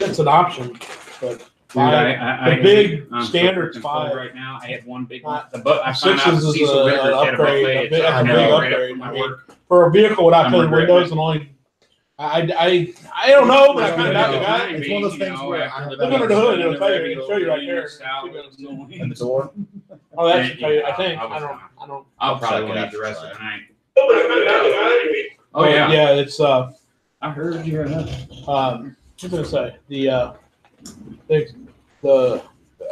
It's an option, but Dude, the big I'm standard's so 5 right now. I had one big one. I found out Sixes is Cecil an Rivers had a upgrade. buffet. That's a big upgrade. My I mean, work. for a vehicle without I'm tinted regretting windows and only, I don't know, but I kind of doubt you got it. It's one of those things where I Look under the hood. It'll tell you. It'll show you right there. in the door. Oh, that should tell you. I think. I don't. I'll probably check it go out eat the rest of the night. Oh yeah. Yeah, it's I heard you. what was I gonna say? The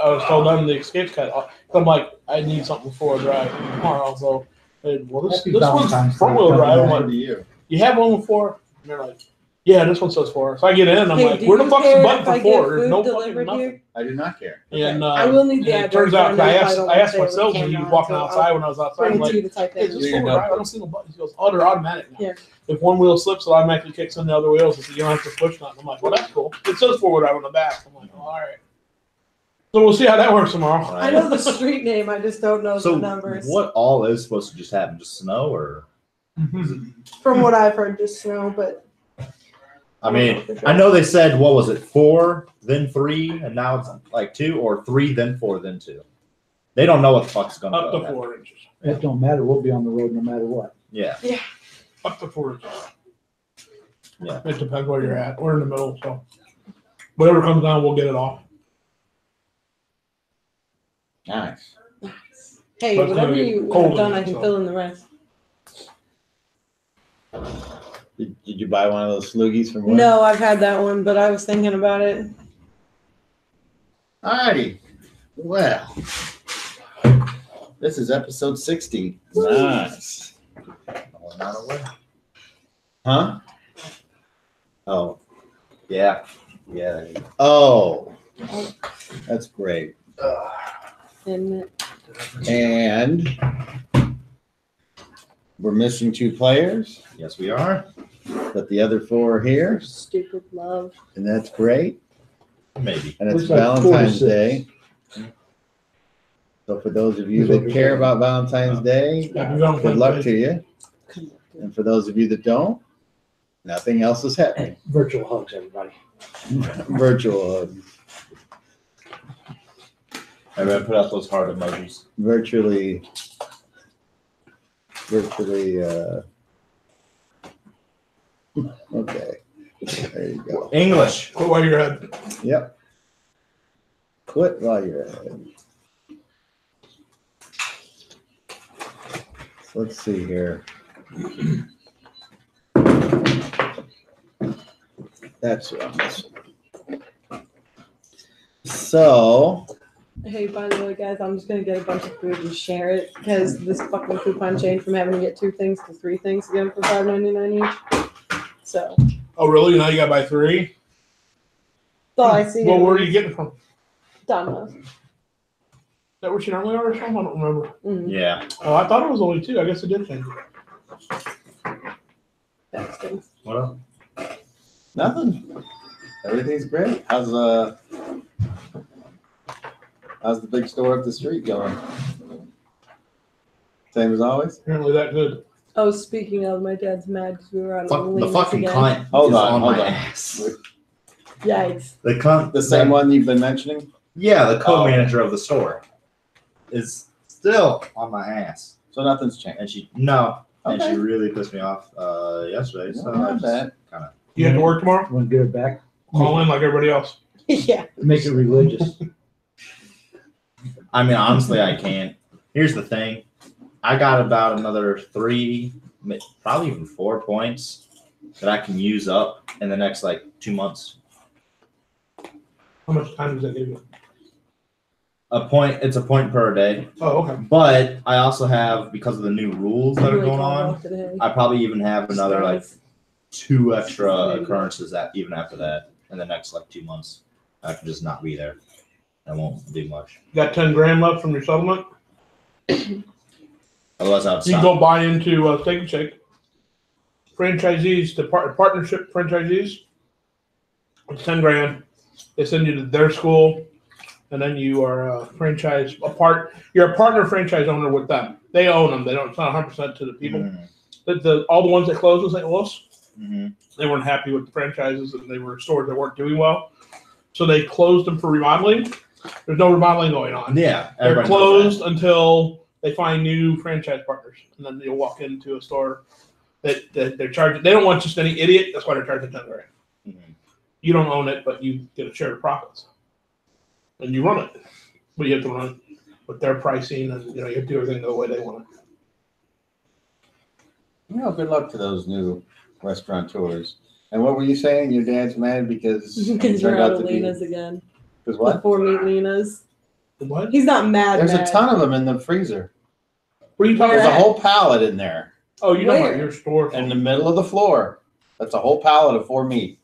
I was told them the escape's cut. I'm like, I need something for a drive tomorrow. So, well, this one's front wheel drive. I'm like, you have one before? And they're like, yeah, this one says 4. So I get in, I'm like, where the fuck's the button for 4? There's no fucking nothing. I do not care. And I will need the it turns out, I asked my salesman, camera he was on, walking so outside when I was outside. I'm like, to type hey, in. just four-wheel drive. I don't see no buttons. He goes, oh, they're automatic now. Yeah. If one wheel slips, it automatically kicks in the other wheels. He said, you don't have to push nothing. I'm like, well, that's cool. It says 4-wheel drive on the back. I'm like, oh, all right. So we'll see how that works tomorrow. I know the street name, I just don't know So the numbers. what all is supposed to just happen? Just snow, or? From what I've heard, just snow, but I mean, I know they said, what was it, 4, then 3, and now it's like 2, or 3, then 4, then 2. They don't know what the fuck's going Up to to go. 4 inches. It don't matter. We'll be on the road no matter what. Yeah. Up to 4 inches. Yeah. It depends where you're at. We're in the middle, so whatever comes down, we'll get it off. Nice. hey, But it's whatever gonna be you cold have done, in I it, can so. fill in the rest. Did you buy one of those sloogies from work? No, I've had that one, but I was thinking about it. Alrighty. Well, this is episode 60. Nice. Oh, not away. Huh? Oh, yeah. Yeah. Oh, that's great. And And we're missing 2 players, Yes, we are. but the other 4 are here, stupid love. and that's great. Maybe. And it's Looks like 4 to Valentine's 6. Day. So for those of you that care about Valentine's Day, good luck to you. And for those of you that don't, nothing else is happening. Virtual hugs, everybody. Virtual hugs. Everyone put out those heart emojis. Virtually, okay. There you go. English. Quit while you're at. Yep. Quit while you're ahead. Let's see here. That's what I'm missing. So, Hey, by the way, guys, I'm just gonna get a bunch of food and share it because this fucking coupon changed from having to get 2 things to 3 things again for $5.99 each. So, Oh, really? Now you got to buy 3? all I see. Well, where are you getting it from? Is Domino's. that where she normally orders from? I don't remember. Mm, Yeah. Oh, I thought it was only 2. I guess it did change it. bastards. What else? nothing. Everything's great. How's the big store up the street going? Same as always? Apparently that good. Oh, speaking of, my dad's mad because we were on Fuck, the Aluna fucking again. client Hold is on, my hold on. ass. Yikes. The cunt, The same one you've been mentioning? Yeah, the Oh. co-manager of the store is still on my ass, So nothing's changed. and and Okay. she really pissed me off yesterday. So I Not just bad. kind of. You have to work tomorrow? Want to get it back? Call in like everybody else. Yeah. Make it religious. I mean, honestly, I can't. Here's the thing: I got about another 3, probably even 4 points that I can use up in the next 2 months. How much time does that give you? A point. It's a point per day. Oh, okay. But I also have, because of the new rules that are Really going called on, off today. I probably even have another 2 extra Maybe. occurrences that even after that in the next 2 months. I can just not be there. I won't do much. You got 10 grand left from your settlement? Otherwise, I would You can stop. go buy into Steak and Shake. Franchisees, the partnership franchisees, it's 10 grand. They send you to their school, and then you are you're a partner franchise owner with them. They own them. They don't. It's not 100% to the people. All the ones that closed in St. Louis, Mm-hmm. they weren't happy with the franchises, and they were stores that weren't doing well. so they closed them for remodeling. There's no remodeling going on. Yeah, They're everybody knows closed until they find new franchise partners, and then you'll walk into a store that they're charging. They don't want just any idiot. That's why they're charging $10,000. that. Mhm. You don't own it, but you get a share of profits, and you run it. But you have to run it with their pricing, and you have to do everything the way they want it. Good luck to those new restaurateurs. And what were you saying? Your dad's mad because it Because you're turned out out of to be Lena's again. because The what? 4 meat Lena's. What? He's not mad. There's a mad. ton of them in the freezer. What are you talking There's a about? whole pallet in there Oh, you know Where? about your store? in the middle of the floor. That's a whole pallet of 4 meat.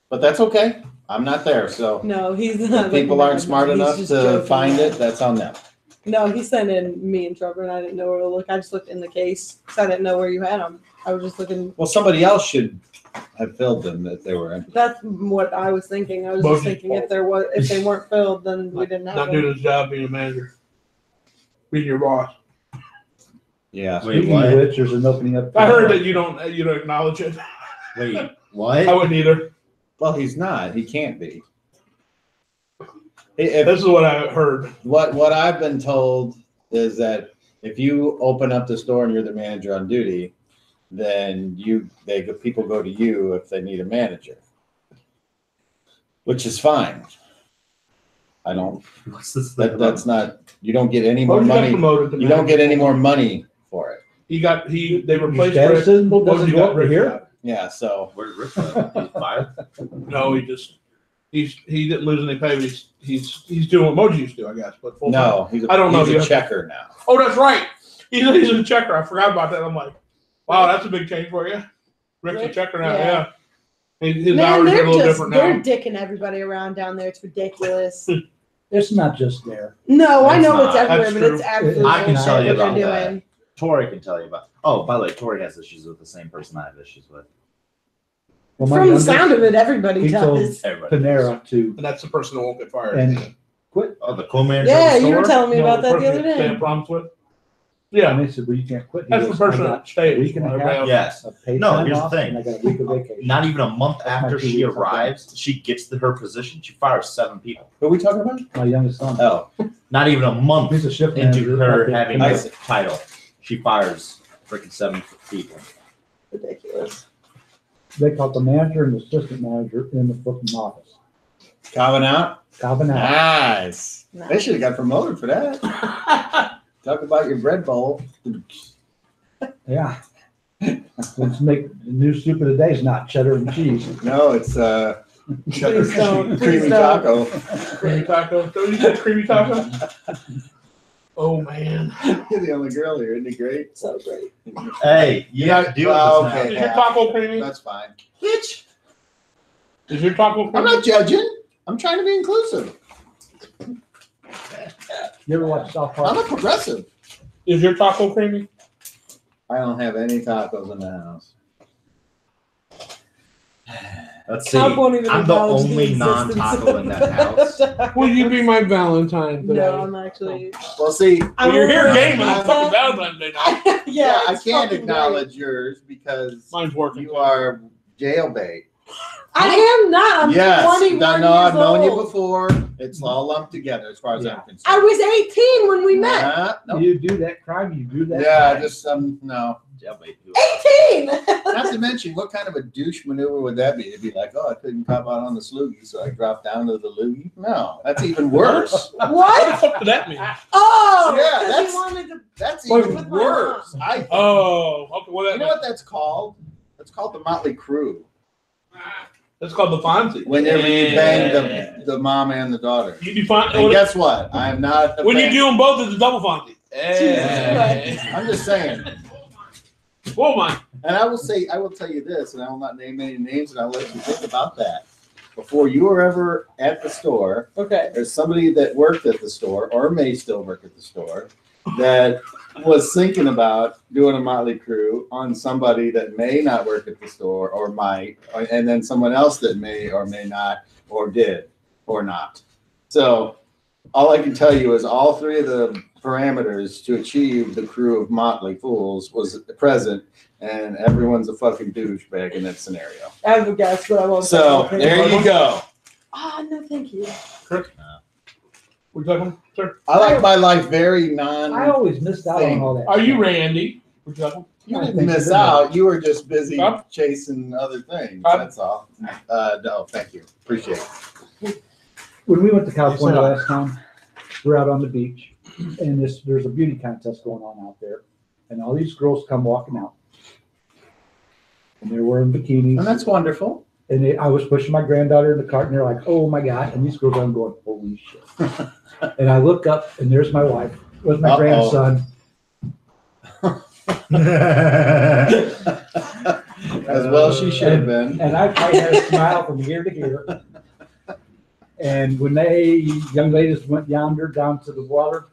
But that's okay. I'm not there, so No, he's if not. people aren't smart He's enough just to joking. find it, that's on them. No, he sent in me and Trevor, and I didn't know where to look. I just looked in the case because I didn't know where you had them. I was just looking. Well, somebody else should have filled them if they were empty. That's what I was thinking. I was Motion's just thinking fault. if they weren't filled, then we didn't have Not them. doing his job being a manager, being your boss. Yeah. Wait, Speaking what? of which, there's an opening up. I heard that you don't acknowledge it. Wait, I what? wouldn't either. Well, he's not. He can't be. If, This is what I heard. what I've been told is that if you open up the store and you're the manager on duty, then people go to you if they need a manager, which is fine. I don't. What's this thing That's not. You don't get any more Moji got money. promoted to You don't manager. get any more money for it. They replaced Your Rick. status doesn't Moji go got up Rick here? out. Yeah. So Where's Rich? He's fired. No, he didn't lose any pay. But he's doing what Moji used to, I guess. But full time. no, I don't know. He's You a have- checker now. Oh, that's right. He's a checker. I forgot about that. I'm like, wow, that's a big change for you. Rick's a Rick? checker now. Yeah. Yeah. His Man, hours are a they're little just different they're now. dicking everybody around down there. It's ridiculous. It's not just there. No, I It's know not. it's everywhere, That's but true. it's absolutely I can tell you what they're about that. doing. Tori can tell you about. Oh, by the way, Tori has issues with the same person I have issues with. Well, my From the youngest, sound of it, everybody he told does. Everybody. Panera to And that's the person that won't get fired. and quit. Oh, the co-manager. Yeah, of the you were store? telling me No, about that the person other that they have day. problems with. And Yeah, they said, "Well, you can't quit." He that's the goes, person "I that got stays. a week and a Everybody half else- Yes. of paid No, time here's the off, thing. and I got a week of vacation. Not even a month That's my after 2 she weeks. arrives, she gets to her position. She fires 7 people. Who are we talking about? My youngest son. Oh, Not even a month He's a shift into manager her up at having I Panera. see. this title, she fires freaking 7 people. Ridiculous. They caught the manager and the assistant manager in the fucking office. Calvin out. Calvin out. Nice. They should have got promoted for that. Talk about your bread bowl. Yeah. Let's make the new soup of the day is not cheddar and cheese. No, it's Please don't. Please creamy don't. taco. Creamy taco. Don't you say creamy taco? Oh man. You're the only girl here, isn't it great? So great. Hey, you have to deal with Oh, this now. okay. Is your taco creamy? That's fine. Bitch. Is your taco creamy? I'm not judging. I'm trying to be inclusive. You ever watch South I'm Park? a progressive. Is your taco creamy? I don't have any tacos in the house. Let's see. Top won't even I'm the acknowledge only existence non-taco in that house. of- Will you be my Valentine today? No, I'm actually. Well, see, Well, you're here gaming on I'm- fucking Valentine's Day night. yeah, I it's can't fucking acknowledge yours because Mine's working. you are jailbait. I am not. I'm Yes, 21 no, I've years known you old. before. It's all lumped together as far as I'm concerned. I was 18 when we met. Nope. You do that crime, you do that. Yeah, crime. just no. Jailbait. 18. Not to mention, what kind of a douche maneuver would that be? It'd be like, oh, I couldn't cop out on the sloogie, so I dropped down to the loogie. No, that's even worse. What the What? fuck did that mean? Oh, Yeah, 'cause that's- he wanted to. That's With even my worse. Oh, okay. Well, You know what that's called? That's called the Motley Crew. that's called the Fonzie. Whenever you bang the mom and the daughter. You do fun. And guess what? I am not. A When you fan. do them both, it's a double Fonzie. Hey. I'm just saying. Whoa, man. And I will tell you this, and I will not name any names, and I'll let you think about that. Before you were ever at the store, Okay. there's somebody that worked at the store, or may still work at the store, that was thinking about doing a Motley Crew on somebody that may not work at the store, or might, and then someone else that may or may not, or did, or not. So all I can tell you is all three of the parameters to achieve the crew of Motley Fools was present, and everyone's a fucking douchebag in that scenario. I have a guess, but I won't. So say there anything. you go. Ah, no, thank you. We're talking, sir. I like my life very I always missed out on all that. Are you shit. Randy? Would you like one? You I didn't think miss you did. out. You were just busy Huh? chasing other things. Huh? That's all. No, thank you. Appreciate it. When we went to California last time, we're out on the beach, and there's a beauty contest going on out there, and all these girls come walking out, and they're wearing bikinis. And that's wonderful. And I was pushing my granddaughter in the cart, and they're like, "Oh my god!" And these girls, I'm going, "Holy shit!" And I look up, and there's my wife with my grandson. As well she should have been. And I had a smile from ear to ear. And when they young ladies went yonder down to the water,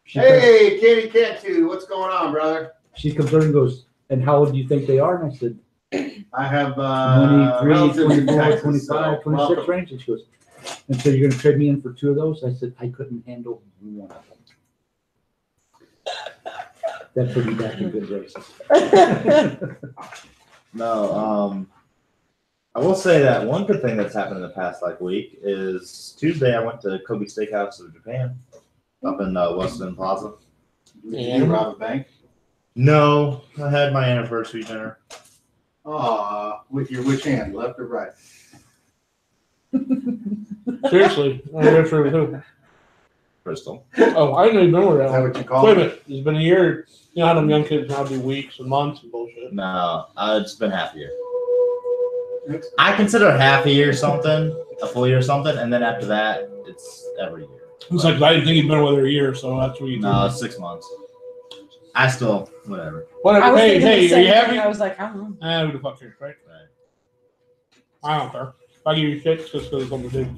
Hey, Katie Cantu, what's going on, brother? she comes over and goes, "And how old do you think they are?" And I said, I have 23, relatives in 24, Texas, 25, so 26 welcome. range. And she goes, "And so you're going to trade me in for two of those?" I said, "I couldn't handle one of them." That put me back in good graces. No, I will say that one good thing that's happened in the past week is Tuesday I went to Kobe Steakhouse of Japan up in Weston Plaza. Did you rob a bank? No, I had my anniversary dinner. Aw, with your which hand, left or right? Seriously, anniversary with who? Crystal. Oh, I didn't even remember Is that that. what you call Wait a it? minute, it's been a year. You know how them young kids now do weeks and months and bullshit. No, it's been half a year. I consider half a year something, a full year something, and then after that, it's every year. It's like I didn't think he'd been with her a year, so that's what you No, it's 6 months. I still, whatever. Whatever. I was Hey, thinking the hey, are same you thing. happy? I was like, I don't know. Who the fuck cares, right? Right. I don't care. If I give you shit, it's just because it's something to do.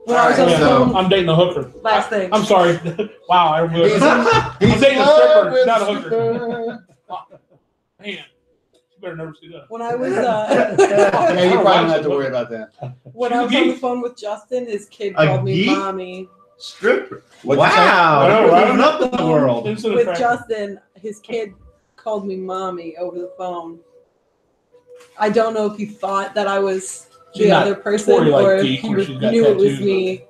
When I was on the Alright, phone I'm dating a hooker. last thing. I'm sorry. Wow, I really. He's I'm dating a stripper, not a hooker. hooker. Man, you better never see that. When I was Yeah, you probably don't have to worry about that. when I was on the phone with Justin, his kid A called me geek? mommy. Stripper. What'd you say? Wow, I know, you're right? moving up in the world. Instant With attraction. Justin, his kid called me mommy over the phone. I don't know if he thought that I was She's the not other person poorly like or if geek he where she's got knew it was tattoos me. That's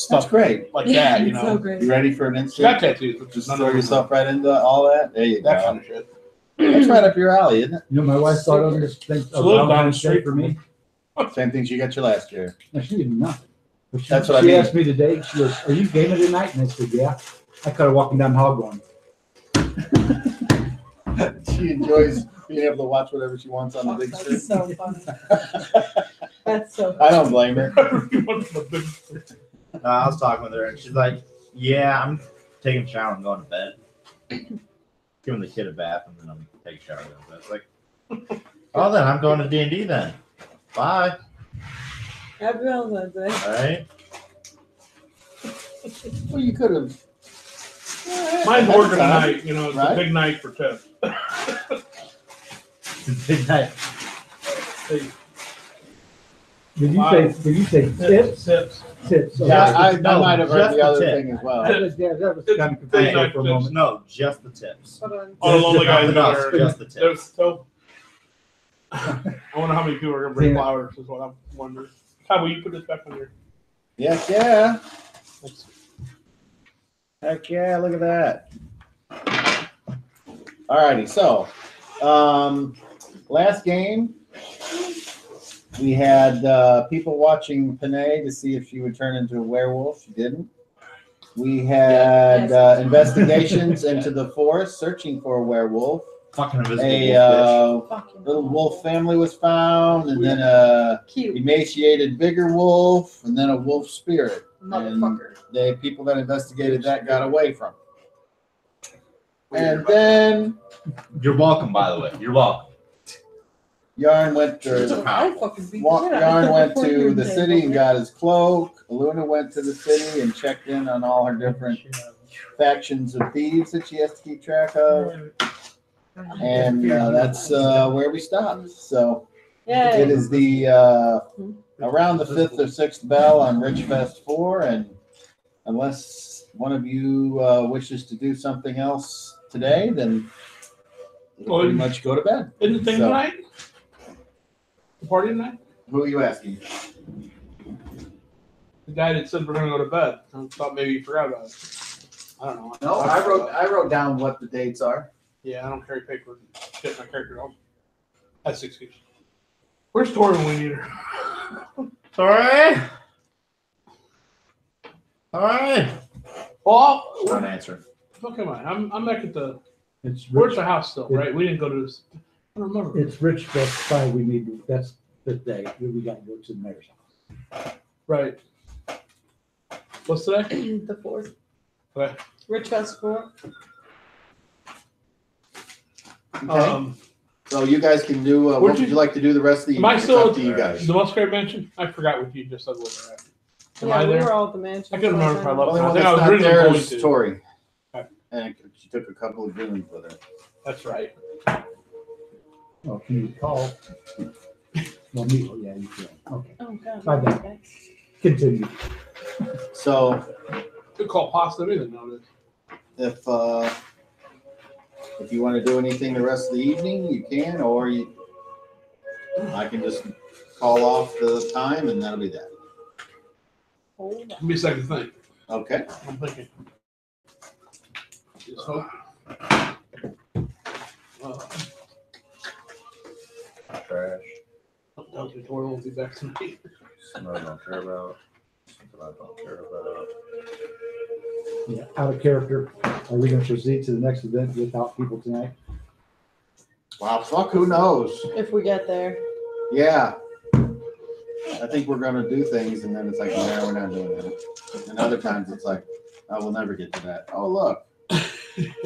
Stuff great. like that, you It's know. so great. You ready for an She got instant? tattoos, which is Just none throw of yourself right into all that. There you that go. kind of shit. That's right up your alley, isn't You know, my wife thought of this thing She lived down the Valentine's Day street for from me. it? Same thing she got you last year. No, she didn't know. But That's what I she mean. asked me today, she goes, "Are you gaming tonight?" And I said, "Yeah." I caught her walking down the hall going, She enjoys being able to watch whatever she wants on the big screen. That's so funny. That's so I don't blame her. I was talking with her, and she's like, "Yeah, I'm taking a shower and going to bed, giving the kid a bath, and then I'm taking a shower." And I was like, "Oh, then I'm going to D&D then. Bye." Happy Valentine's Day. All right. Well, you could have. Mine's working tonight, you know, it's Right? a big night for tips. It's a big night. "Did Wow. you say tips? Tips. Tips." Yeah, I No, might have heard just the the other tip. thing as well. Yeah, that was kind of Big confusing night for a tips. moment. No, just the tips. Hold on. All the lonely guys Nothing out else, there. just the There's tips. so. I wonder how many people are going to bring flowers, is what I'm wondering. How will you put this back on your. Yes, yeah. Heck yeah, look at that. Alrighty, so last game we had people watching Panay to see if she would turn into a werewolf. She didn't. We had investigations into the forest searching for a werewolf. Fucking invisible A wolf Fucking little wolf family was found, and then a cute emaciated bigger wolf, and then a wolf spirit. motherfucker. The people that investigated that got away from it. And then bitch. You're welcome, by the way. You're welcome. Yarn went to I fucking beat the shit out of Yarn him went before you to even the came city and over. got his cloak. Aluna went to the city and checked in on all her different factions of thieves that she has to keep track of. And that's where we stopped. So Yay. it is the around the 5th or 6th bell on Richfest 4, and unless one of you wishes to do something else today, then we'll pretty much go to bed. Isn't the thing So- tonight? The party tonight? Who are you asking? The guy that said we're gonna go to bed. I thought maybe you forgot about it. I don't know. No, I wrote down what the dates are. Yeah, I don't carry paper. Shit, my character don't. That's 6 excuse. Where's Tori when we need her? Sorry. All right. Well, Don't answer. fuck am I? I'm back at the. It's Where's Rich, the house still? Right? We didn't go to this. I don't remember. it's Richfest Banquet. We need to, that's the day we got to go to the mayor's house. Right. What's today? The 4th. Okay. Richfest 4. Okay. So you guys can do. What Where'd would you- you like to do the rest of the Am I evening? still It's up at to you guys. the Musgrave Mansion? I forgot what you just said. Where we're at. Am Yeah, I we there? were all at the mansion. I couldn't remember if I left. Only I one think that's I was not originally there going is to. Tori, Okay. and she took a couple of goons with her. That's right. Oh, can you call? Well, me, oh, yeah, you can. Okay, Oh, God. Bye, Dad. Okay. continue. So Could call pasta anything nowadays. if you want to do anything the rest of the evening, you can, or I can just call off the time and that'll be that. Hold on. Give me a second to think. Okay. I'm thinking. Just hope. Trash. Something tells me Tori won't be back tonight. Something I don't care about. Something I don't care about. Yeah, out of character. Are we going to proceed to the next event without people tonight? Wow, fuck, who knows? If we get there. Yeah. I think we're gonna do things and then it's like, no, we're not doing that. And other times it's like, oh, we'll never get to that. Oh, look.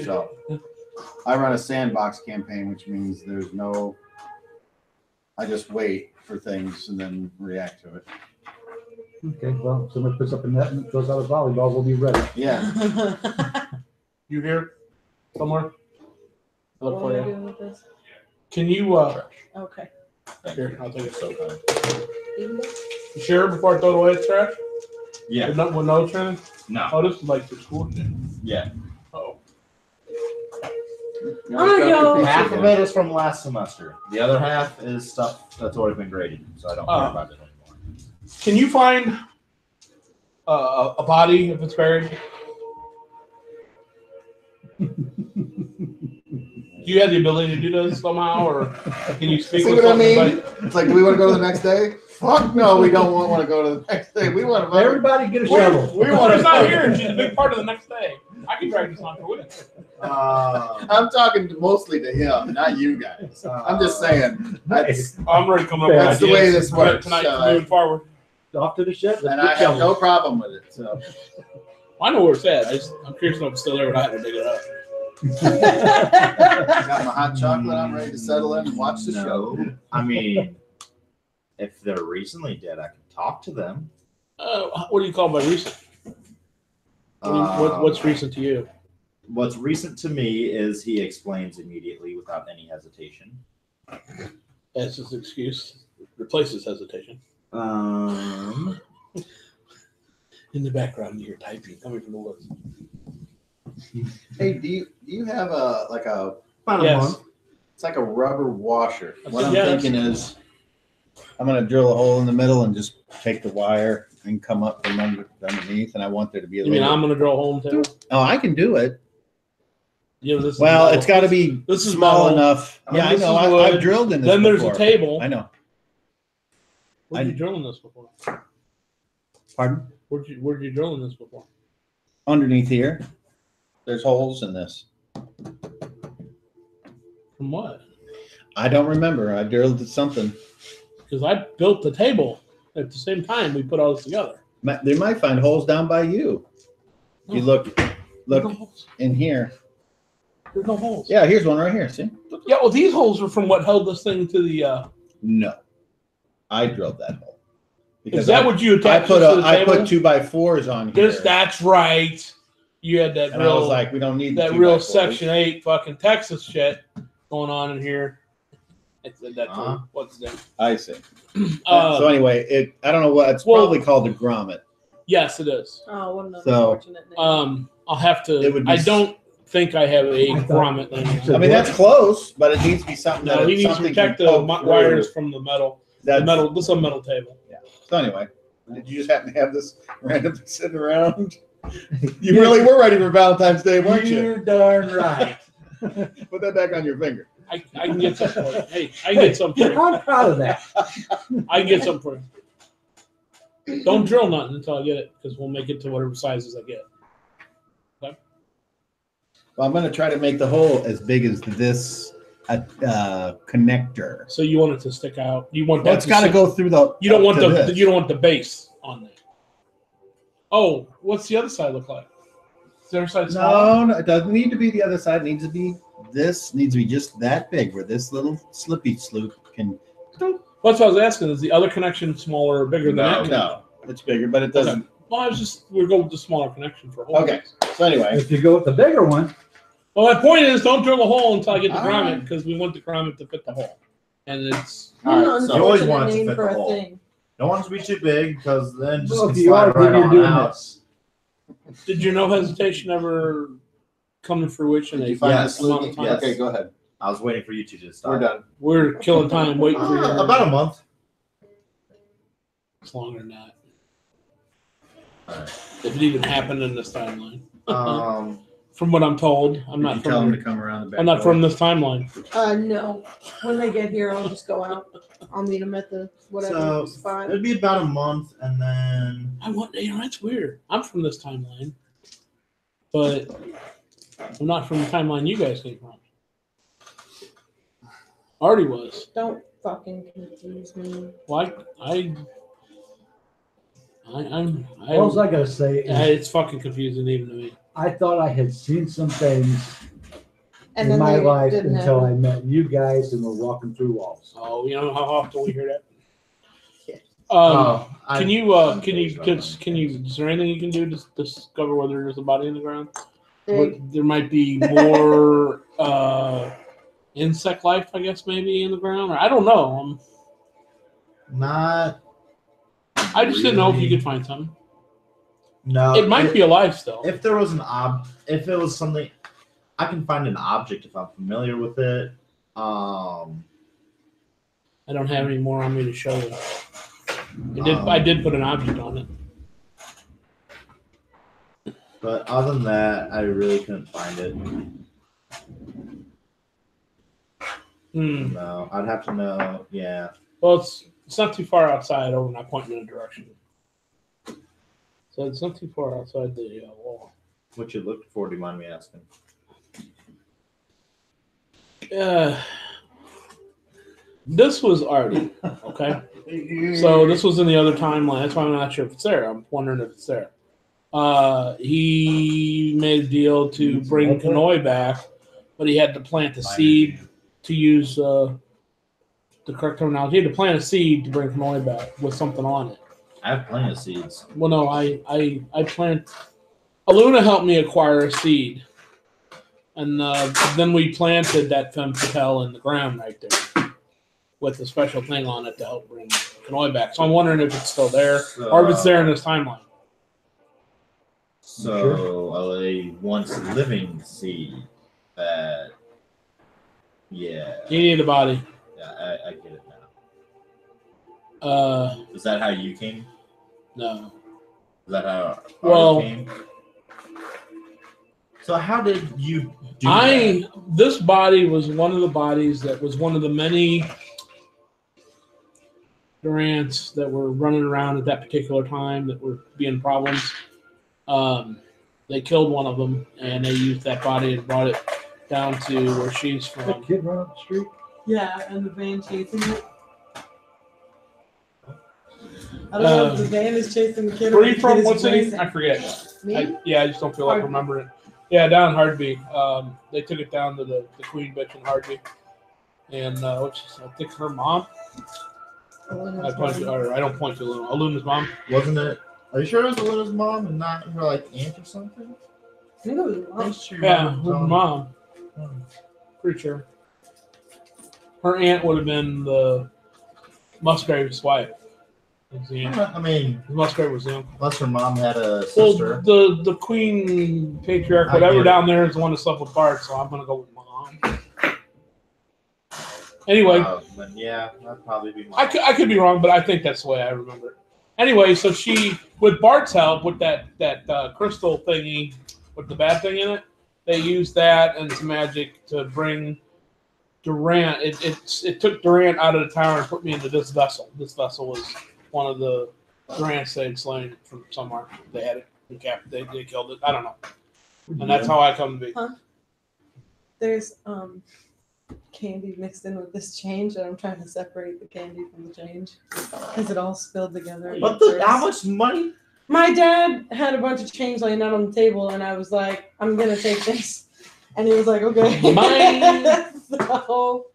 So I run a sandbox campaign, which means I just wait for things and then react to it. Okay, well, somebody puts up a net and goes out of volleyball, we'll be ready. Yeah. You here? Somewhere? What Look am for I you. doing with this? Can you, Okay. here, I'll take it. So kind. Even though- You sure before I throw it away, it's trash? Yeah. With no training? No. Oh, this is like for school. Yeah. Oh. Half of it is from last semester. The other half is stuff that's already been graded, so I don't care about it anymore. Can you find a body if it's buried? Do you have the ability to do this somehow, or can you speak See with what I mean? somebody? It's like, do we want to go to the next day? Fuck no, we don't want to go to the next day. We want to. Everybody get a shovel. We're not here, and she's a big part of the next day. I can drag this on for with you. I'm talking mostly to him, not you guys. I'm just saying. That's, I'm ready to come up with That's the way ideas this works, tonight so moving forward. Off to the shed. and let's I get have no shovels. problem with it. So I know where it's at. I'm curious if I'm still there, but I had to dig it up. I got my hot chocolate. I'm ready to settle in and watch the show. No. I mean, if they're recently dead, I can talk to them. What do you call by recent? What's recent to you? What's recent to me is he explains immediately without any hesitation. That's his excuse. Replaces hesitation. In the background, you hear typing coming from the woods. Hey, do you have a Yes. it's like a rubber washer. I What said I'm yes. thinking is I'm gonna drill a hole in the middle and just take the wire and come up from underneath, and I want there to be a You mean little. I'm going to draw a hole too? Oh, I can do it. You know, this is Well, metal. it's got to be This is small metal. enough. Yeah, I This know. is wood. I've drilled in this. Then there's before. a table. I know. Where'd you drill in this before? Pardon? Where'd you drill in this before? Underneath here, there's holes in this. From what? I don't remember. I drilled something. Because I built the table at the same time we put all this together. They might find holes down by you. You look There's no holes. in here. There's no holes. Yeah, here's one right here. See? Yeah, well, these holes are from what held this thing to the. No, I drilled that hole. Is that what you I attached put to the I table? put 2x4s on here. That's right. You had that and I was real like, we don't need that the real 2x4s. Section 8 fucking Texas shit going on in here. I said that Uh-huh. too. What's that? I see. So anyway, I don't know what it's Well- probably called a grommet. Yes, it is. Oh, what an So, unfortunate name. I'll have to. It would be I don't think I have a I thought- grommet then. I mean, that's close, but it needs to be something No, that he it's needs to something protect can the poke through. wires from the metal. The That's- metal. This is a metal table. So anyway, did you just happen to have this randomly sitting around? You really were ready for Valentine's Day, weren't you? You're darn right. Put that back on your finger. I can get some for you. Hey, I can get some for you. I'm proud of that. I can get some for you. Don't drill nothing until I get it, because we'll make it to whatever sizes I get. Well, I'm going to try to make the hole as big as this connector. So you want it to stick out. You want Well, that it's got to go through the. You don't up want to the this. you don't want the base on there. Oh, what's the other side look like? Is the other side smaller? No, it doesn't need to be the other side. It needs to be this. Needs to be just that big, where this little slippy sloop can. Well, that's what I was asking. Is the other connection smaller or bigger than that? No, it's bigger, but it doesn't. Well, I was just we'll go with the smaller connection for holes. Okay. So anyway, If you go with the bigger one, Well, my point is, don't drill a hole until I get the All grommet, right. because we want the grommet to fit the hole, and it's all right, What an so- You always unfortunate want it to name fit for the a hole. thing. Don't want it to be too big because then just well, if can you slide are, right then you're on doing out. this. did your no hesitation ever come to fruition? Did you find Yes. this sloop? Yes. Okay, go ahead. I was waiting for you two to stop. We're done. We're killing time waiting for your. About a month. It's longer than that. Alright. If it even happened in this timeline. Um, From what I'm told, I'm Did not you tell him from. to come around the back. I'm not door? from this timeline. No. When they get here, I'll just go out. I'll meet them at the whatever So, spot. it'd be about a month, and then That's weird. I'm from this timeline, but I'm not from the timeline you guys came from. Already was. Don't fucking confuse me. Well, All I gotta say is, it's fucking confusing even to me. I thought I had seen some things And in then my they life didn't until have. I met you guys and we're walking through walls. Oh, you know how often we hear that. oh, Can you? Is there anything you can do to discover whether there's a body in the ground? There might be more insect life, I guess, maybe in the ground, or I don't know. not. I just didn't know if you really. could find something. No, It might be alive still. If there was if it was something, I can find an object if I'm familiar with it. I don't have any more on me to show you. I did put an object on it. But other than that, I really couldn't find it. No, I'd have to know. Yeah. Well, it's not too far outside over my pointing in a direction. So it's not too far outside the wall. What you looking for? Do you mind me asking? This was Artie, okay? So this was in the other timeline. That's why I'm not sure if it's there. I'm wondering if it's there. He made a deal to bring Kanoi back, but he had to plant a seed to use the correct terminology. He had to plant a seed to bring Kanoi back with something on it. I have plenty of seeds. Well, no, I plant. Aluna helped me acquire a seed, and then we planted that femme fatale in the ground right there with a special thing on it to help bring Kanoi back. So I'm wondering if it's still there or if it's there in this timeline. So a once living seed that, yeah, You need a body. yeah, I get it now. Is that how you came? No. Is that how Well- ours came? So how did you do that? This body was one of the bodies that was one of the many Durants that were running around at that particular time that were being problems. They killed one of them, and they used that body and brought it down to where she's That from. kid run up the street? Yeah, and the van chasing it. I don't know if the van is chasing the kid. or Where are you the from? kid is What city? racing. I forget. Me? I just don't feel like Hardby. remembering it. Yeah, down in Hardby. They took it down to the Queen Bitch in Hardby. And I think her mom. I don't point to Aluna's mom. Wasn't it? Are you sure it was Aluna's mom and not her like aunt or something? I think it was lunch. Yeah, her mom. Pretty sure. Her aunt would have been the Musgrave's wife. Yeah. I mean, Musgrave was him. unless her mom had a Well, sister. the queen, patriarch, I whatever get it. down there is the one that slept with Bart, so I'm gonna go with mom. Anyway, But yeah, that'd probably be mom. I could be wrong, but I think that's the way I remember it. Anyway, so she, with Bart's help, with that crystal thingy with the bad thing in it, they used that and some magic to bring Durant. It took Durant out of the tower and put me into this vessel. This vessel was one of the Durants they had slain from somewhere. They had it decapitated. They killed it. I don't know. And that's how I come to be. There's candy mixed in with this change, and I'm trying to separate the candy from the change because it all spilled together. How much money? My dad had a bunch of change laying out on the table, and I was like, I'm gonna take this. And he was like, okay. Mine. So,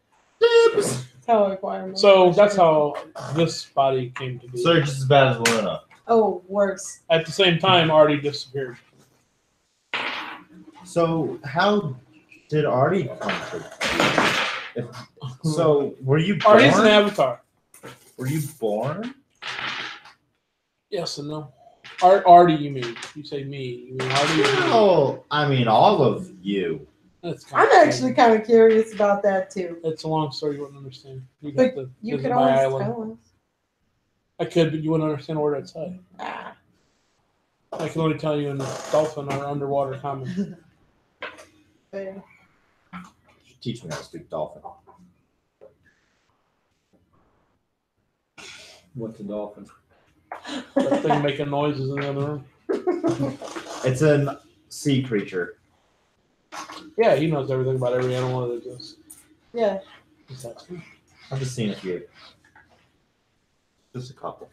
that's how I acquire money. So that's how this body came to be. So you're just as bad as Aluna. Oh, worse. At the same time, Artie disappeared. So how did Artie come to? So were you born? Artie's an avatar. Were you born? Yes and no. Artie, you mean? You say me. You mean Artie? No, I mean all of you. That's I'm actually kind of curious about that too. It's a long story you wouldn't understand. You'd But have to you visit could my always island. tell us. I could, but you wouldn't understand a word I'd say. Ah. I can only tell you in dolphin or underwater comment. Fair. Teach me how to speak dolphin. What's a dolphin? That thing making noises in the other room. It's a sea creature. Yeah, he knows everything about every animal that exists. Yeah. I've just seen a few. Just a couple.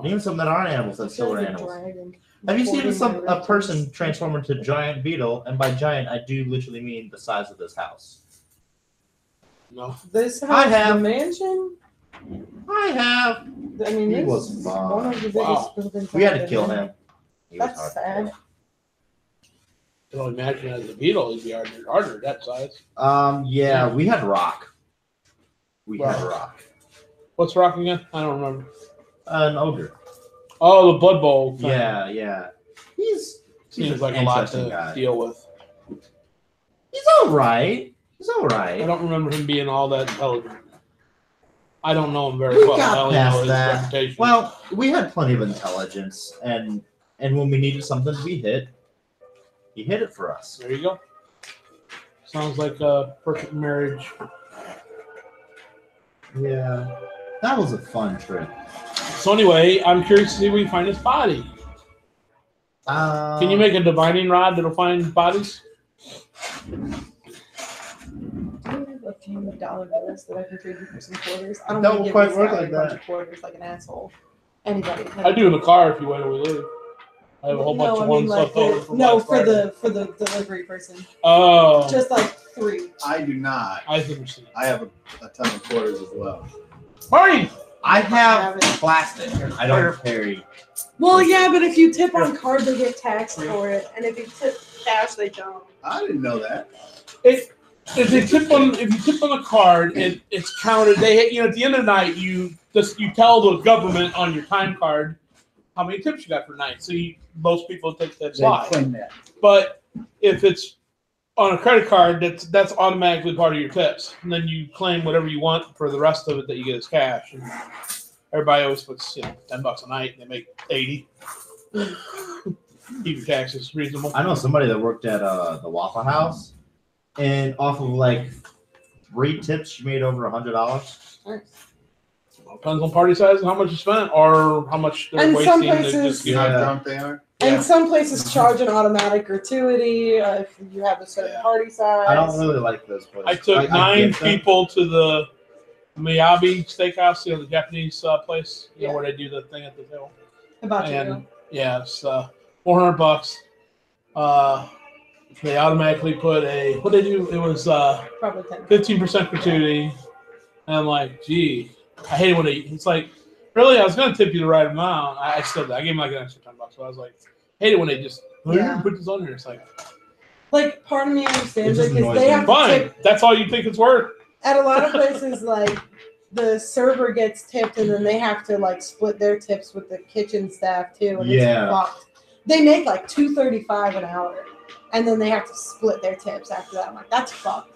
Even some that aren't animals that still are There's a animals. dragon. Have you seen Holding my a person reptiles. transform into a giant beetle? And by giant, I do literally mean the size of this house. No. This house, I have. the mansion. I have. I mean, He this was is fine. one of the biggest Wow. buildings. We had I've to been kill in. him. He was That's hard to sad. kill. You can only imagine as a beetle, he'd be harder that size. Yeah, we had rock. We had Rock. rock. What's rock again? I don't remember. An ogre. Oh, the Blood Bowl thing. Yeah, yeah. He's Seems an like a lot interesting to guy. deal with. He's all right. He's all I right. don't remember him being all that intelligent. I don't know him very We well. got I only know past his that. reputation. Well, we had plenty of intelligence, and when we needed something to be hit, he hit it for us. There you go. Sounds like a perfect marriage. Yeah, that was a fun trip. So anyway, I'm curious to see where you find his body. Can you make a divining rod that'll find bodies? Do you have a few dollar bills that I can trade you for some quarters? I don't That want to would give quite this work guy like a bunch that. of quarters like an asshole. Anybody? I do in the car if you wait till we leave. I have a whole bunch of ones left over from last Friday. for the delivery person. Oh, Just like 3. I do not. I've never seen it. I have a ton of quarters as well. Marty! I have Have it. plastic. I don't carry. Well, yeah, but if you tip on card, they get taxed for it, and if you tip cash, they don't. I didn't know that. If you tip on the card, it's counted. They at the end of the night you tell the government on your time card how many tips you got for the night. So most people take that They slide. claim that. But if it's on a credit card, that's automatically part of your tips, and then you claim whatever you want for the rest of it that you get as cash. And everybody always puts $10 a night, and they make $80. Keep your taxes reasonable. I know somebody that worked at the Waffle House, and off of like 3 tips, she made over $100. Depends on party size and how much you spent, or how much they're And some wasting. To places- just You give know you. how drunk they are? And some places charge an automatic gratuity if you have a certain Yeah. party size. I don't really like those places. I took 9 get them. people to the Miyabi Steakhouse, the Japanese place, Yeah. where they do the thing at the table. About And you. yeah, it's $400. They automatically put what they do. It was Probably 10. 15% gratuity, and I'm like, gee, I hate it when it's like, really, I was gonna tip you the right amount. I still did. I gave him like an extra $10, so I was like, hate it when they just Yeah. put this on here. It's like, Like, part of me understands It it just because annoys they me. have to fine, tip that's all you think it's worth. at a lot of places. Like, the server gets tipped, and then they have to like split their tips with the kitchen staff too, and Yeah. it's fucked. They make like $2.35 an hour, and then they have to split their tips after that. I'm like, that's fucked.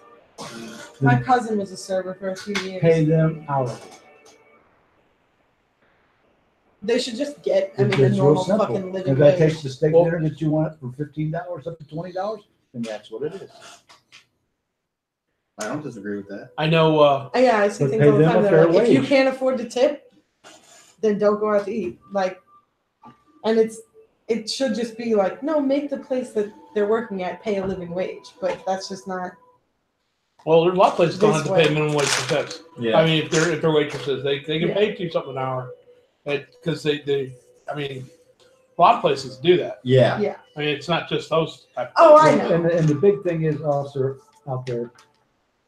My cousin was a server for a few years. Pay them hourly. They should just get, I mean, It's the real normal simple. fucking living If that wage. takes the steak Well- dinner that you want for $15 up to $20, then that's what it is. I don't disagree with that. I know. Yeah, I see But things pay all the them time. a They're fair like, if you wage. can't afford to tip, then don't go out to eat. Like, and it should just be like, no, make the place that they're working at pay a living wage. But that's just not. Well, there's a lot of places don't This have to pay way. minimum wage for tips. Yeah. I mean, if they're waitresses, they can Yeah. pay you something an hour, because they. I mean, a lot of places do that. Yeah. I mean, it's not just those. Type Oh, of I places. know. And the big thing is also out there,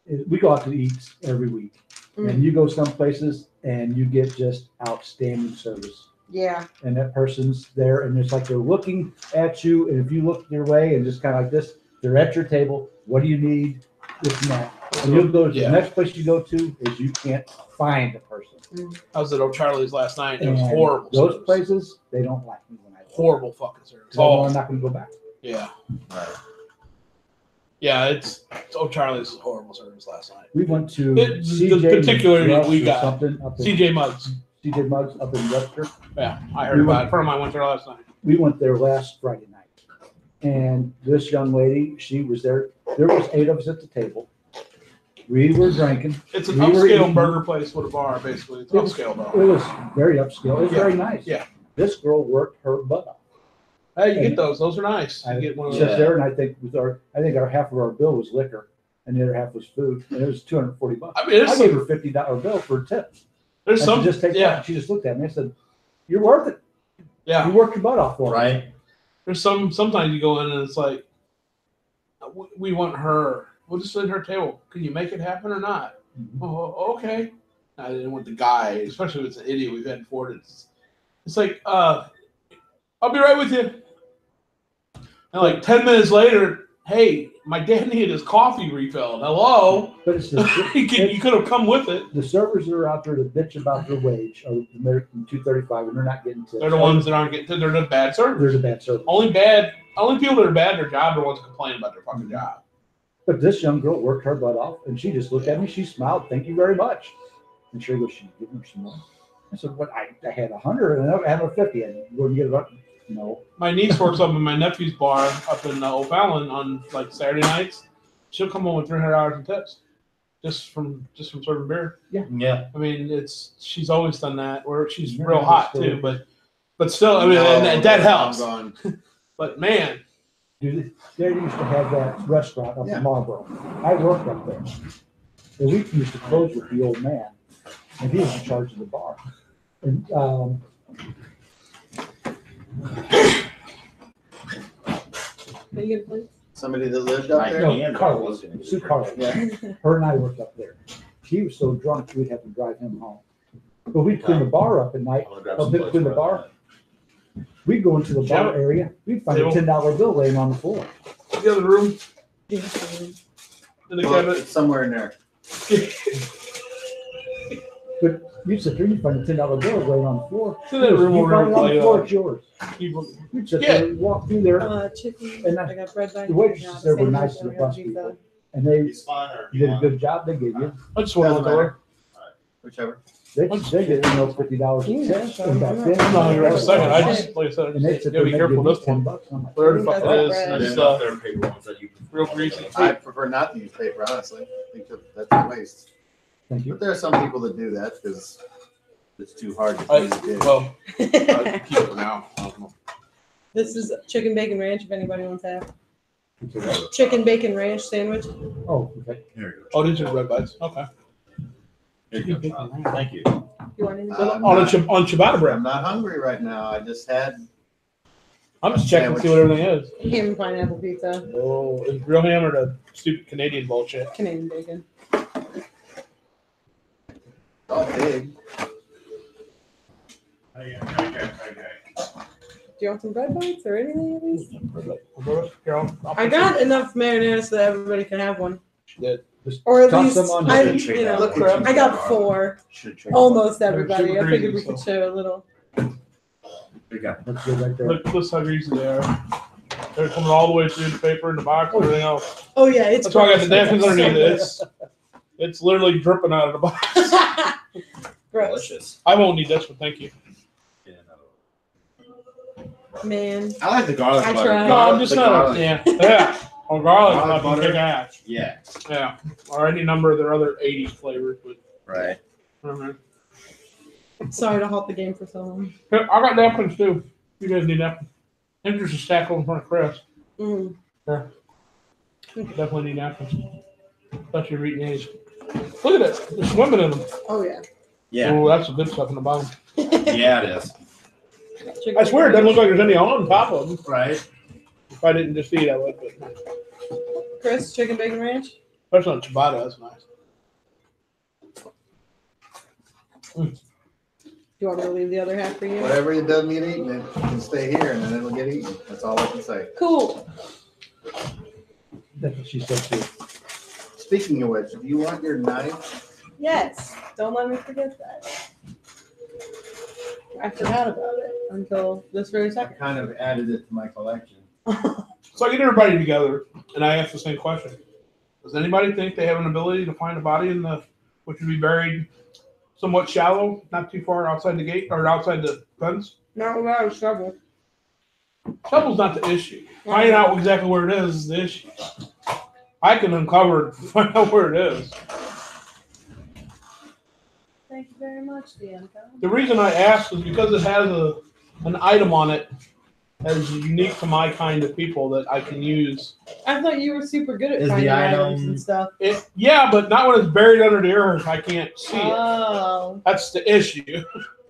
is we go out to eat every week. Mm. And you go some places and you get just outstanding service. Yeah. And that person's there and it's like they're looking at you. And if you look their way and just kind of like this, they're at your table. What do you need? This and that. And you'll go to Yeah. the next place you go to is you can't find a person. I was at O'Charlie's last night. It was And horrible. Those service. places, they don't like me when I go. Horrible fucking service. So Oh, I'm not going to go back. yeah. Right. Yeah, it's O'Charlie's was horrible service last night. We went to The CJ particular Rush we or got. something up in CJ Muggs. CJ Muggs up in Webster. Yeah, I heard about it. A friend of mine went there last night. We went there last Friday night. And this young lady, she was there. There was 8 of us at the table. We were drinking. It's an We were upscale eating- burger place with a bar, basically. It's an upscale It bar. was very upscale. It was Yeah. very nice. Yeah. This girl worked her butt off. Hey, you get those. Those are nice. I You get one of sat those. there and I think our half of our bill was liquor and the other half was food. And it was $240. I mean, I there's gave some. her $50 bill for a tip. There's And some. she just take Yeah, that. She just looked at me and said, "You're worth it. yeah. You worked your butt off for me." Right. There's some. Sometimes you go in and it's like, we want her. We'll just sit at her table. Can you make it happen or not? Mhm. Oh, okay. I didn't want the guy, especially if it's an idiot we've had before. It's like, I'll be right with you. And like 10 minutes later, hey, my dad needed his coffee refilled. Hello. But it's You could have come with it. the servers that are out there to bitch about their wage are American $2.35 and they're not getting tips. They're the ones that aren't getting. They're the bad servers. There's a bad service. Only people that are bad at their job are the ones that complain about their fucking job. But this young girl worked her butt off, and she just looked at me. She smiled. "Thank you very much." And she goes, "She's giving her some more." I said, "What? I had 100 and I had a 50. And you go and get it up." No. My niece works up in my nephew's bar up in O'Fallon on like Saturday nights. She'll come home with $300 in tips, just from serving beer. Yeah. I mean, she's always done that. Where she's Yeah, real hot still- too, but still, I mean, and that helps. I'm gone. But man, Dude, they used to have that restaurant up Yeah. in Marlboro. I worked up there. And we used to close with the old man, and he was in charge of the bar. And Are you gonna play? Somebody that lived up I there. no, can, but I Carlos, was gonna Sue do Carlos. Yeah. Her and I worked up there. He was so drunk we'd have to drive him home. But we'd clean the bar up at night. I'm gonna grab Oh, some big plates clean the for bar. We'd go into the bar Jim? area. We'd find a Jim? $10 bill laying on the floor. the other room Yeah. in the Well, cabinet. it's somewhere in there. But you sit there, you find a $10 bill laying on the floor. It's in that room You over find it on there. the floor, it's yours. People- You'd sit Yeah. there, and walk through there, Chicken. And I got bread back. the waitresses there were nice to the bus people, and they He's fine, or did a good job. They gave you, I just want to Doesn't door. matter. Whichever. they did, $50 a tip. And back then, I'm not here in a second. I just, like I said, And they just sit gotta there be and careful give with you this one. $10. I'm like, Whatever the fuck That's it is, bread. I it's didn't know if there were paper ones that you can. real greasy. I prefer not to use paper, honestly. I think that's a waste. thank you. But there are some people that do that because it's too hard to I, do. well, I keep it for now. I don't know. This is chicken bacon ranch. If anybody wants to have It's a red. chicken bacon ranch sandwich. Oh, okay. Here you go. Oh, these are red bites. Okay. Here you go. Thank you. You want anything? On ciabatta bread. I'm not hungry right now. I just had. I'm just checking to see what everything is. Ham and pineapple pizza, Oh, is real ham or the stupid Canadian bullshit? Canadian bacon. Oh, big. Do you want some bread bites or anything at least? Carol, I got enough marinara so that everybody can have one. She did. Just Or at toss least them on I, there. you know, Look at you. I got 4. Should trade. Almost everybody. super I figured we greedy, could so. share a little. We got That's good right there. Look how greasy they are. They're coming all the way through the paper and the box and everything else. Oh yeah, it's. That's why I got the gross. napkins So underneath good. it. It's literally dripping out of the box. Gross. delicious. I won't need this one, thank you. Yeah, no. Man. I like the garlic I butter. tried. No, I'm just The not. garlic. Yeah. Or garlic, Garlic fucking butter. kick ass. Yeah, Yeah. Or any number of their other 80 flavors. But, right. Sorry to halt the game for so long. Here, I got napkins too. You guys need napkins. And there's a stack over in front of Chris. Mm. Definitely need napkins. Thought you were eating these. Look at it. There's swimming in them. Oh yeah. Yeah, Oh, that's the good stuff in the bottom. yeah, it is. Chicken I swear it doesn't bacon. look like there's any on top of them. Right. If I didn't just eat, I would. But Chris, chicken bacon ranch. that's not ciabatta. That's nice. Do you want me to leave the other half for you? Whatever it doesn't get eaten, it can stay here and then it'll get eaten. That's all I can say. Cool. That's what she said too. Speaking of which, do you want your knife? Yes. Don't let me forget that. I forgot about it until this very I second. kind of added it to my collection. So I get everybody together, and I ask the same question: does anybody think they have an ability to find a body which would be buried somewhat shallow, not too far outside the gate or outside the fence? Not without a shovel. Shovel's not the issue. Finding out exactly where it is the issue. I can uncover it and find out where it is. Thank you very much, Bianca. The reason I ask is because it has an item on it that is unique to my kind of people that I can use. I thought you were super good at Is the finding items item- and stuff. Yeah, but not when it's buried under the earth. I can't see it. Oh. That's the issue.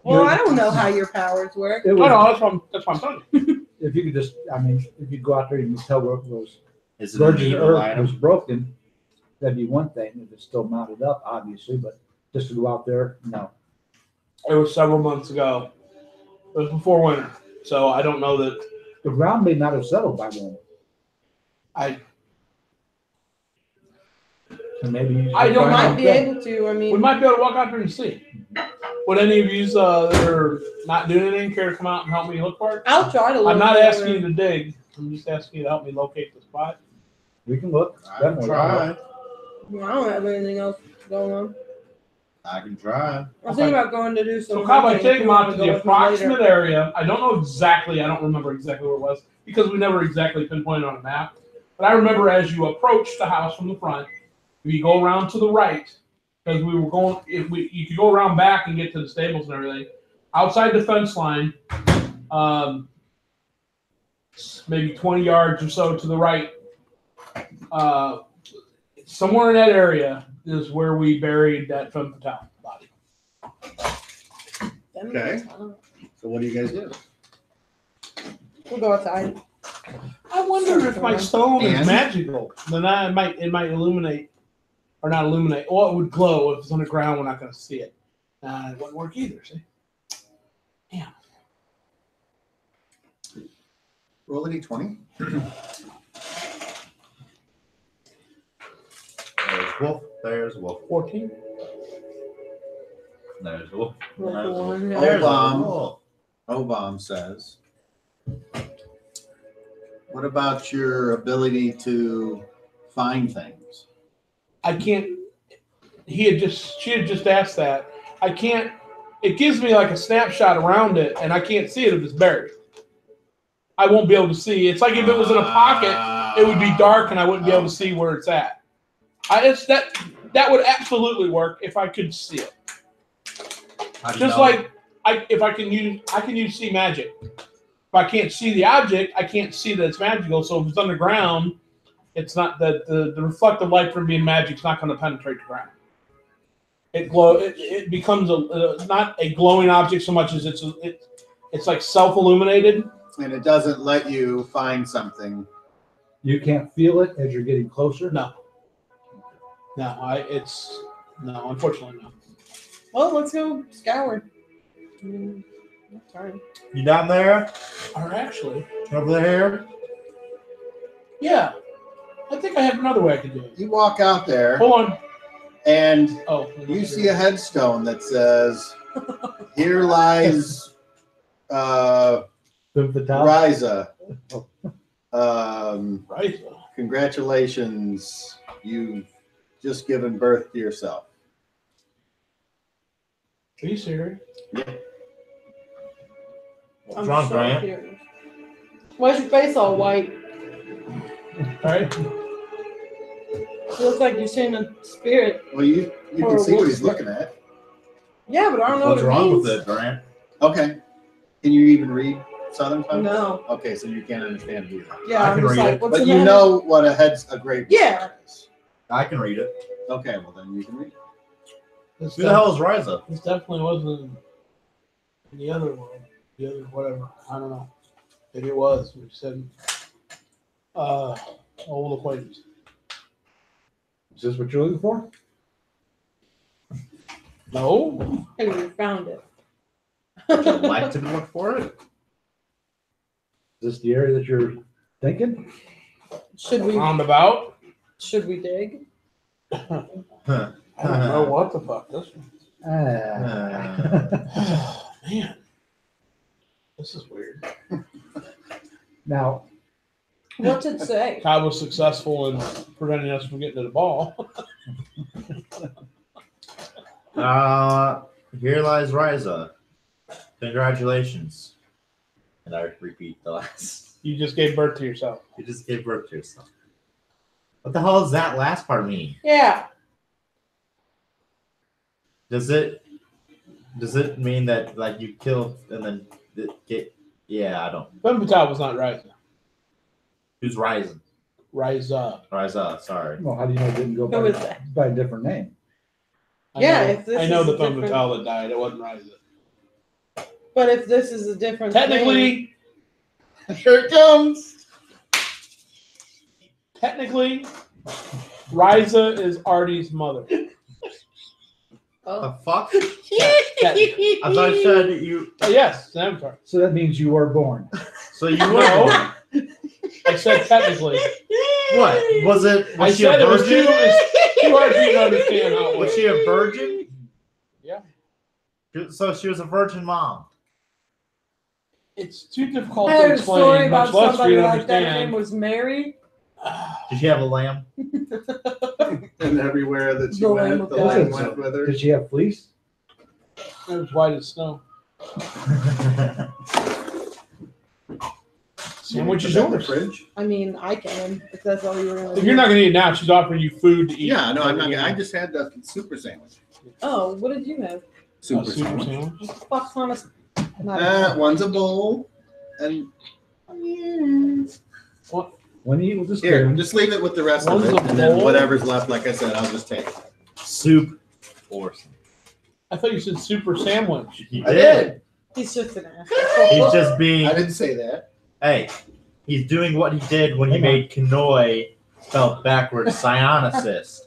Well, I don't know how your powers work. It No, was, that's what I'm telling you. if you could just, I mean, if you go out there and you tell where those Is it a virgin needle earth item? was broken, that'd be one thing. If it's still mounted up, obviously, but just to go out there, no. It was several months ago. It was before winter, so I don't know that The ground may not have settled by then. I. So maybe you I should don't find Might out be that. able to. I We mean, might be able to walk out there and see. Would any of you that are not doing anything care to come out and help me look for it? I'll try to look. I'm not over asking it. you to dig. I'm just asking you to help me locate the spot. We can look. I can Definitely. try. I don't have anything else going on. I can try. I'm thinking about going to do some. So, Cobb, I hunting take if them you out wanna to go the with me later. approximate area. I don't know exactly. I don't remember exactly where it was because we never exactly pinpointed on a map. But I remember as you approach the house from the front, if you go around to the right, because we were going, you could go around back and get to the stables and everything. Outside the fence line, maybe 20 yards or so to the right, somewhere in that area is where we buried that femme fatale body. Okay. So what do you guys do? We'll go outside. I wonder if my stone is And? magical. Then it might illuminate, or not illuminate. Well, it would glow if it's on the ground. We're not going to see it. It wouldn't work either. See? Roll a d20. There's wolf. There's wolf. 14. There's wolf. Roll There's for wolf. one, yeah. There's a Bomb. wolf. Obam says, what about your ability to find things? I can't. She had just asked that. I can't. It gives me like a snapshot around it, and I can't see it if it's buried. I won't be able to see. It's like if it was in a pocket, it would be dark, and I wouldn't be able to see where it's at. That would absolutely work if I could see it. How do you Just know? like I can use see magic. If I can't see the object, I can't see that it's magical. So if it's underground, it's not that the reflective light from being magic is not going to penetrate the ground. It becomes not a glowing object so much as it's like self-illuminated. And it doesn't let you find something. You can't feel it as you're getting closer. No, unfortunately no. Well, let's go scour. Sorry. You down there? Or actually, Over there? yeah, I think I have another way I can do it. You walk out there Hold on. and Oh, you see a headstone that says, "Here lies The top. Riza. Right. Congratulations, you've just given birth to yourself." Are you serious? What's wrong, Grant? curious. Why's your face all white? All right. It looks like you're seeing a spirit. Well, you can Or see what what's he's looking at. Yeah, but I don't know What's what it wrong means. with it, Grant? Okay. Can you even read Southern tongue? No. Okay, so you can't understand either. Yeah, I I'm can just read like, it. what's But the you matter? know what a great Yeah. is. I can read it. Okay, well then you can read. This, Who the hell is Riza? this definitely wasn't in the other world. The other whatever. I don't know. Maybe it was. We said old acquaintance. Is this what you're looking for? No. Hey, we found it. Would you like to look for it? Is this the area that you're thinking? Should we Roundabout. dig? Huh. I don't know what the fuck this one. Man. This is weird. Now, What's it say? Todd was successful in preventing us from getting to the ball. Here lies Riza. Congratulations. And I repeat the last. You just gave birth to yourself. You just gave birth to yourself. What the hell does that last part mean? Yeah. Does it mean that like you killed and then get? Yeah, I don't. Ben Patel was not Riza. Who's rising? Riza. Riza, sorry. well, how do you know it didn't go Who is that? by a different name? Yeah, if this I know is the a Ben different- Patel that died. It wasn't Riza. But if this is a different name, Technically, Here it comes. Riza is Artie's mother. The fuck? Technically. I thought you said you. Yes, I'm sorry. So that means you were born. So you No. were. I said technically. What was it? I Was she a said it was virgin? too hard for you to understand how it Was was. she a virgin? Yeah. So she was a virgin mom. It's too difficult I to heard a story explain, about much less for somebody you to like that. Her name understand. was Mary. Did she have a lamb? And everywhere that she The went, lamb the of lamb God. went with her. Did she have fleece? It was white as snow. Sandwich is Put that in the yours. fridge. I mean, I can if that's all you were gonna If do. you're not going to eat it now, she's offering you food to eat. Yeah, no, I'm not. I just had the super sandwich. Oh, what did you have? Super Super sandwich. sandwich. What the fuck's on a? Not One's a bowl, and When you eat with the here, spoon, just leave it with the rest of One's it, a and then bowl. whatever's left, like I said, I'll just take. Soup or something. I thought you said super sandwich. He I did. He's just an ass. He's just being. I didn't say that. Hey, he's doing what he did when he made Kanoi spelled backwards Cyanosis.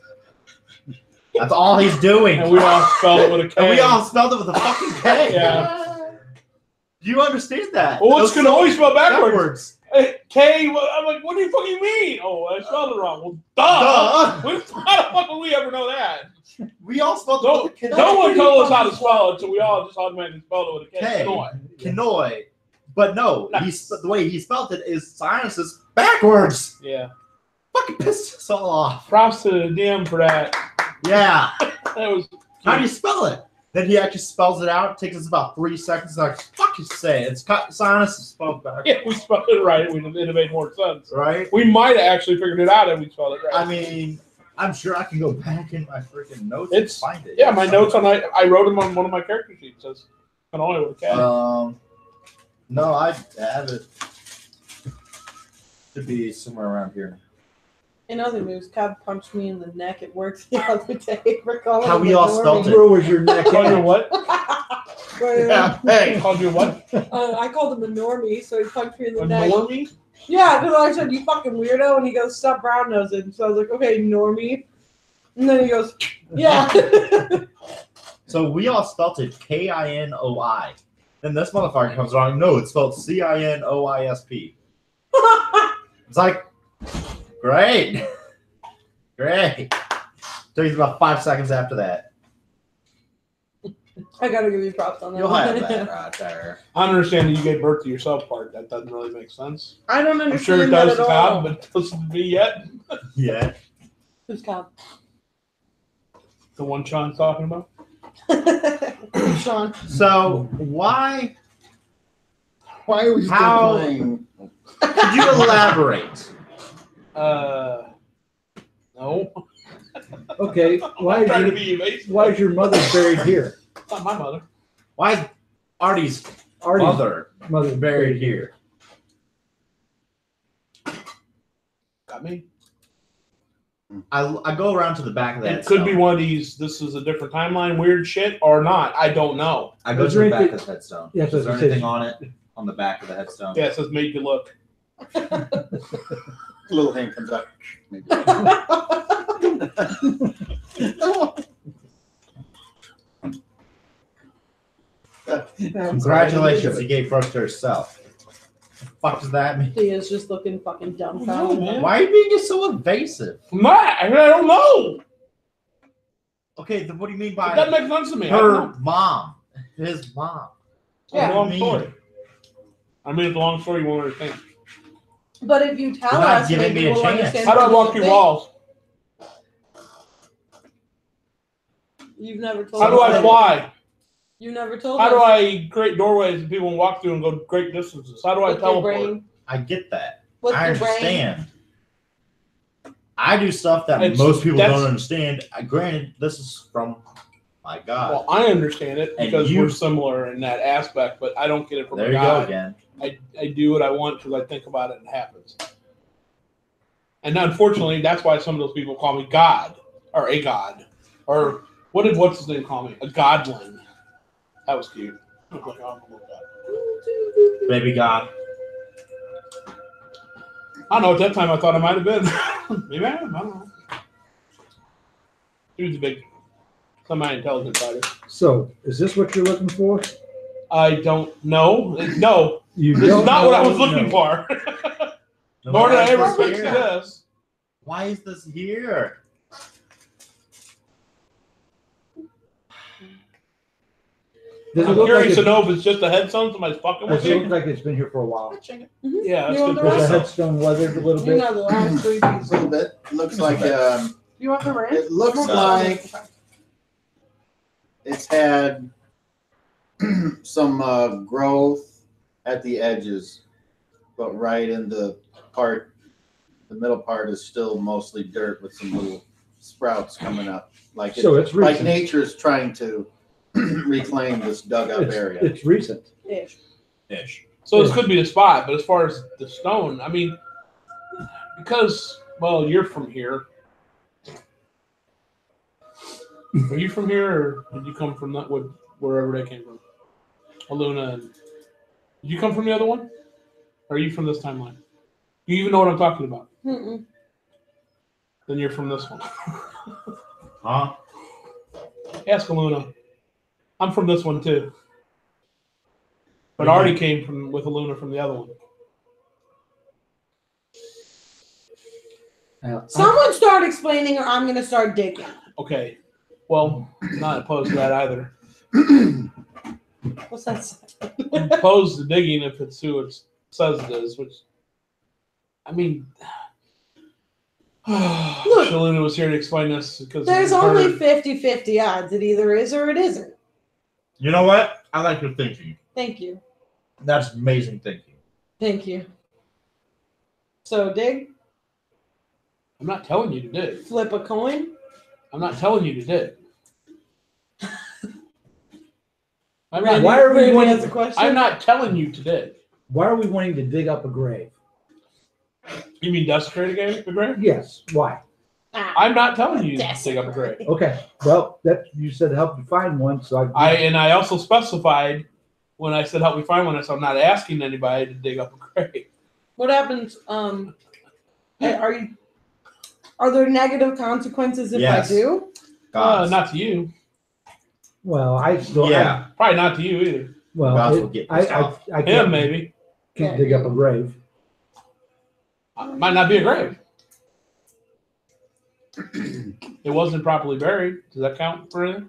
That's all he's doing. And we all spelled it with a K. And we all spelled it with a fucking K. Yeah. Do you understand that? Well, it's It going was to always spell backwards. backwards. Hey, K, I'm like, what do you fucking mean? Oh, I spelled it wrong. Well, duh. How the fuck would we ever know that? We all spelled it No, with a K. no one told us how to spell it, so we all just automatically spelled it with a K. K. Kanoi. Kanoi. But no, Nice. the way he spelled it is Cyanosis backwards. Yeah. Fucking pissed us all off. Props to the DM for that. Yeah. That was. How do you spell it? Then he actually spells it out. It takes us about 3 seconds. Like, fuck you say it. It's Cyanosis spelled backwards. Yeah, we spelled it right. It'd made more sense. Right? We might have actually figured it out if we spelled it right. I mean, I'm sure I can go back in my freaking notes It's- and find it. Yeah, my notes on I wrote them on one of my character sheets. It says Kanoi with a K. No, I have it. Should be somewhere around here. In other news, Cobb punched me in the neck at work the other day for calling How him we a all normie. spelled it. where was your neck Called you at? what? Yeah. Hey. Called you what? I called him a normie, so he punched me in the A neck. normie? Yeah, because I said, you fucking weirdo, and he goes, stop brown nosing. So I was like, okay, normie. And then he goes, yeah. So we all spelled it Kinoi. Then this motherfucker comes along. No, it's spelled Cinoisp. It's like, Great. Great. Took you about 5 seconds after that. I gotta give you props on that. You'll one. have that right there. I understand that you gave birth to yourself part. That doesn't really make sense. I don't I'm sure it understand does that to at all. Cobb, but it doesn't to me yet. Yeah. Who's Cobb? The one Sean's talking about. Sean. So why? Why are we still How- playing? Could you elaborate? No. Okay, why I'm trying to is, be evasive. why is your mother buried here? It's not my mother. Why is Artie's Artie's mother's buried here? Got me. I go around to the back of that. It could be one of these. This is a different timeline, weird shit, or not. I don't know. I go Is to there the back anything- of the headstone. Yeah, so Is there it says- anything on it? On the back of the headstone? Yeah, it says "made you look." Little hand comes up. Maybe. Congratulations, you gave birth to herself. The fuck does that mean? He is just looking fucking No, dumbfounded. man. Why are you being so evasive? I'm not. I don't know. Okay, then what do you mean It by doesn't make sense to me. I don't her know. mom? His mom. It's a long mean? story. I mean, it's a long story. You won't understand. But if you tell You're not us, giving maybe me a we'll chance. understand How do I the walk whole through thing. walls? You've never told How do us I that. fly? You never told How us. do I create doorways that people can walk through and go great distances? How do I With your teleport? brain. I get that. With I your brain. understand. I do stuff that It's- most people that's- don't understand. Granted, this is from my God. Well, I understand it And because you- we're similar in that aspect, but I don't get it from There you go God. again. I do what I want because I think about it and it happens. And unfortunately, that's why some of those people call me God or a God or what's his name call me? A godling. That was cute. I was like, oh, my God. Baby God. I don't know. At that time, I thought I might have been. Maybe I am. I don't know. He was a big, semi-intelligent fighter. So, is this what you're looking for? I don't know. No, You this is don't not what I know? was looking No. for. No, Nor did I why is ever this fix here? this. Why is this here? Does it I'm look like curious to it's, know if it's just a headstone somebody's fucking with does it look me. like it's been here for a while? Yeah, that's You want good. the Is the rest? headstone weathered a little You bit? know the last three A pieces. little bit. Looks like You want the rest? it looks like it's had some growth at the edges, but right in the middle part is still mostly dirt with some little sprouts coming up. Like So it's like recent. nature is trying to reclaim this dug up area. It's recent. Ish. Ish. So this could be the spot, but as far as the stone, I mean, because well, you're from here. Are you from here, or did you come from that wood, wherever they came from? Aluna. And, did you come from the other one? Or are you from this timeline? Do you even know what I'm talking about? Mm-mm. Then you're from this one. Huh? Ask Aluna. I'm from this one too. But Artie came from with Aluna from the other one. Someone start explaining, or I'm going to start digging. Okay. Well, I'm not opposed to that either. What's that? Say? I'm opposed to digging if it's who it says it is, which, I mean, Aluna was here to explain this because There's it's only her- 50-50 odds. It either is or it isn't. You know what? I like your thinking. Thank you. That's amazing thinking. Thank you. So dig, I'm not telling you to dig. flip a coin. I'm not telling you to dig. I'm Randy, not, Why are we Randy wanting- has a question? I'm not telling you to dig. Why are we wanting to dig up a grave? You mean desecrate a grave? Yes. Why? Ah, I'm not telling you to dig up a grave. Okay. Well, that you said help you find one, so I also specified when I said help me find one, I said I'm not asking anybody to dig up a grave. What happens? Are there negative consequences if Yes. I do? Gods. Not to you. Well, I still Yeah. Probably not to you either. well, Gods it- will get pissed off. I Him can't, maybe. can't dig up a grave. Might not be a grave. It wasn't properly buried. Does that count for anything?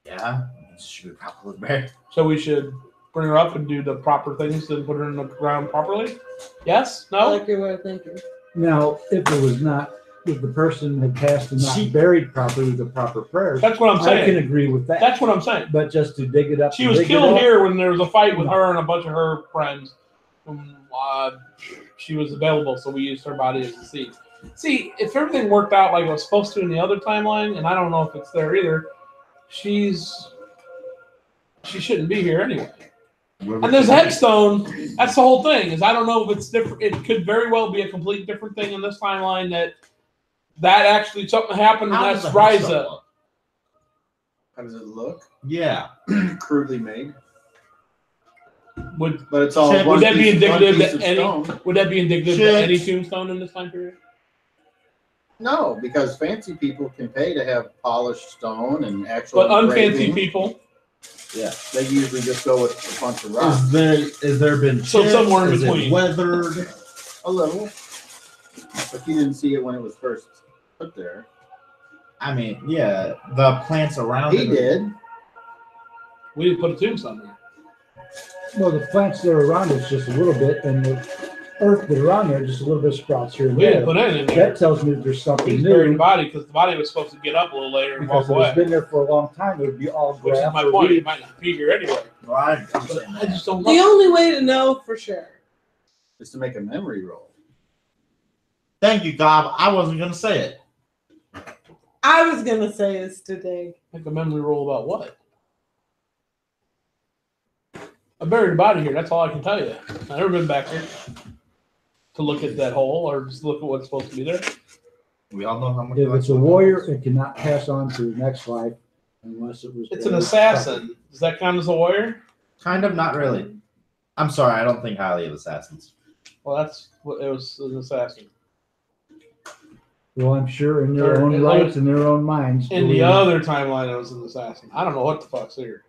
Yeah, she would probably bear. So we should bring her up and do the proper things and put her in the ground properly? Yes? I No? like your way of thinking. Now, if it was not, if the person had passed and not buried properly with the proper prayers, That's what I'm I can saying. agree with that. That's what I'm saying. But just to dig it up. She and was dig it killed up, here when there was a fight with No. her and a bunch of her friends. She was available, so we used her body as a seed. See, if everything worked out like it was supposed to in the other timeline, and I don't know if it's there either, she shouldn't be here anyway. And this headstone, that's the whole thing, is I don't know if it's different. It could very well be a complete different thing in this timeline that actually something happened and How does that's the headstone Ryza. look? How does it look? Yeah. Crudely made. Would But it's all Shit, one would that be piece- one indicative piece that of any stone. would that be indicative Shit. to any tombstone in this time period? No, because fancy people can pay to have polished stone and actual But unfancy engraving. people. Yeah. They usually just go with a bunch of rocks. Is there been So chips? somewhere in Is it between. weathered? A little. But you didn't see it when it was first put there. I mean, yeah, the plants around He it. did. We didn't put a tombstone there. Well, the plants that are around it's just a little bit, and the earth that around there just a little bit sprouts here and We didn't there. put anything in there. That tells me that there's We something just buried the new. body because the body was supposed to get up a little later and walk Because if it's away. been there for a long time, it would be all Which is grass my or point. It weeds. might not be here anyway. Well, I'm But saying I that. just don't The know. only way to know for sure. Just to make a memory roll. Thank you, Gob. I wasn't gonna say it. I was gonna say this today. Make a memory roll about what? I buried a body here. That's all I can tell you. I've never been back here to look at that hole or just look at what's supposed to be there. We all know how much. If it's a warrior, it cannot pass on to the next life unless it was. It's an buried assassin. Does that count as a warrior? Kind of, not really. I'm sorry, I don't think highly of assassins. Well, that's what it was. An assassin. Well, I'm sure in Or their own in rights and their own minds. In the believe- other timeline, it was an assassin. I don't know what the fuck's here.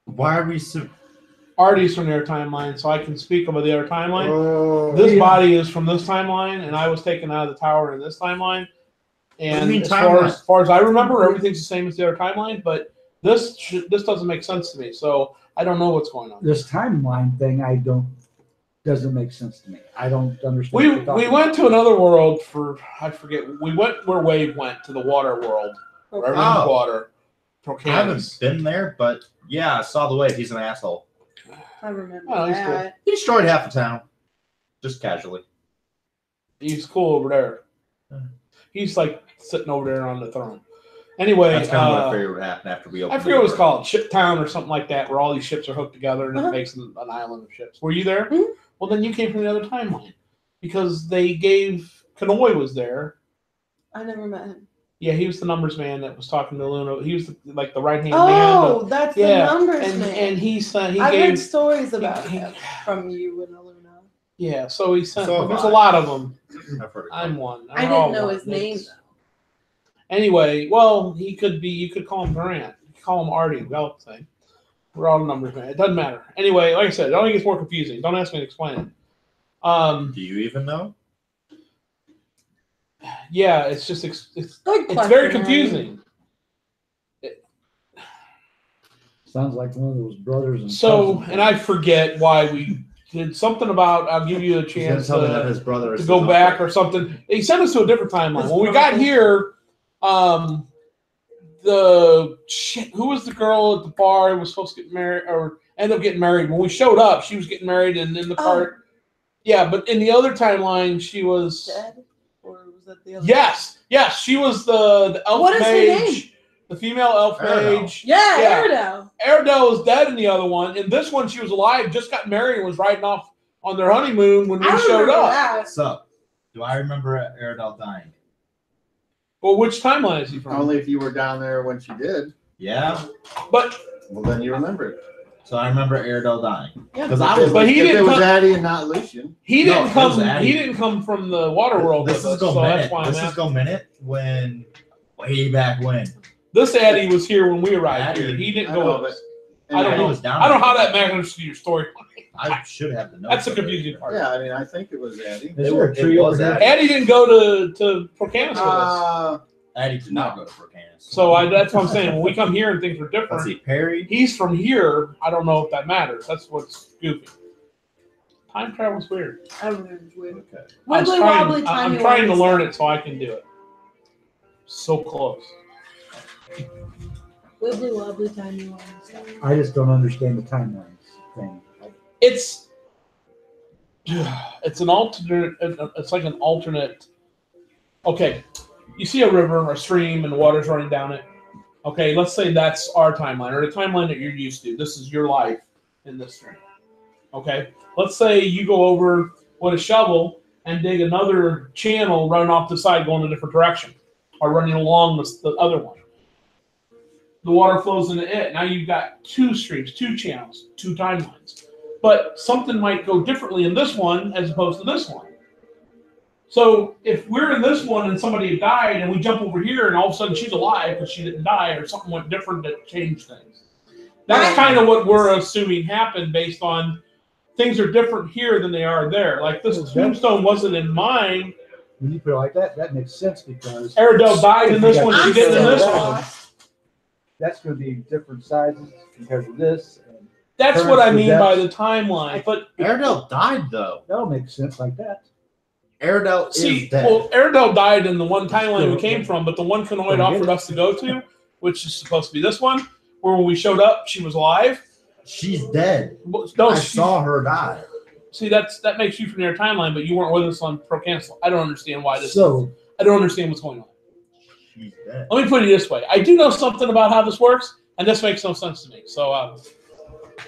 Why are we so? Artie's from their timeline, so I can speak about the other timeline. Oh, This body is from this timeline, and I was taken out of the tower in this timeline. And mean as timeline? far as I remember, everything's the same as the other timeline. But this doesn't make sense to me, so I don't know what's going on. This timeline thing, doesn't make sense to me. I don't understand. what We you're talking went to another world for I forget. We went where Wade went to the water world, where everything's Oh. water. I Okay. haven't been there, but yeah, I saw the wave. He's an asshole. I remember Oh, he's cool. that. He destroyed half the town, just casually. He's cool over there. He's like sitting over there on the throne. Anyway, That's kind of what I figured would happen after we I opened. forget what it's the called, Ship Town or something like that, where all these ships are hooked together and Uh-huh. it makes an island of ships. Were you there? Mhm. Well, then you came from the other timeline because they gave Kanoy was there. I never met him. Yeah, he was the numbers man that was talking to Aluna. He was like the right hand Oh, man. that's Yeah, the numbers And man. he sent. He I've heard gave. stories about he- him from you and Aluna. Yeah, so he sent. So have there's I. a lot of them. I've heard it. I'm one. I They're all didn't know one. his name It's- though. Anyway, well, he could be. You could call him Durant. You could call him Artie. Well, thing. We're all numbers man. It doesn't matter. Anyway, like I said, it only gets more confusing. Don't ask me to explain it. Do you even know? Yeah, it's just Good it's question, very Ryan. confusing. Sounds like one of those brothers and So, cousins. and I forget why we did something about. I'll give you a He's gonna chance tell me that to his brother is go his back uncle. or something. He sent us to a different timeline. His When we got brother. here, the shit. Who was the girl at the bar who was supposed to get married or end up getting married? When we showed up, she was getting married, and in the Oh. cart. Yeah, but in the other timeline, she was. Dead? Or was that the other Yes, she was the elf What is her mage, the female elf Aerodel. mage. Yeah, Yeah. Aerodel. Aerodel was dead in the other one. In this one, she was alive, just got married, and was riding off on their honeymoon when we I showed remember up. that. What's up? Do I remember Aerodel dying? Well, which timeline is he from? only if you were down there when she did. Yeah. But Well, then you remember it. So I remember Aerodel dying. Yeah. Because I was But he if didn't it was come- Addie and not Lucian. he No, didn't it come. was Addy. He didn't come from the water world This with is us, Go so that's Minute. why I'm This is asking. Go Minute when way back when. This Addy was here when we arrived Addy. here. He didn't I go know, with us. I don't He know. was down I don't know how there. that matters to your story. I should have the notes. That's the of it. confusing part. Yeah, I mean, I think it was Eddie. Is there a tree It over was there? Eddie. Addie didn't go to Procanis with us. Eddie did not go to Procanis. So that's what I'm saying. When we come here and things are Let's different, see, Perry. he's from here. I don't know if that matters. That's what's goofy. Time travel's weird. I don't know. It's weird. Okay. Wibbly wobbly I'm timey trying to wimey learn stuff. it so I can do it. So close. Wibbly wobbly timey wimey stuff. I just don't understand the timelines thing. It's an alternate. It's like an alternate. Okay, you see a river or a stream and water's running down it. Okay, let's say that's our timeline or the timeline that you're used to. This is your life in this stream. Okay, let's say you go over with a shovel and dig another channel running off the side going a different direction or running along the other one. The water flows into it. Now you've got two streams, two channels, two timelines. But something might go differently in this one as opposed to this one. So if we're in this one and somebody died and we jump over here and all of a sudden she's alive because she didn't die or something went different that changed things. That's kind of what we're assuming happened based on things are different here than they are there. Like this tombstone wasn't in mine. When you put it like that, that makes sense because Aradel died in this one, she I'm didn't in still this one. lost. that's going to be different sizes compared to this. And That's what I Current mean by depths. the timeline. But Airedale died though. that'll make sense like that. Airedale see, is dead. well, Aradel died in the one timeline we came from, but the one Kanoid offered us to go to, which is supposed to be this one, where when we showed up, she was alive. She's dead. No, I she- saw her die. See, that makes you from their timeline, but you weren't with us on Pro Cancel. I don't understand why this. So I don't understand what's going on. She's dead. Let me put it this way: I do know something about how this works, and this makes no sense to me. So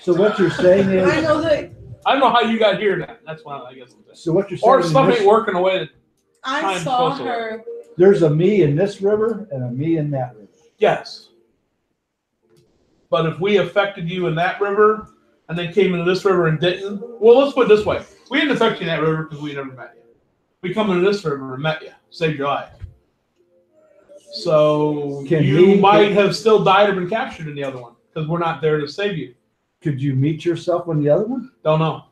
so what you're saying I is, know that I don't know how you got here. Then that's why I guess. I'm saying. so what you're Or saying stuff is ain't working the way that. I Time's saw supposed to her. there's a me in this river and a me in that river. Yes. But if we affected you in that river and then came into this river and didn't, well, let's put it this way: we didn't affect you in that river because we never met you. We come into this river and met you, saved your life. So Can you we- might have still died or been captured in the other one because we're not there to save you. Could you meet yourself in the other one? Don't know.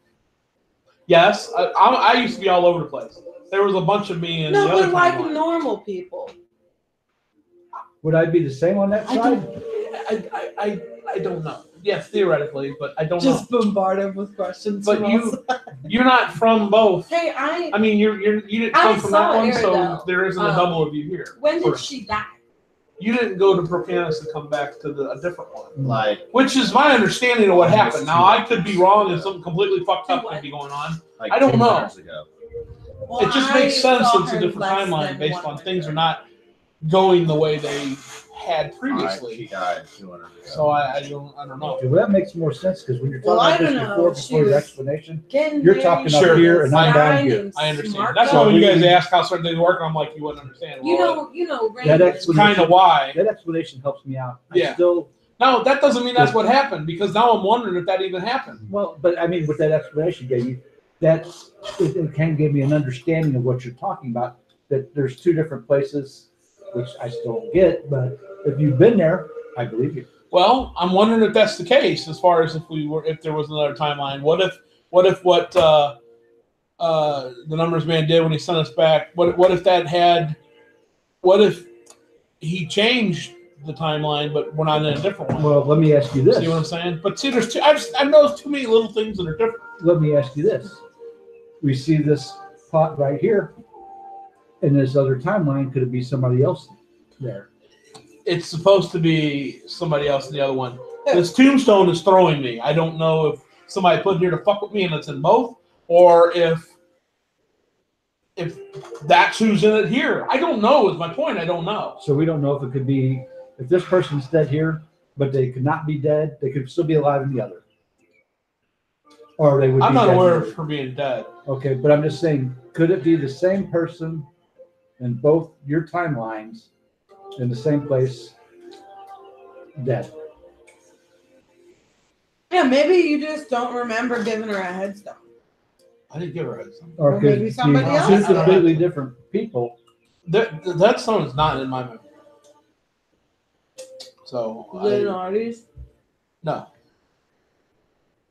Yes, I used to be all over the place. There was a bunch of me in No, the other but like timeline. normal people. Would I be the same on that I side? don't, I don't know. Yes, theoretically, but I don't Just bombard him with questions. But from you- us. know. You're not from both. Hey, I mean, you didn't I come from that saw one, so Aradel. there isn't a double of you here. when did Correct. she die? You didn't go to Procanis to come back to a different one, Like, which is my understanding of what happened. Now, I could be wrong and something completely fucked up could be going on. like I don't 2 know. years ago. Well, It just I makes sense saw that it's a her different less timeline than based 1 on minute. things are not going the way they had Alright, she previously. died 200 ago. So I don't know. Okay, well, that makes more sense because when you're talking Well, I about this don't know. before She the was- explanation, Getting You're very talking up sure here and I'm down fine here. and I understand. smart That's guy. why when you guys we- ask how certain things work, I'm like, you wouldn't understand. You Well, know, that Raymond. explanation, kind of why. that explanation helps me out. Yeah. I still, No, that doesn't mean that's what happened because now I'm wondering if that even happened. well, but I mean, with that explanation gave you, that's, it kind of gave me an understanding of what you're talking about, that there's two different places, which I still don't get, but if you've been there, I believe you. Well, I'm wondering if that's the case. As far as if there was another timeline, what if the numbers man did when he sent us back? What if he changed the timeline, but we're not in a different one? Well, let me ask you this. See what I'm saying? But see, there's I know too many little things that are different. Let me ask you this. We see this pot right here, in this other timeline, could it be somebody else there? It's supposed to be somebody else in the other one. This tombstone is throwing me. I don't know if somebody put it here to fuck with me and it's in both, or if that's who's in it here. I don't know is my point. I don't know. So we don't know if it could be, if this person's dead here, but they could not be dead, they could still be alive in the other. Or they would I'm be not dead aware in of her being dead. Okay, but I'm just saying, could it be the same person in both your timelines in the same place, dead? Yeah, maybe you just don't remember giving her a headstone. I didn't give her a headstone. Or Or could maybe be somebody two else. completely different people? That stone is not in my memory. So Is it an artist? no,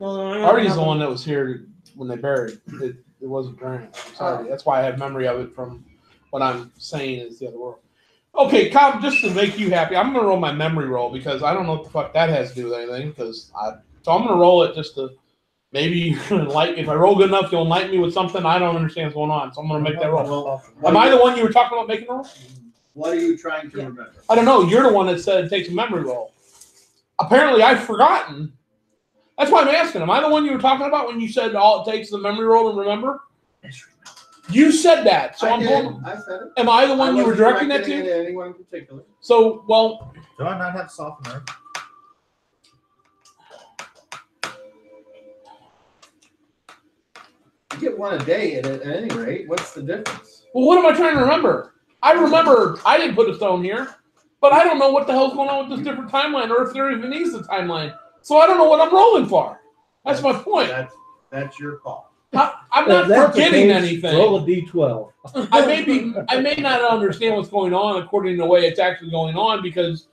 Well, I don't Artie's have the them. one that was here when they buried. It wasn't Grant. I'm sorry. That's why I have memory of it from what I'm saying is the other world. Okay, Kyle, just to make you happy, I'm gonna roll my memory roll because I don't know what the fuck that has to do with anything. So I'm gonna roll it just to maybe you can enlighten. If I roll good enough, you'll enlighten me with something I don't understand what's going on. So I'm gonna make that roll. Well, Am I the one you were talking about making a roll? What are you trying to Yeah. remember? I don't know. You're the one that said it takes a memory roll. Apparently, I've forgotten. That's why I'm asking. Am I the one you were talking about when you said all it takes is a memory roll to remember? You said that. So I I'm did. going. I said it. Am I the one you were wasn't directing that directing it to? at anyone in particular. So, well, Do I not have softener? You get one a day at any rate. What's the difference? what am I trying to remember? I remember I didn't put a stone here, but I don't know what the hell's going on with this different timeline or if there even is a timeline. So I don't know what I'm rolling for. That's my point. That's your call. I'm not That's the forgetting case. anything. Roll a D12. I may not understand what's going on according to the way it's actually going on because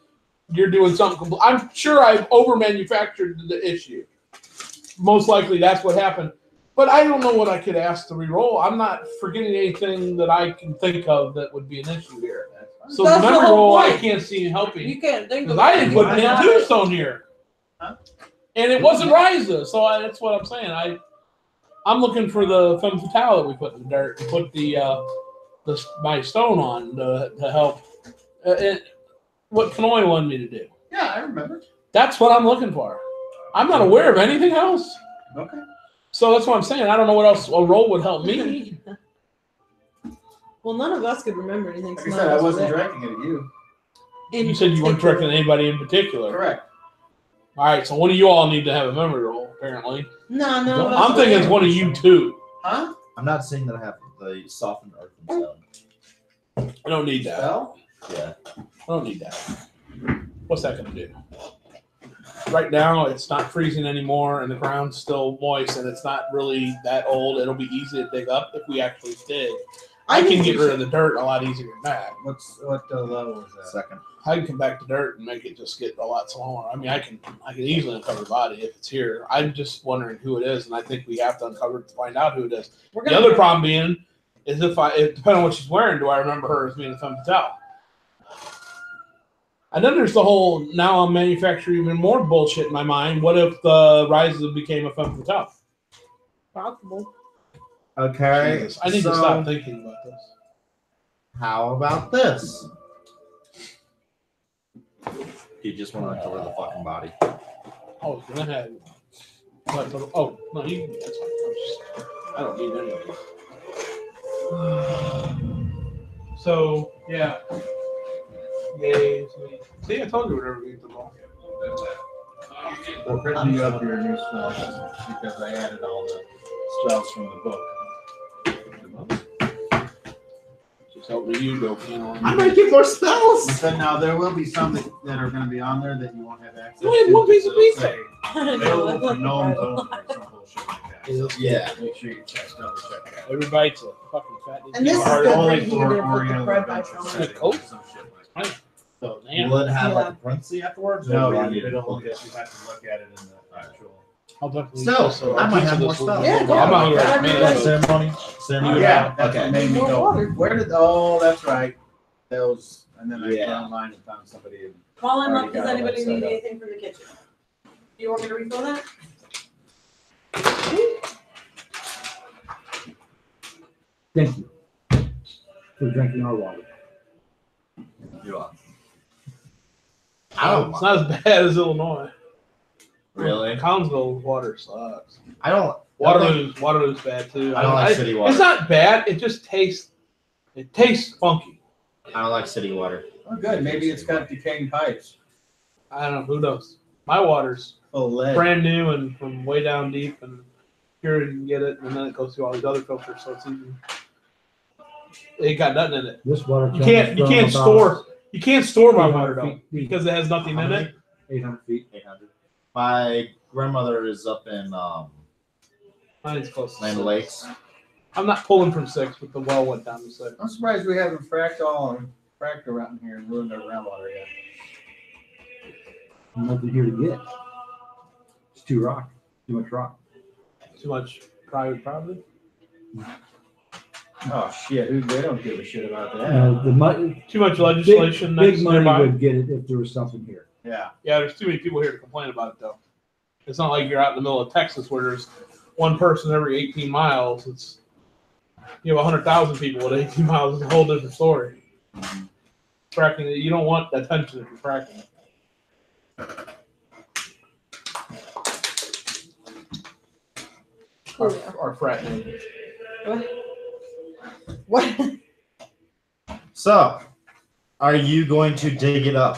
you're doing something. I'm sure I've over manufactured the issue. Most likely that's what happened. But I don't know what I could ask to re-roll. I'm not forgetting anything that I can think of that would be an issue here. So That's the the memory whole roll I point. can't see helping. You can't think Because of I didn't put anything. the tombstone here. Huh? And it wasn't Ryza, so that's what I'm saying. I'm looking for the femme fatale that we put in the dirt and put my stone on to help. What Kanoi wanted me to do. Yeah, I remember. That's what I'm looking for. I'm not aware of anything else. Okay. So that's what I'm saying. I don't know what else a roll would help me. Well, none of us could remember anything. Like so I none said, of I us wasn't were there. directing it at you. In You said you weren't particular. directing anybody in particular. Correct. All right, so one of you all need to have a memory roll, apparently. No, no. I'm thinking it's one of you two. Huh? I'm not seeing that I have the softened earthen stone. I don't need that. Spell? Yeah. I don't need that. What's that going to do? Right now, it's not freezing anymore, and the ground's still moist, and it's not really that old. It'll be easy to dig up if we actually dig. I can get rid of the dirt a lot easier than that. What level is that? Second. I can come back to dirt and make it just get a lot smaller. I mean, I can easily uncover the body if it's here. I'm just wondering who it is, and I think we have to uncover it to find out who it is. We're The gonna other problem being is depending on what she's wearing, do I remember her as being a femme fatale? And then there's the whole, now I'm manufacturing even more bullshit in my mind. What if the Ryza became a femme fatale? Possible. Okay. Jesus, I need to stop thinking about this. How about this? You just want to uncover the fucking body. Oh, go ahead. Oh, no, you, that's fine. I don't need any of it. So, yeah. Yay. See, I told you whatever we the ball. We're printing you up your new forms because I added all the spells from the book. Just help me, you go. You know, I might get more spells. But now there will be some that are going to be on there that you won't have access You only have to. one piece of It'll pizza. say, available for gnomes only or some bullshit like that. Yeah. Make sure you double check that. Every bite's a fucking fat. And this is hard good only right here. for Put the Oriental bread by Adventure phone. setting, Cool. some shit like that. So, damn. Will it have Yeah. like a parenthesis afterwards? No, Or do I you need to don't look look at at, you have to look at it in the actual. I'll definitely. Still, I might have more stuff. Yeah, go. I'm not Yeah, gonna I mean, man, like- Ceremony? Ceremony? Yeah, that's Okay. what made me More go, water. where did, oh, that's right. Those, and then I went Yeah. online and found somebody. And While I'm Already up, does got all anybody that need set up. anything from the kitchen? Do you want me to refill that? Thank you for drinking our water. You're welcome. I don't It's not as bad as Illinois. Really? Collinsville water sucks. I don't. Waterloo's bad too. I don't like city water. It's not bad. It just tastes. It tastes funky. I don't like city water. Oh, good, maybe it's got decaying pipes. I don't know. Who knows? My water's Full of lead. brand new and from way down deep, and here you can get it, and then it goes through all these other filters, so it's even. It got nothing in it. This water. You can't store my water though because it has nothing in it. 800 feet. 800. My grandmother is up in Mine's close. To Land 6. Lakes. I'm not pulling from 6, but the well went down to 6. I'm surprised we haven't fracked around here and ruined our groundwater yet. Nothing here to get. It's too rocky. Too much rock. Too much private property. Oh, shit. They don't give a shit about that. The money, Too much legislation. big next money nearby. would get it if there was something here. Yeah. Yeah, there's too many people here to complain about it, though. It's not like you're out in the middle of Texas where there's one person every 18 miles. It's you have 100,000 people at 18 miles. It's a whole different story. Fracking, you don't want attention if you're fracking. Or fracking. What? So, are you going to dig it up?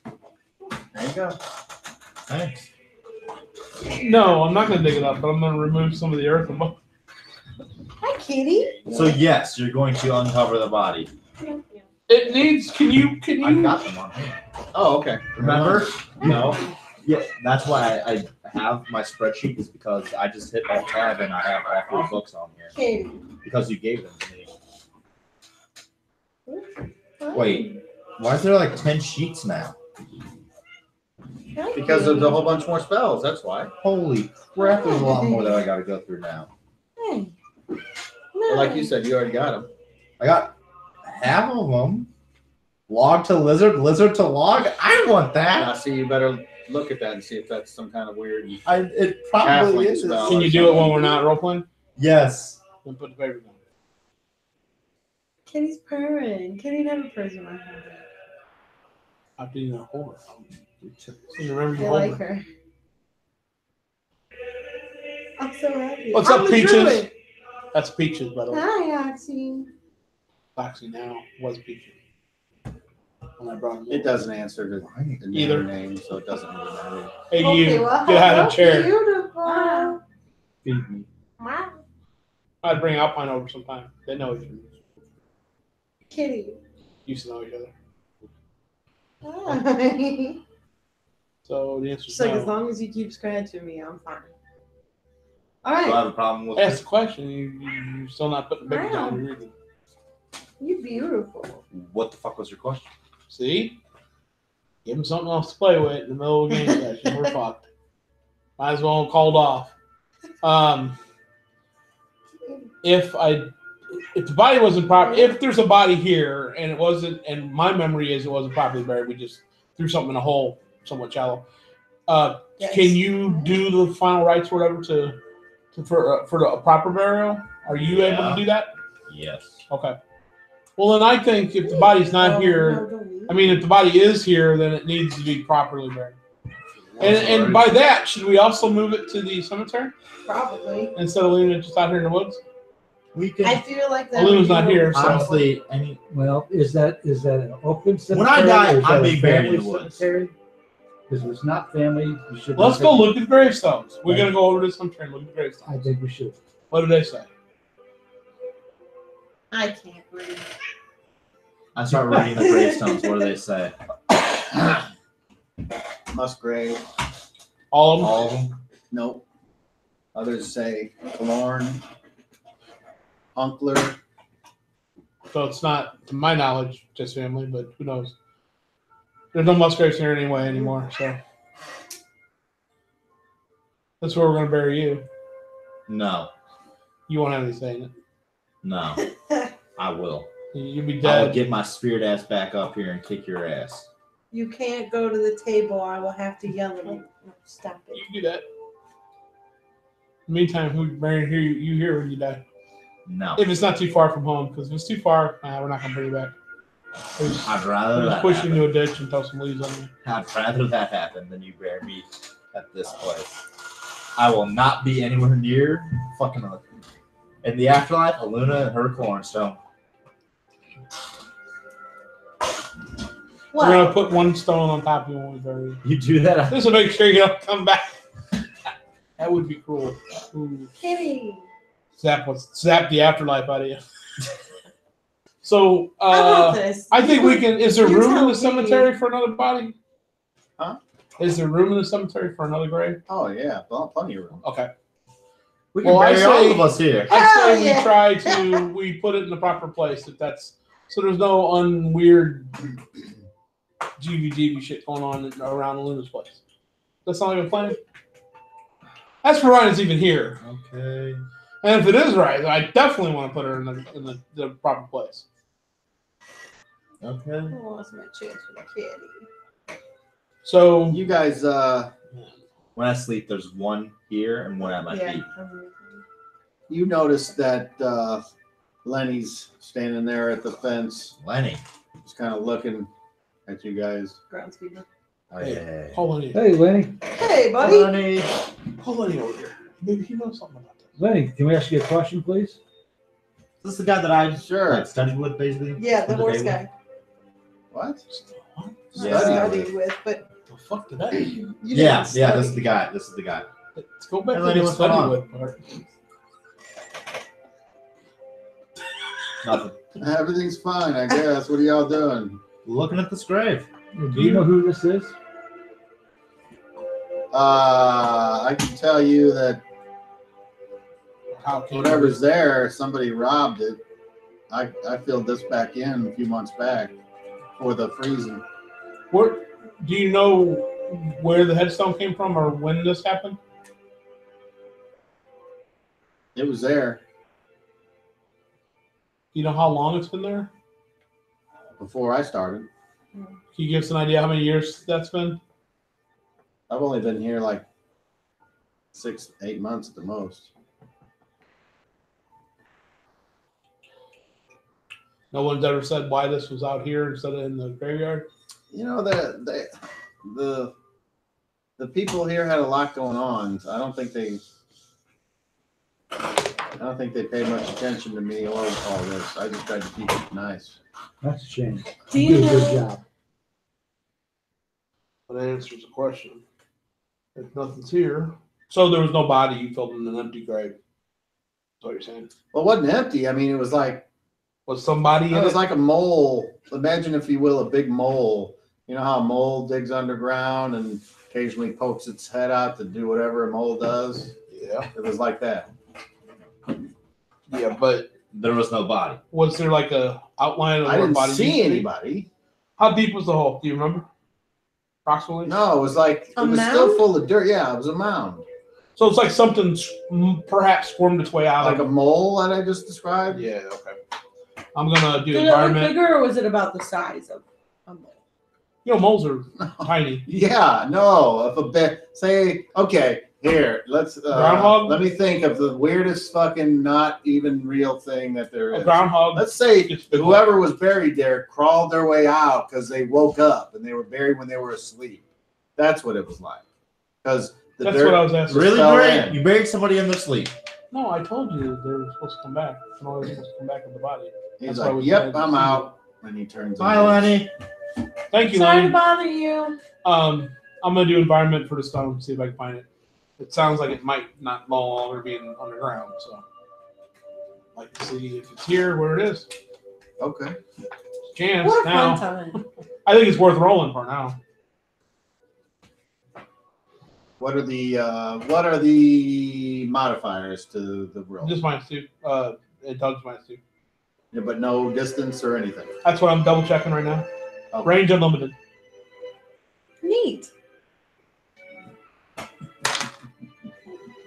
There you go. Thanks. No, I'm not going to dig it up, but I'm going to remove some of the earth. Hi, kitty. So yes, you're going to uncover the body. It needs. Can you? I got them on here. Oh, okay. Remember? No. Yeah, that's why I have my spreadsheet is because I just hit that tab and I have all 4 books on here Kitty. because you gave them to me. Wait, why is there like 10 sheets now? Hi, Because kitty. there's a whole bunch more spells. That's why. Holy crap! There's a lot more that I got to go through now. Hey. Well, like you said, you already got them. I got half of them. Log to lizard, lizard to log. I want that. Now, see, you better look at that and see if that's some kind of weird. It probably Halfling is. spell. Can you do it when we're not role playing? Yes. Then put the paper down. Kitty's purring. Kitty never purrs when I'm hungry. After you know horror. So you remember I your like homework. her. I'm so happy. What's I'm up, the Peaches? druid. That's Peaches, by the way. Hi, Oxy. Foxy now was Peaches. When I brought him in. It doesn't answer the Either. name, so it doesn't really matter. Hey, Okay, you. well, Get out of the chair. Beautiful. Feed me. Wow. I'd bring Alpine over sometime. They know each other. Kitty. Used to know each other. Hi. So the answer She's is like, no. as long as you keep scratching me, I'm fine. All Do I right. have a problem with Ask this? the question. You're still not putting the paper down. You're reading. You're beautiful. What the fuck was your question? See? Give him something else to play with in the middle of a game session. We're fucked. Might as well called off. If the body wasn't proper, if there's a body here and it wasn't, and my memory is it wasn't properly buried, we just threw something in a hole, somewhat shallow. Yes. Can you do the final rites or whatever for the proper burial? Are you able Yeah. to do that? Yes. Okay. Well, then I think if the body's not Oh, here, no, don't leave. I mean, if the body is here, then it needs to be properly buried. And by that, should we also move it to the cemetery Probably. instead of leaving it just out here in the woods? We I can feel like that. Aluna's would be not more here, so- honestly any Well, is that an open cemetery? When I die, or is I'm that a being buried in family the woods. cemetery? Because if it's not family, you should. Let's go look at the gravestones. We're going to go over to the cemetery and look at the gravestones. I think we should. What do they say? I can't breathe. I start reading the gravestones, what do they say? Musgrave. All of them? All of them? Nope. Others say Kalorn. Hunkler. So it's not, to my knowledge, just family, but who knows? There's no Musgraves here anyway anymore, so. That's where we're going to bury you. No. You won't have any say in it. No. I will. You'll be I will dead. get my spirit ass back up here and kick your ass. You can't go to the table. I will have to yell at you. No, stop You it. Mm-hmm. can do that. In the meantime, who's burying you here when you die? No. If it's not too far from home, because if it's too far, we're not going to bring you back. We're just, I'd rather we're just that push you happen. into a ditch and throw some leaves on you. I'd rather that happen than you bury me at this place. I will not be anywhere near fucking in the afterlife, Aluna and her cornerstone. We're going What? to put one stone on top of you when we bury you. You do that? This will make sure you don't come back. That would be cruel. Ooh. Kitty. Zap the afterlife out of you. So, I want this. I think we can. Is there You room in tell the me. cemetery for another body? Huh? Is there room in the cemetery for another grave? Oh, yeah. Plenty of room. Okay. We can Well, I bury all say- of us here. I Hell say yeah. we try to put it in the proper place. If that's so, there's no unweird GVGV shit going on around Luna's place. That's not like a plan. That's provided it's even here. Okay. And if it is right, I definitely want to put her in the proper place. Okay. Oh, that's my chance for the kitty. So You guys, When I sleep, there's one here and one at my feet. you noticed that Lenny's standing there at the fence, Lenny. just kind of looking at you guys. Groundskeeper. Oh, Hey. yeah. call Lenny. Hey, Lenny. Hey, buddy. Lenny. Call Lenny over here. Maybe he knows something about this. Lenny, can we ask you a question, please? Is this the guy that I Sure. like, studied with, basically? Yeah, the Under horse table? guy. What? What Yeah. Studied with, but the fuck did that? you Yeah, didn't yeah, study. this is the guy. This is the guy. Let's go back Hey, to Lenny, the what's going study on? with part. Nothing. Everything's fine, I guess. What are y'all doing? Looking at this grave. Do you know who this is? I can tell you that How can whatever's there, somebody robbed it. I filled this back in a few months back for the freezing. Where, do you know where the headstone came from or when this happened? It was there Do you know how long it's been there? before I started. Can you give us an idea how many years that's been? I've only been here like 6, 8 months at the most. No one's ever said why this was out here instead of in the graveyard? You know, the people here had a lot going on. So I don't think they paid much attention to me or all this. I just tried to keep it nice. That's a shame. Do You you did a good know? job. That answers the question. If nothing's here. So there was no body, you filled in an empty grave. That's what you're saying. Well, it wasn't empty. I mean, it was like Was somebody in it was it? like a mole. Imagine, if you will, a big mole. You know how a mole digs underground and occasionally pokes its head out to do whatever a mole does? Yeah. It was like that. Yeah, but There was no body. was there like a outline of I where didn't body see used to be? anybody. How deep was the hole? Do you remember? Approximately? No, it was like A it was still mound? full of dirt. Yeah, it was a mound, So it's like something perhaps squirmed its way out. like a of mole that I just described. Yeah, okay. I'm gonna do Did it look environment. bigger, or was it about the size of a mole? You know, moles are tiny. Yeah, no, if a bit say okay. Here, let's Groundhog? let me think of the weirdest fucking not even real thing that there A is. groundhog. Let's say It's big. whoever was buried there crawled their way out because they woke up and they were buried when they were asleep. That's what it was like. Because the That's dirt what I was asking. Really, fell Greg? in. You buried somebody in their sleep. No, I told you they were supposed to come back. No, they were supposed to come back with the body. He's That's why like, we "Yep, tried to I'm see out." And he turns. Bye, and Lenny. Thank you, Sorry to Lenny. bother you. I'm gonna do environment for the stone. See if I can find it. It sounds like it might not no longer be underground. So, I'd like to see if it's here, where it is. Okay. Chance What a now. fun time. I think it's worth rolling for now. What are the modifiers to the roll? Just minus 2. It does minus 2. Yeah, but no distance or anything. That's what I'm double checking right now. Okay. Range unlimited. Neat.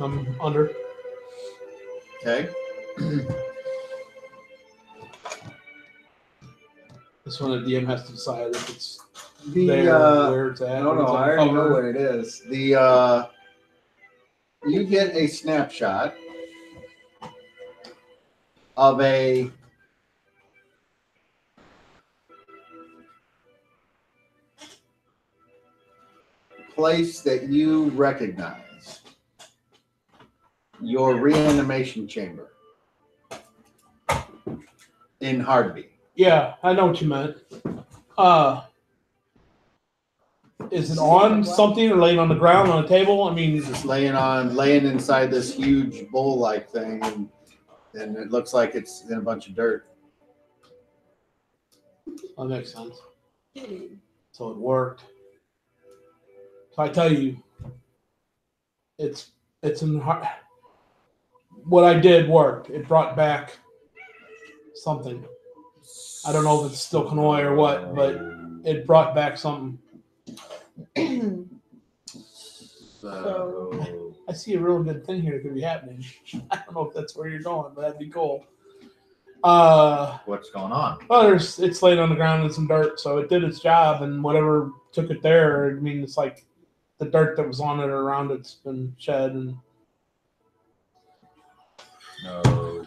I'm under. Okay. This one the DM has to decide if it's The there, where it's at. no, or it's I on already know cover. what it is. The you get a snapshot of a place that you recognize. Your reanimation chamber in Hardby. Yeah, I know what you meant. Is it on something or laying on the ground on a table? I mean, Just laying inside this huge bowl-like thing, and it looks like it's in a bunch of dirt. that makes sense. So it worked. So I tell you, it's in what I did worked. It brought back something. I don't know if it's still Kanoi or what, but it brought back something. So I see a real good thing here that could be happening. I don't know if that's where you're going, but that'd be cool. What's going on? Well, it's laid on the ground in some dirt, so it did its job, and whatever took it there, I mean, it's like the dirt that was on it or around it's been shed, and Okay.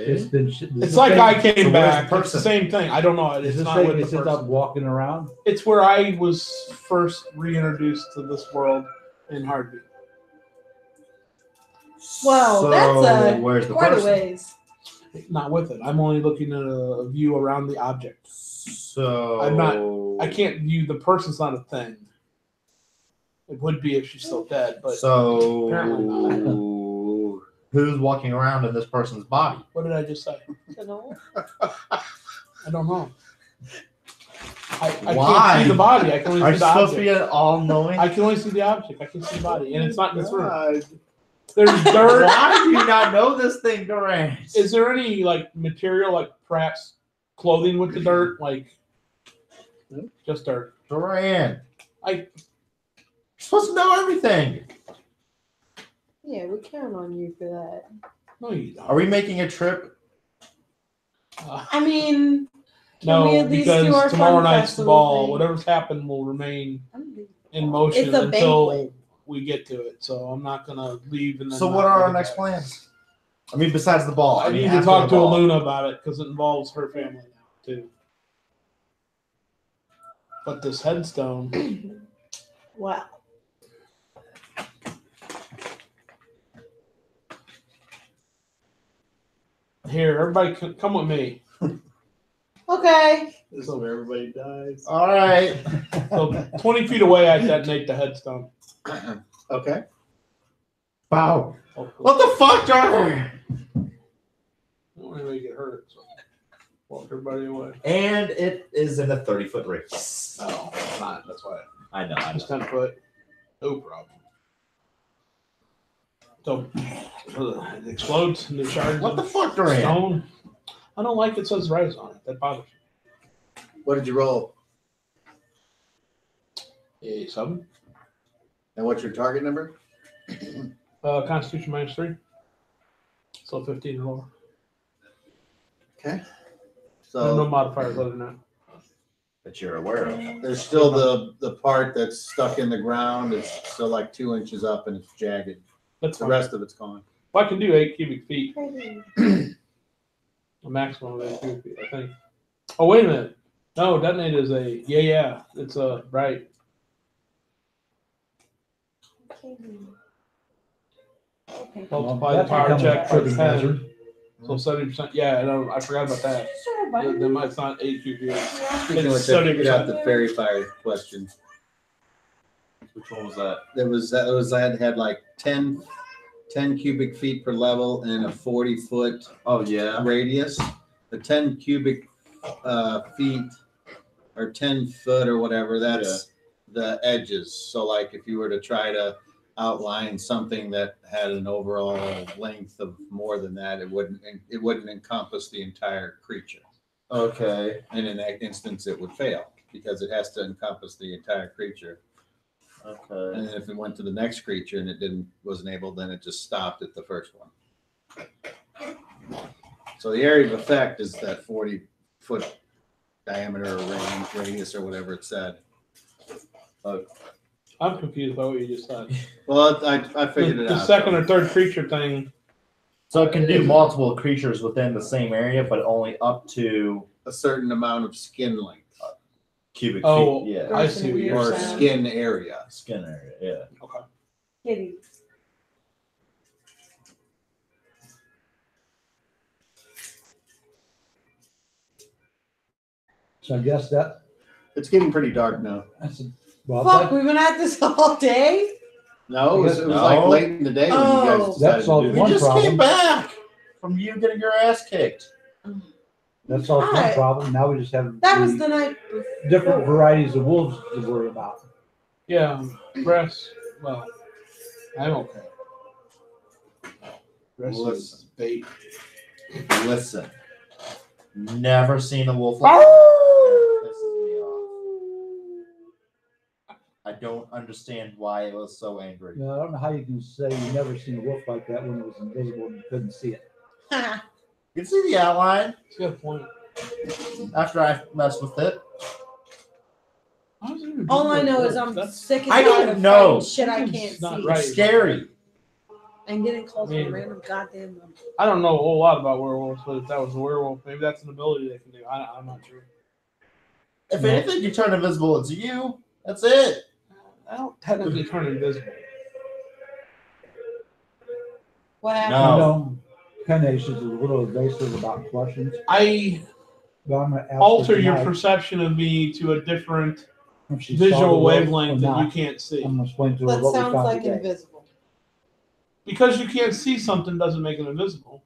it's like I came So where's back. the It's the person? same thing. I don't know. Is It's this not thing with that the sits up person. walking around? It's where I was first reintroduced to this world in Heartbeat. Well, that's where's the quite a person? ways. Not with it. I'm only looking at a view around the object. So I'm not- I can't view the person's not a thing. It would be if she's still dead, but So apparently who's walking around in this person's body? what did I just say? You know? I don't know. I Why? can't see the body. I can only Are see you the supposed to be object. an all-knowing? I can only see the object. I can see the body, and it's not in this room. God. There's dirt. Why do you not know this thing, Durant? Is there any like material, like perhaps clothing with the dirt, like just dirt? Durant, I you're supposed to know everything. Yeah, we count on you for that. no, you don't. Are we making a trip? I mean, No, we at least do our because tomorrow fun night's the festival ball. thing? Whatever's happened will remain in It's motion a until banquet. we get to it. So I'm not gonna leave and then. So not what are our get next back. plans? I mean, besides the ball. I mean, need to after talk the to ball. Aluna about it because it involves her family now too. But this headstone, Wow. here, everybody come with me. Okay. This is where everybody dies. All right. So 20 feet away, I detonate the headstone. Okay. Wow. Hopefully. What the fuck, Durant? I don't want anybody to get hurt. So walk everybody away. And it is in a 30-foot radius. No, it's not. That's why. I know. I know. Just 10 foot. No problem. So it explodes and the shards What the of fuck, Durant? stone. I don't like it says rise on it. That bothers What did you roll? me. A 7. And what's your target number? Constitution -3. So 15 or lower. Okay. No So modifiers other than that. That you're aware of. there's still the part that's stuck in the ground. It's still like 2 inches up and it's jagged. That's The fine. rest of it's gone. Well, I can do 8 cubic feet. A maximum of 8 cubic feet, I think. Oh, wait a minute. No, detonate is a, yeah. It's a, right. Multiply the That power becomes check a for pretty 10. measure. So 70%. Yeah, no, I forgot about that. Then it's not 8 cubic feet. Speaking of which, I figured out the fairy fire question. Which one was that? That had like 10 cubic feet per level and a 40-foot Oh, yeah. radius. The 10 cubic feet or 10 foot or whatever, that's the edges. So like if you were to try to outline something that had an overall length of more than that, it wouldn't encompass the entire creature. Okay. And in that instance, it would fail because it has to encompass the entire creature. Okay. And then if it went to the next creature and it wasn't able, then it just stopped at the first one. So the area of effect is that 40-foot diameter or radius or whatever it said. I'm confused by what you just said. Well, I figured it The out. second or third creature thing. So it can do multiple creatures within the same area, but only up to a certain amount of skin length cubic Oh, feet. Yeah. I see what you're or saying. skin area. Skin area. Yeah. Okay. Kitty. So I guess that, It's getting pretty dark now. that's a, well, Fuck, we've been at this all day? No, it was No. like late in the day when you guys Oh. decided That's to all do We this. one just problem. came back from you getting your ass kicked. that solves one Alright. problem. Now we just have That was the night different before. varieties of wolves to worry about. Yeah, breasts. Well, I'm okay. Breasts is bait. Listen. Never seen a wolf. Arr! Pisses me off. I don't understand why it was so angry. You know, I don't know how you can say you never seen a wolf like that when it was invisible and you couldn't see it. You can see the outline That's a good point. after I messed with it. All I know is I'm sick and I tired don't of know. fighting shit I It's can't not see. right. It's scary. And getting calls Man. from random goddamn numbers. I don't know a whole lot about werewolves, but if that was a werewolf, maybe that's an ability they can do. I'm not sure. If anything, you turn invisible, it's you. That's it. I don't technically turn invisible. What No. happened? You know, Kanesh is a little evasive about questions. I But I'm gonna ask her alter your tonight perception of me to a different if she saw the visual wolf wavelength or that you not. can't see. I'm gonna explain to her That what we sounds found like today. invisible. Because you can't see something doesn't make it invisible.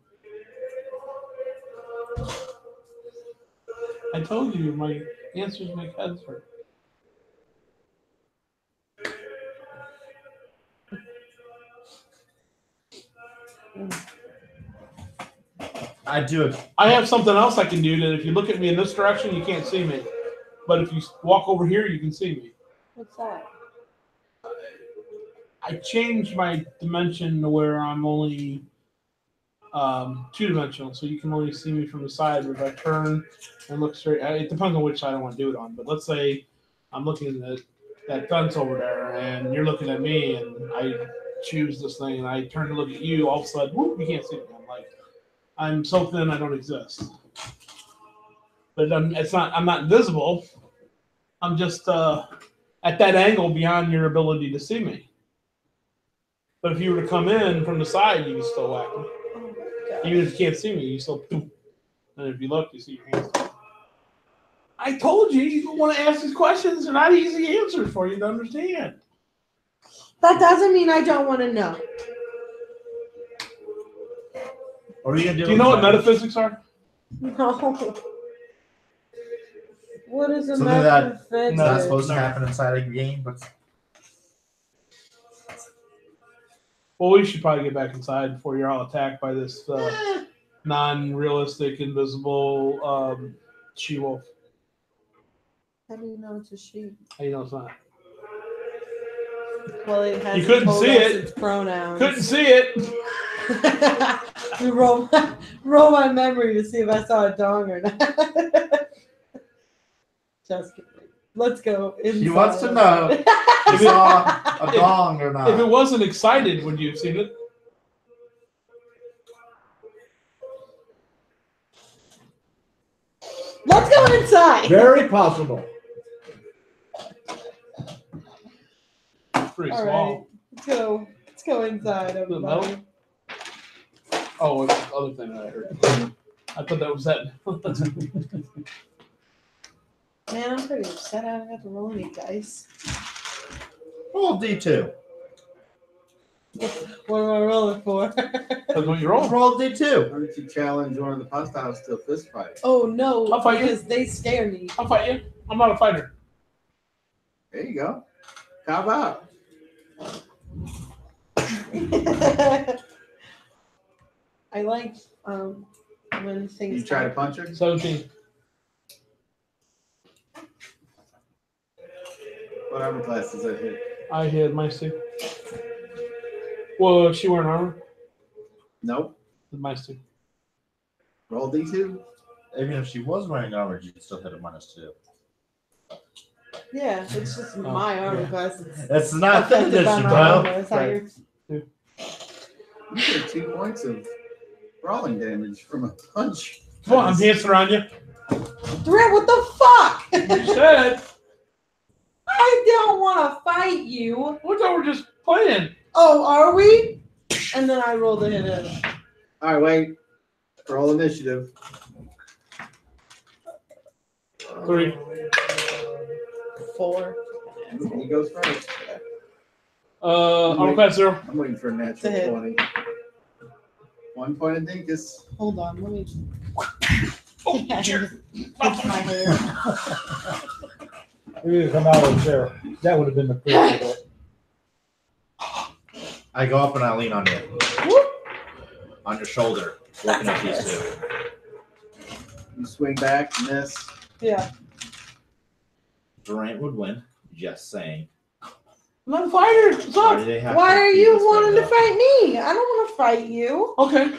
I told you my answers make heads hurt. I do it. I have something else I can do that if you look at me in this direction, you can't see me. But if you walk over here, you can see me. What's that? I changed my dimension to where I'm only two-dimensional, so you can only see me from the side. But if I turn and look straight, it depends on which side I want to do it on. But let's say I'm looking at that fence over there, and you're looking at me, and I choose this thing, and I turn to look at you. All of a sudden, whoop, you can't see me. I'm like, I'm so thin, I don't exist. But it's not. I'm not invisible. I'm just at that angle beyond your ability to see me. But if you were to come in from the side, you can still whack me. Oh my god. Even if you can't see me, you still boom. And if you look, you see your hands. I told you want to ask these questions. They're not easy answers for you to understand. That doesn't mean I don't want to know. What are you gonna do? Do you know what metaphysics are? No. What is a Something that- metaphysics? It's not supposed to happen inside a game, but Well, we should probably get back inside before you're all attacked by this non-realistic, invisible she-wolf. How do you know it's a sheep? How you know it's not? Well, it has You couldn't told see us it. its pronouns. Couldn't see it. We roll my memory to see if I saw a dong or not. Just kidding. Let's go inside. He wants to know if you saw a dong or not. If it wasn't excited, would you have seen it? Let's go inside. Very possible. Pretty All small. right. Let's go inside. The Everybody. metal? Oh, it's the other thing that I heard. I thought that was that. Man, I'm pretty upset. I don't have to roll any dice. Roll D2. What am I rolling for? That's what you roll. Roll D2. Why don't you challenge one of the hostiles to a fist fight? Oh no! I'll fight you. Because they scare me. I'll fight you. I'm not a fighter. There you go. How about? I like when things. You try to punch her? 17. What armor class does that hit? I hit my two. Well, is she wearing armor? Nope. My two. Roll D2. Even if she was wearing armor, you'd still hit a -2. Yeah, it's just Oh, my armor yeah. class. It's It's not fifth affected by edition, my bro. armor. That's how Right. you're. You get 2 points of brawling damage from a punch. Come on, I'm dancing around you. Durant, what the fuck? You said. I don't want to fight you. What thought we're just playing? Oh, are we? And then I rolled a hit in. All right, wait. Roll initiative. 3. 4. He goes first. Armor class 0. I'm waiting for a It's a natural hit. 20. 1 point of dinkus. Hold on, let me. Oh, Yeah, sure. That's my hair. We need to come out of the chair. That would have been the first of it. I go up and I lean on you. On your shoulder, looking at these two. You swing back, miss. Yeah. Durant would win. Just saying. I'm not a fighter. What's Why up? do they have Why to are keep you this wanting thing to up? fight me? I don't want to fight you. Okay.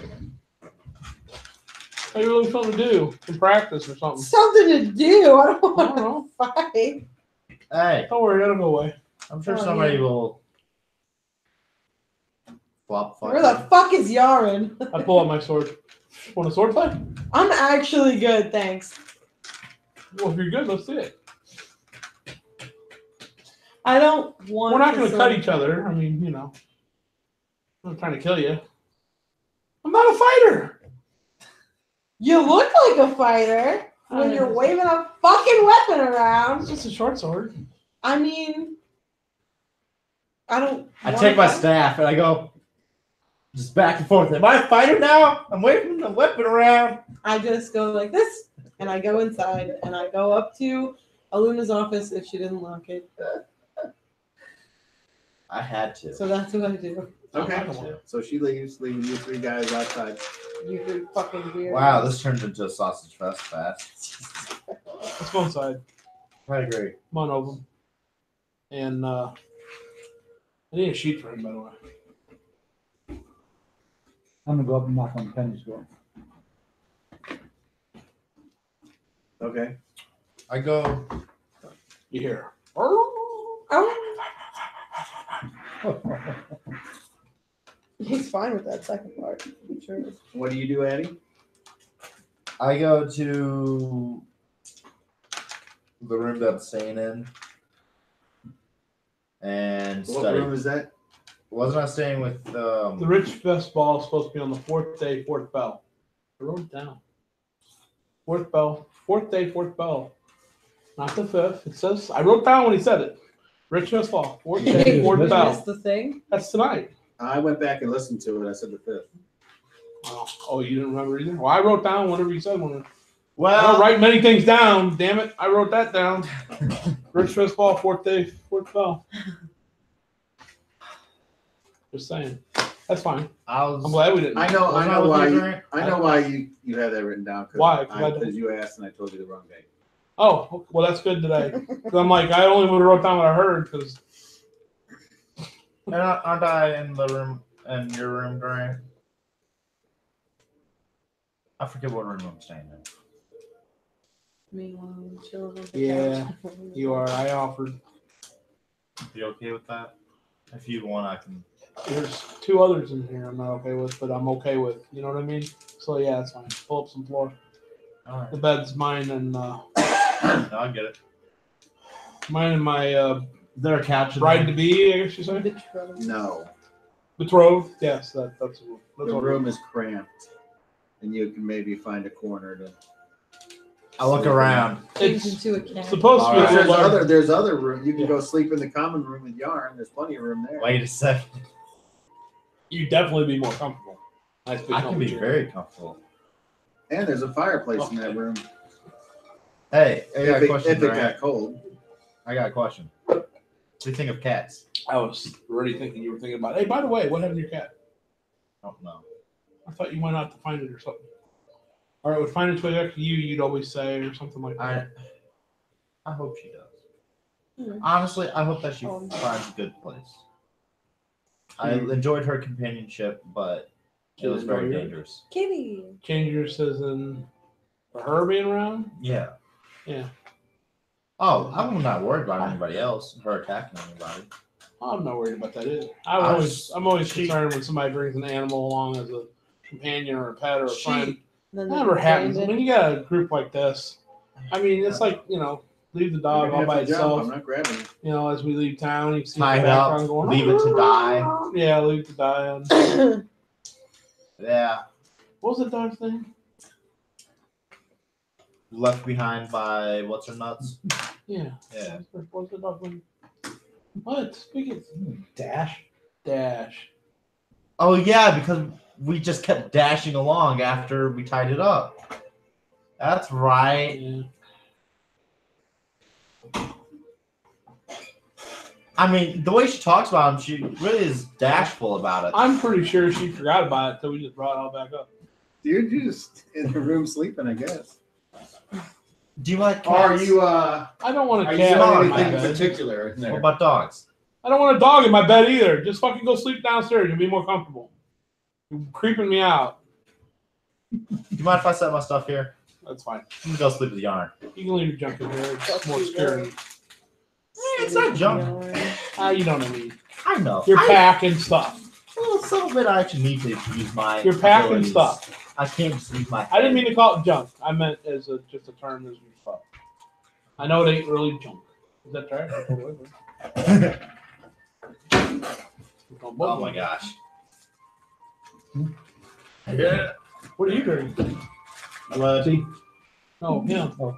What are you really something to do? Some practice or something? Something to do. I don't I want don't know. to fight. Hey, Don't worry, that'll go away. I'm sure Oh, somebody yeah. will flop fight. Where the fuck is Yaren? I pull out my sword. Want a sword fight? I'm actually good, thanks. Well, if you're good, let's see it. I don't want. We're not going to cut sword each other. I mean, I'm not trying to kill you. I'm not a fighter. You look like a fighter when you're waving a fucking weapon around. It's just a short sword. I mean, I don't. I wanna take my fight. staff and I go just back and forth. Am I a fighter now? I'm waving the weapon around. I just go like this, and I go inside, and I go up to Aluna's office if she didn't lock it. I had to. So that's what I do. Okay. So she leaves, leaving you three guys outside. You three fucking weird. Wow, this turned into a sausage fest fast. Let's go inside. I agree. Come on over. And I need a sheet for him, by the way. I'm gonna go up and knock on Penny's door. Okay. I go. You hear? Oh, he's fine with that second part. I'm sure. What do you do, Addie? I go to the room that I'm staying in and What study. room is that? Wasn't I staying with The Richfest ball is supposed to be on the fourth day, fourth bell. I wrote it down. Fourth bell. Fourth day, fourth bell. Not the fifth. It says, I wrote down when he said it. Richfest ball. Fourth day, fourth That's bell. the thing. That's tonight. I went back and listened to it. I said the fifth. Oh, you didn't remember either? Well, I wrote down whatever you said. I don't well, write many things down. Damn it. I wrote that down. Richfest ball, fourth day, fourth bell. Just saying. That's fine. I'm glad we didn't. I know Wasn't I with why. you You, during- I know why you have that written down. Why? 'Cause I don't- Because you asked and I told you the wrong date. Oh, well, that's good today. 'Cause I'm like, I only would have wrote down what I heard because aren't I in the room in your room during? I forget what room I'm staying in. Meanwhile, I'm chilling on the Yeah, couch. you are. I offered. You okay with that? If you want, I can. There's two others in here I'm not okay with, but I'm okay with. You know what I mean? So yeah, it's fine. Pull up some floor. All right. The bed's mine and No, I get it. my Is there a couch? in bride there? to be. I guess you say Betrothed. No, betrothed. Yes, that's the what room is cramped, and you can maybe find a corner to. I look around. Change It's into a cat. supposed to be. All right. A There's little larger. there's other room. You can go sleep in the common room with Yarn. There's plenty of room there. Wait a second. You'd definitely be more comfortable. Nice big I can be comfy chair. very comfortable. And there's a fireplace in that room. Hey, I got a If question. it Grant. got cold. I got a question. What do you think of cats? I was already thinking you were thinking about. Hey, by the way, what happened to your cat? I don't know. I thought you went out to find it or something. Or it would find its way back to you. You'd always say or something like that. I hope she does. Hmm. Honestly, I hope that she Oh. finds a good place. I enjoyed her companionship, but it was very dangerous. Kitty. Changer says in for her being around. Yeah. Yeah. Oh, I'm not worried about anybody else, her attacking anybody. I'm not worried about that either. I was- I'm always she- concerned when somebody brings an animal along as a companion or a pet or a friend. Then That never they happens. abandon. When you got a group like this, I mean, it's like, leave the dog all by I'm itself. not grabbing it. As we leave town, you see Tie the it up, background going, leave it to die. Yeah, leave it to die. And Yeah. what was the dog's name? Left behind by what's her nuts? Yeah. Yeah. What was the dog's name? What? Speak it. Dash. Dash. Oh yeah, because we just kept dashing along after we tied it up. That's right. Yeah. I mean, the way she talks about him, she really is dashful about it. I'm pretty sure she forgot about it until we just brought it all back up. You're just in the room sleeping, I guess. Do you like Or are cats? you I don't want are a you cat not on doing my anything in bed. particular in What there? about dogs? I don't want a dog in my bed either. Just fucking go sleep downstairs. You'll be more comfortable. You're creeping me out. Do you mind if I set my stuff here? That's fine. I'm gonna go sleep with Yarn. You can leave your junk in here. It's more scary. It's not junk. You know what I mean. I know. You're packing stuff. Well, some of it I actually need to use my. You're packing abilities. stuff. I can't just leave my. I didn't mean to call it junk. I meant as just a term as your stuff. I know it ain't really junk. Is that right? Oh my gosh. Yeah. What are you doing? Blood. Oh, yeah. Oh.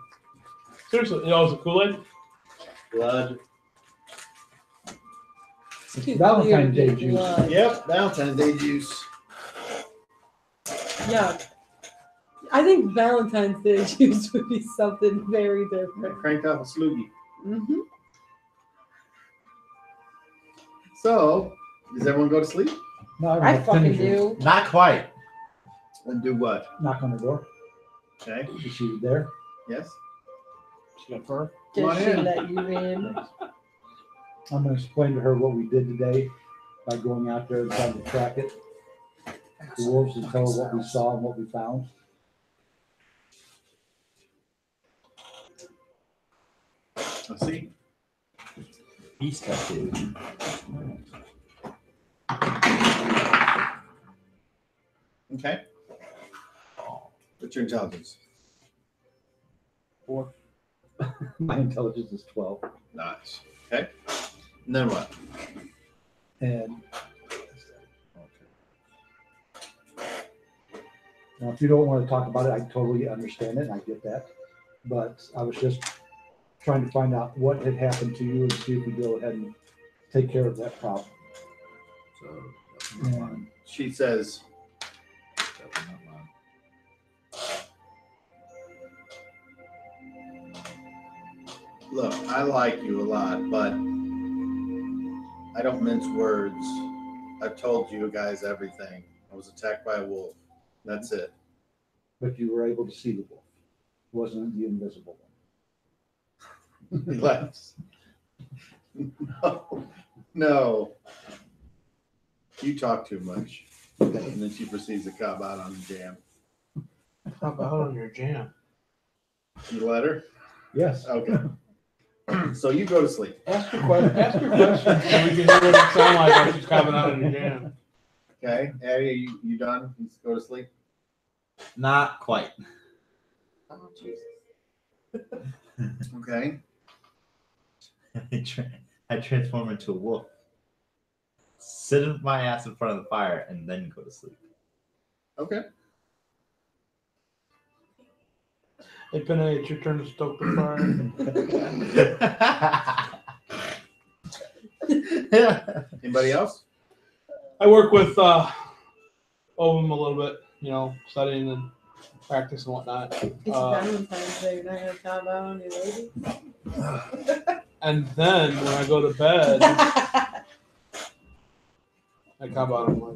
Seriously, is it Kool-Aid? Blood. Valentine's Day juice. Yep, Valentine's Day juice. Yeah. I think Valentine's Day juice would be something very different. Cranked off a sloogie. Mm-hmm. So, does everyone go to sleep? No, I fucking do. Not quite. And do what? Knock on the door. Okay. Is she there? Yes. She got fur? Come on Does she in. let you in? I'm going to explain to her what we did today by going out there and trying to track it. The wolves, and tell her what we saw and what we found. Let's see. He's tattooed. Okay. What's your intelligence? 4. My intelligence is 12. Nice. Okay. And then what? And now, if you don't want to talk about it, I totally understand it, and I get that. But I was just trying to find out what had happened to you and see if we go ahead and take care of that problem. And She says, look, I like you a lot, but I don't mince words. I've told you guys everything. I was attacked by a wolf. That's it. but you were able to see the wolf. It wasn't the invisible one. He laughs. No. You talk too much. And then she proceeds to cop out on the jam. How about on your jam? You let her? Yes. Okay. So you go to sleep. Ask your question. Ask your question so we can hear what it sounds like when she's coming out on your jam. Okay. Addie, you done? You just go to sleep? Not quite. Oh, Jesus. Okay. I transform into a wolf. Sit my ass in front of the fire and then go to sleep. Okay. Hey, Penny, it's your turn to stoke the fire. Anybody else? I work with Ovum a little bit, you know, studying and practice and whatnot. It's Valentine's Day. You're not going to talk about on your lady? And then when I go to bed, I cop out on my.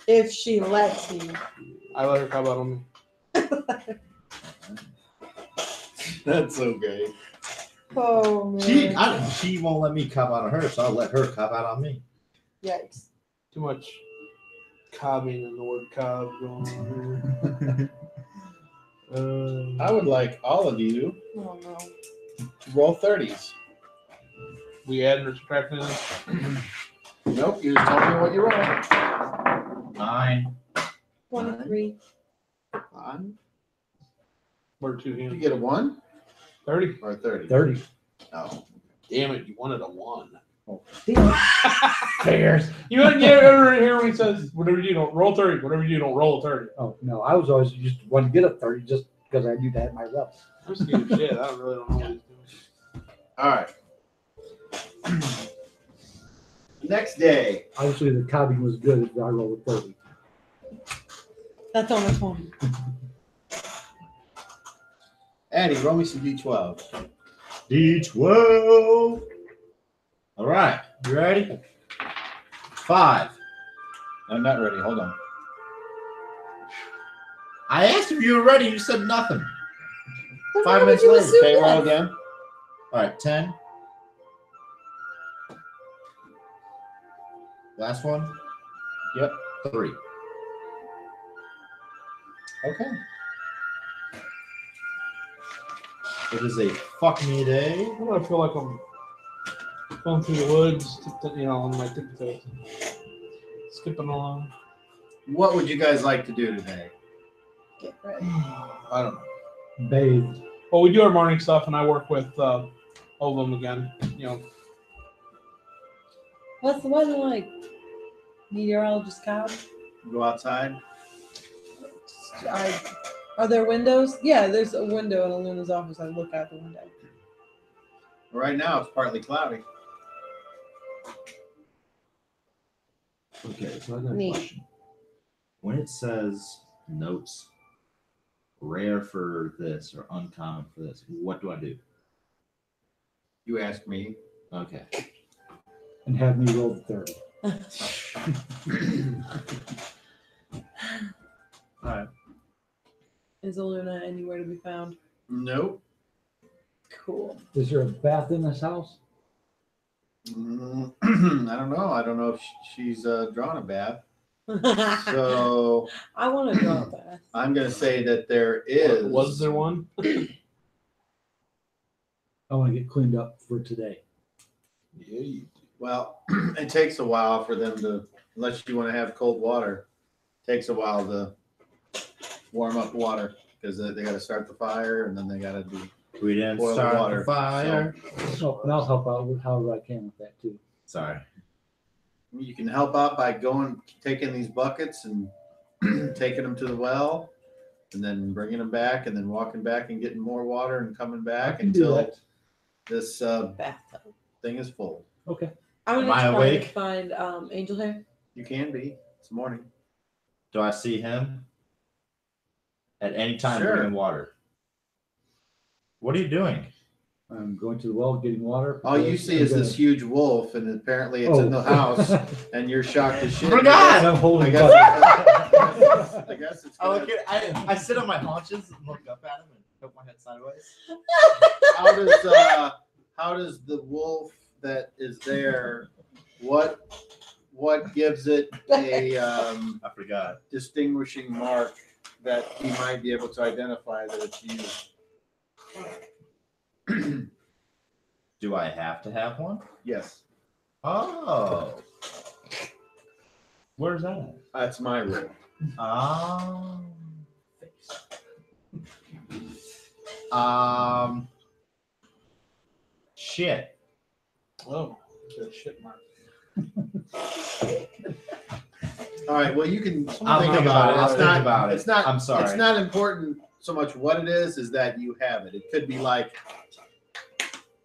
If she lets you. I let her cop out on me. That's okay. Oh, man. She won't let me cop out on her, so I'll let her cop out on me. Yikes. Too much cobbing and the word cob going on. I would like all of you Oh, no. to roll 30s. We adding or subtracting this? Nope, you just tell me what you roll. 9. 23. On. Or 2 Did you hands. get a 1 30. or a 30? 30. Oh. Damn it, you wanted a 1. Fairs. You ever hear when he says, whatever you do, don't roll 30. Whatever you do, don't roll a 30. Oh, no. I was always just wanting to get a 30 just because I knew that myself. I'm scared of shit. I really don't know what he's doing. All right. Next day. Obviously, the cobbing was good if I rolled a 30. That's on the 20. Addie, roll me some D12. D12. All right. You ready? 5. I'm not ready. Hold on. I asked if you were ready. You said nothing. Then 5 why minutes would you later. assume Okay, roll that? again. All right. 10. Last one? Yep. 3. Okay. It is a fuck me day. Why do I feel like I'm going through the woods, on my tiptoes, skipping along? What would you guys like to do today? Get ready. I don't know. Bathe. Well, we do our morning stuff, and I work with all of them again. What's the weather like? Meteorologist Cobb? Go outside? Are there windows? Yeah, there's a window in Aluna's office. I look out the window. Right now, it's partly cloudy. Okay, so I got a Neat. question. When it says notes, rare for this or uncommon for this, what do I do? You ask me. Okay. And have me roll the 30. All right. Is Aluna anywhere to be found? Nope. Cool. Is there a bath in this house? I don't know. I don't know if she's drawn a bath. So I want to draw a bath. I'm going to say that there is. Was there one? I want to get cleaned up for today. Yeah. Well, it takes a while for them to, unless you want to have cold water, takes a while to warm up water because they got to start the fire and then they got to do. We didn't Boil the start water, the fire. So, and I'll help out with however I can with that too. Sorry. You can help out by taking these buckets and taking them to the well and then bringing them back and then walking back and getting more water and coming I back can do until that. this Bathtub. thing is full. Okay. I'm Am I gonna try awake? to find Angel Hair. You can be. It's morning. Do I see him at any time Sure. bringing water? What are you doing? I'm going to the well, getting water. All you see is this huge wolf, and apparently it's in the house, and you're shocked as shit. Forgot! I'm holding I bucket. guess it's I gonna, look I sit on my haunches and look up at him and tilt my head sideways. how does the wolf that is there, what gives it a I forgot. distinguishing mark that he might be able to identify that it's you? Do I have to have one? Yes, Oh. Where's that? that's my rule. Oh. Shit. Oh, the shit mark. All right. Well, you can I'll think about it. I'll think about it. It's not. I'm sorry. It's not important so much what it is that you have it. It could be like,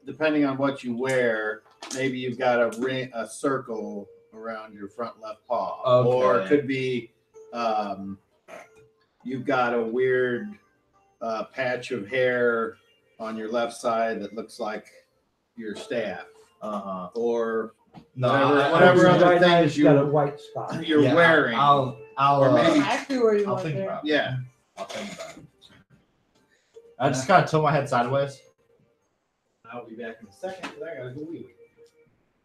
depending on what you wear, maybe you've got a circle around your front left paw, or it could be you've got a weird patch of hair on your left side that looks like your staff, or whatever other things got a white spot. you're wearing. I'll Or maybe- Exactly where you I'll want think there. about it. Yeah. I'll think about it. I just gotta tilt my head sideways. I'll be back in a second because I gotta go wee.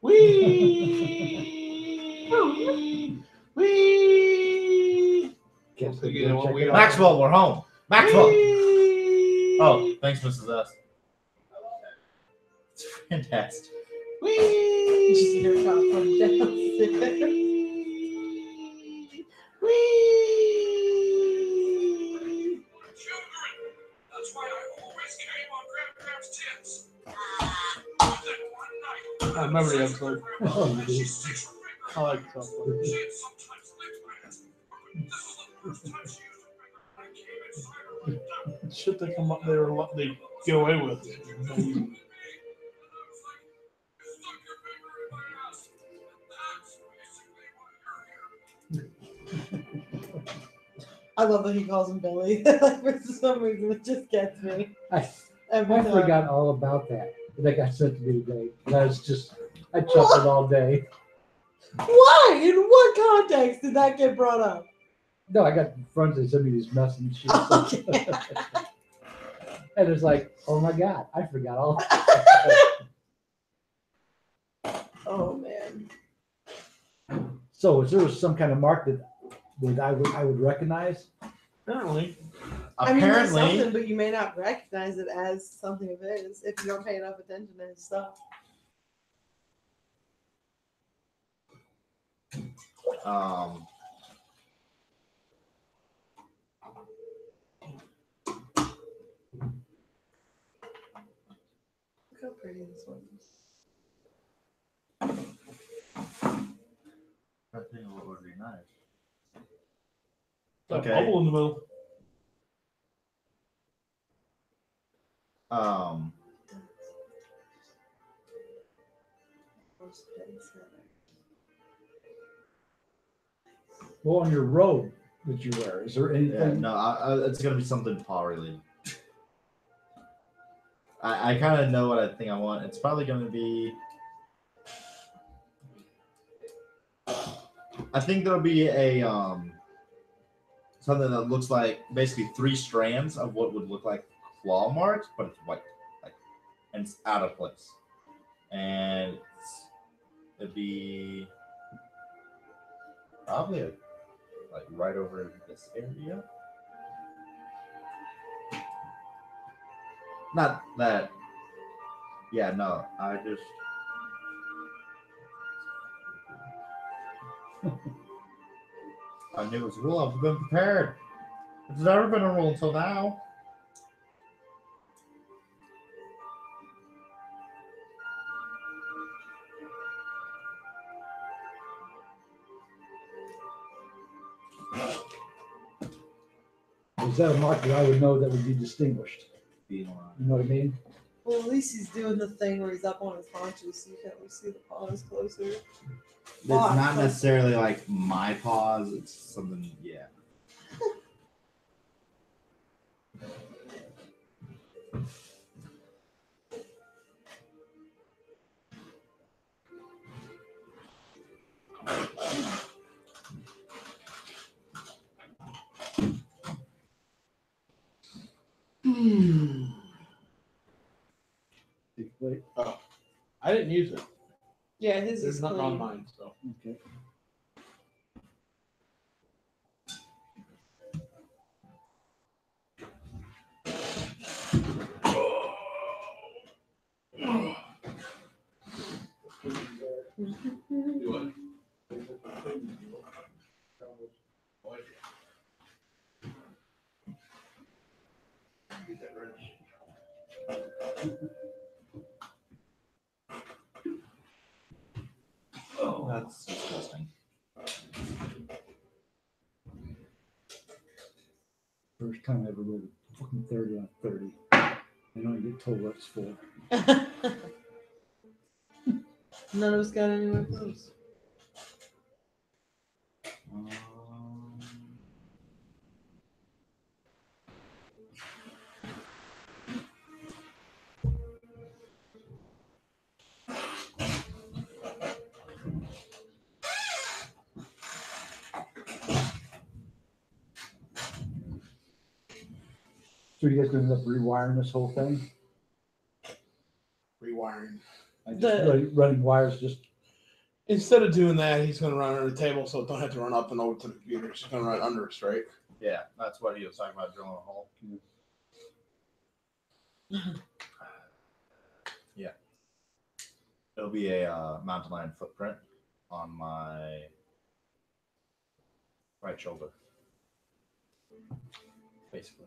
Wee! Wee! Guess You we'll know go what check we it are? out. Maxwell, we're home. Maxwell. Wee! Oh, thanks, Mrs. S. It's fantastic. Wee! Just hear it come from downstairs. Wee! That's why I always came on Grandpa's tips. I remember the episode. Oh, you do. I like the episode. She had sometimes licked my ass. This was the first time she used her finger when I came and Shit they come up, they get away with. I love that he calls him Billy. Like, for some reason, it just gets me. I Every time. forgot all about that. That got sent to me today. And I chuckled all day. Why? In what context did that get brought up? No, I got friends that sent me these messages. Okay. And it's like, oh my God, I forgot all. Oh man. So is there some kind of mark that I would recognize? Apparently. I mean, there's Apparently, something, but you may not recognize it as something of his if you don't pay enough attention to his stuff. Look how pretty this one is. I think it would be nice. That Okay. bubble in the middle. Well, on your robe that you wear, is there Yeah, anything? no, it's gonna be something paw related. I kind of know what I think I want. It's probably gonna be. I think there'll be a something that looks like basically 3 strands of what would look like claw marks, but it's white, and it's out of place, and it'd be probably like right over this area. Not that. Yeah, no, I just. I knew it was a rule. I've been prepared. It's never been a rule until now. Is that a mark that I would know that would be distinguished? Being You know what I mean? Well, at least he's doing the thing where he's up on his haunches, so you can always see the paws closer. It's not necessarily like my paws. It's something, yeah. Wait, I didn't use it. Yeah, his There's is nothing on clean. mine, so. okay. Do Oh, that's disgusting. First time I ever wrote a fucking 30 on 30. I don't get told what it's for. None of us got anywhere close. So you guys gonna end up rewiring this whole thing? rewiring. I just running wires just. Instead of doing that, he's going to run under the table, so don't have to run up and over to the computer. He's going to run under it straight. Yeah, that's what he was talking about, drilling a hole. Yeah. It'll be a mountain lion footprint on my right shoulder. Basically.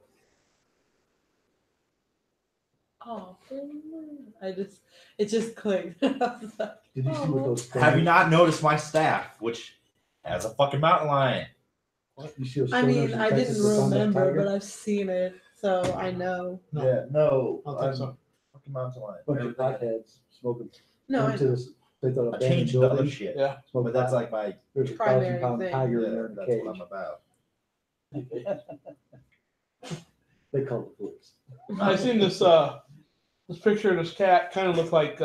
Oh, it just clicked. I was like, Did you see what those? Have you not noticed my staff, which has a fucking mountain lion? You see those I mean, stoners I in didn't Texas that's on that remember, tiger? but I've seen it, so I know. No. Yeah, no. I don't think so. Fucking mountain lion. Bunch of potheads smoking. No, I Went to know. this, they thought I abandoned changed other building. shit. Yeah. But that's like my There's a primary 1,000-pound thing. tiger in yeah, there in the that's what I'm cage. about. They call it police. I seen this this picture of this cat. Kind of looked like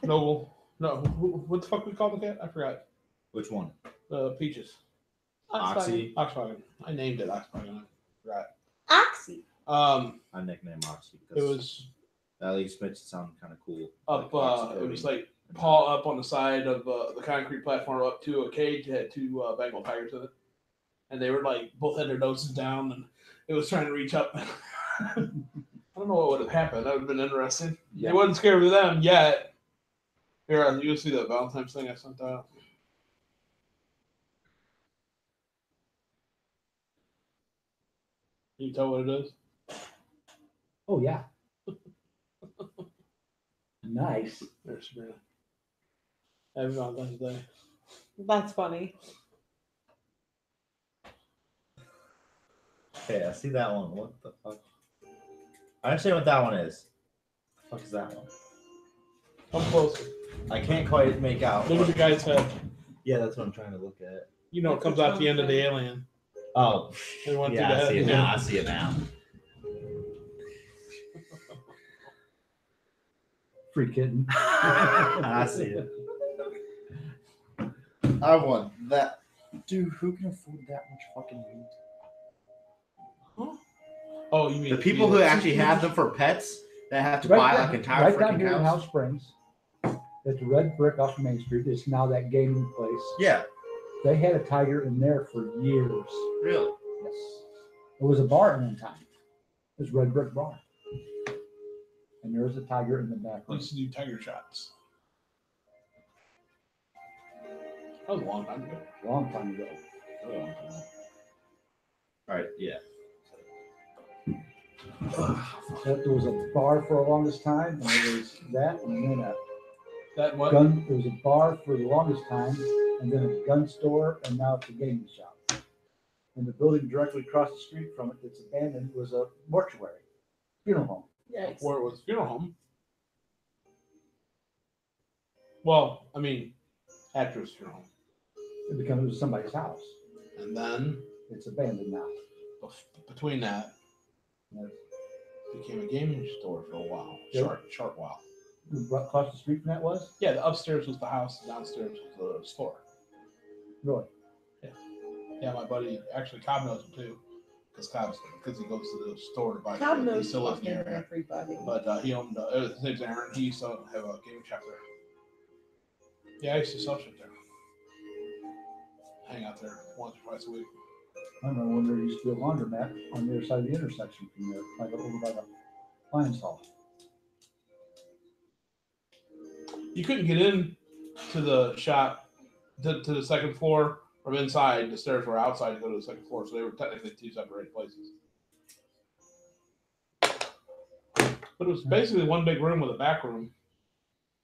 Noble. No, what the fuck we call the cat? I forgot. Which one? Peaches. Oxy. Oxwagon. I named it Oxwagon. I forgot. Oxy. I nicknamed Oxy It because was at least makes it sound kind of cool. up. Like It was like paw up on the side of the concrete platform up to a cage that had two Bengal tigers in it, and they were like both had their noses down, and it was trying to reach up. I don't know what would have happened. That would have been interesting. Yeah. It wasn't scary with them yet. Here, you'll see the Valentine's thing I sent out. Can you tell what it is? Oh yeah. Nice. There's Sabrina. Happy Valentine's Day. That's funny. Okay, I see that one. What the fuck? I understand what that one is. The fuck is that one? Come closer. I can't quite make out. Look at the guy's head. Yeah, that's what I'm trying to look at. You know, it comes out the end of the alien. Oh, They went yeah, through I the see it head. now. I see it now. Free kitten. I see it. I want that. Dude, who can afford that much fucking meat? Oh, you mean The people who actually have them for pets that have to buy like entire right down freaking here in house. House Springs. At the red brick off Main Street. It's now that gaming place. Yeah, They had a tiger in there for years. really. Yes. It was a bar at one time. It was Red Brick Bar. And there was a tiger in the back I room. used to do tiger shots. That was a long time ago. Long time ago. Really long time ago. All right, yeah. There was a bar for the longest time, and there was that, and then a That what? gun. There was a bar for the longest time, and then a gun store, and now it's a gaming shop. And the building directly across the street from it that's abandoned was a mortuary, funeral home. Yikes. Where it was funeral home. Well, I mean, after his funeral home. It was somebody's house. And then It's abandoned now. between that, Yes. it became a gaming store for a while. Yep. Short while. Right across the street from that was? Yeah, the upstairs was the house, the downstairs was the store. Really? Yeah, my buddy, actually Cobb knows him too. Because he goes to the store to buy Cobb shit. He knows still lives in the fucking area. everybody. But he owned, his name's Aaron. He used to have a gaming shop there. Yeah, I used to sell shit there. Hang out there once or twice a week. I remember when there used to be a laundromat on the other side of the intersection from there, over by the Lions Hall. You couldn't get in to the shop to the second floor from inside. The stairs were outside to go to the second floor, so they were technically two separate places. But it was basically one big room with a back room.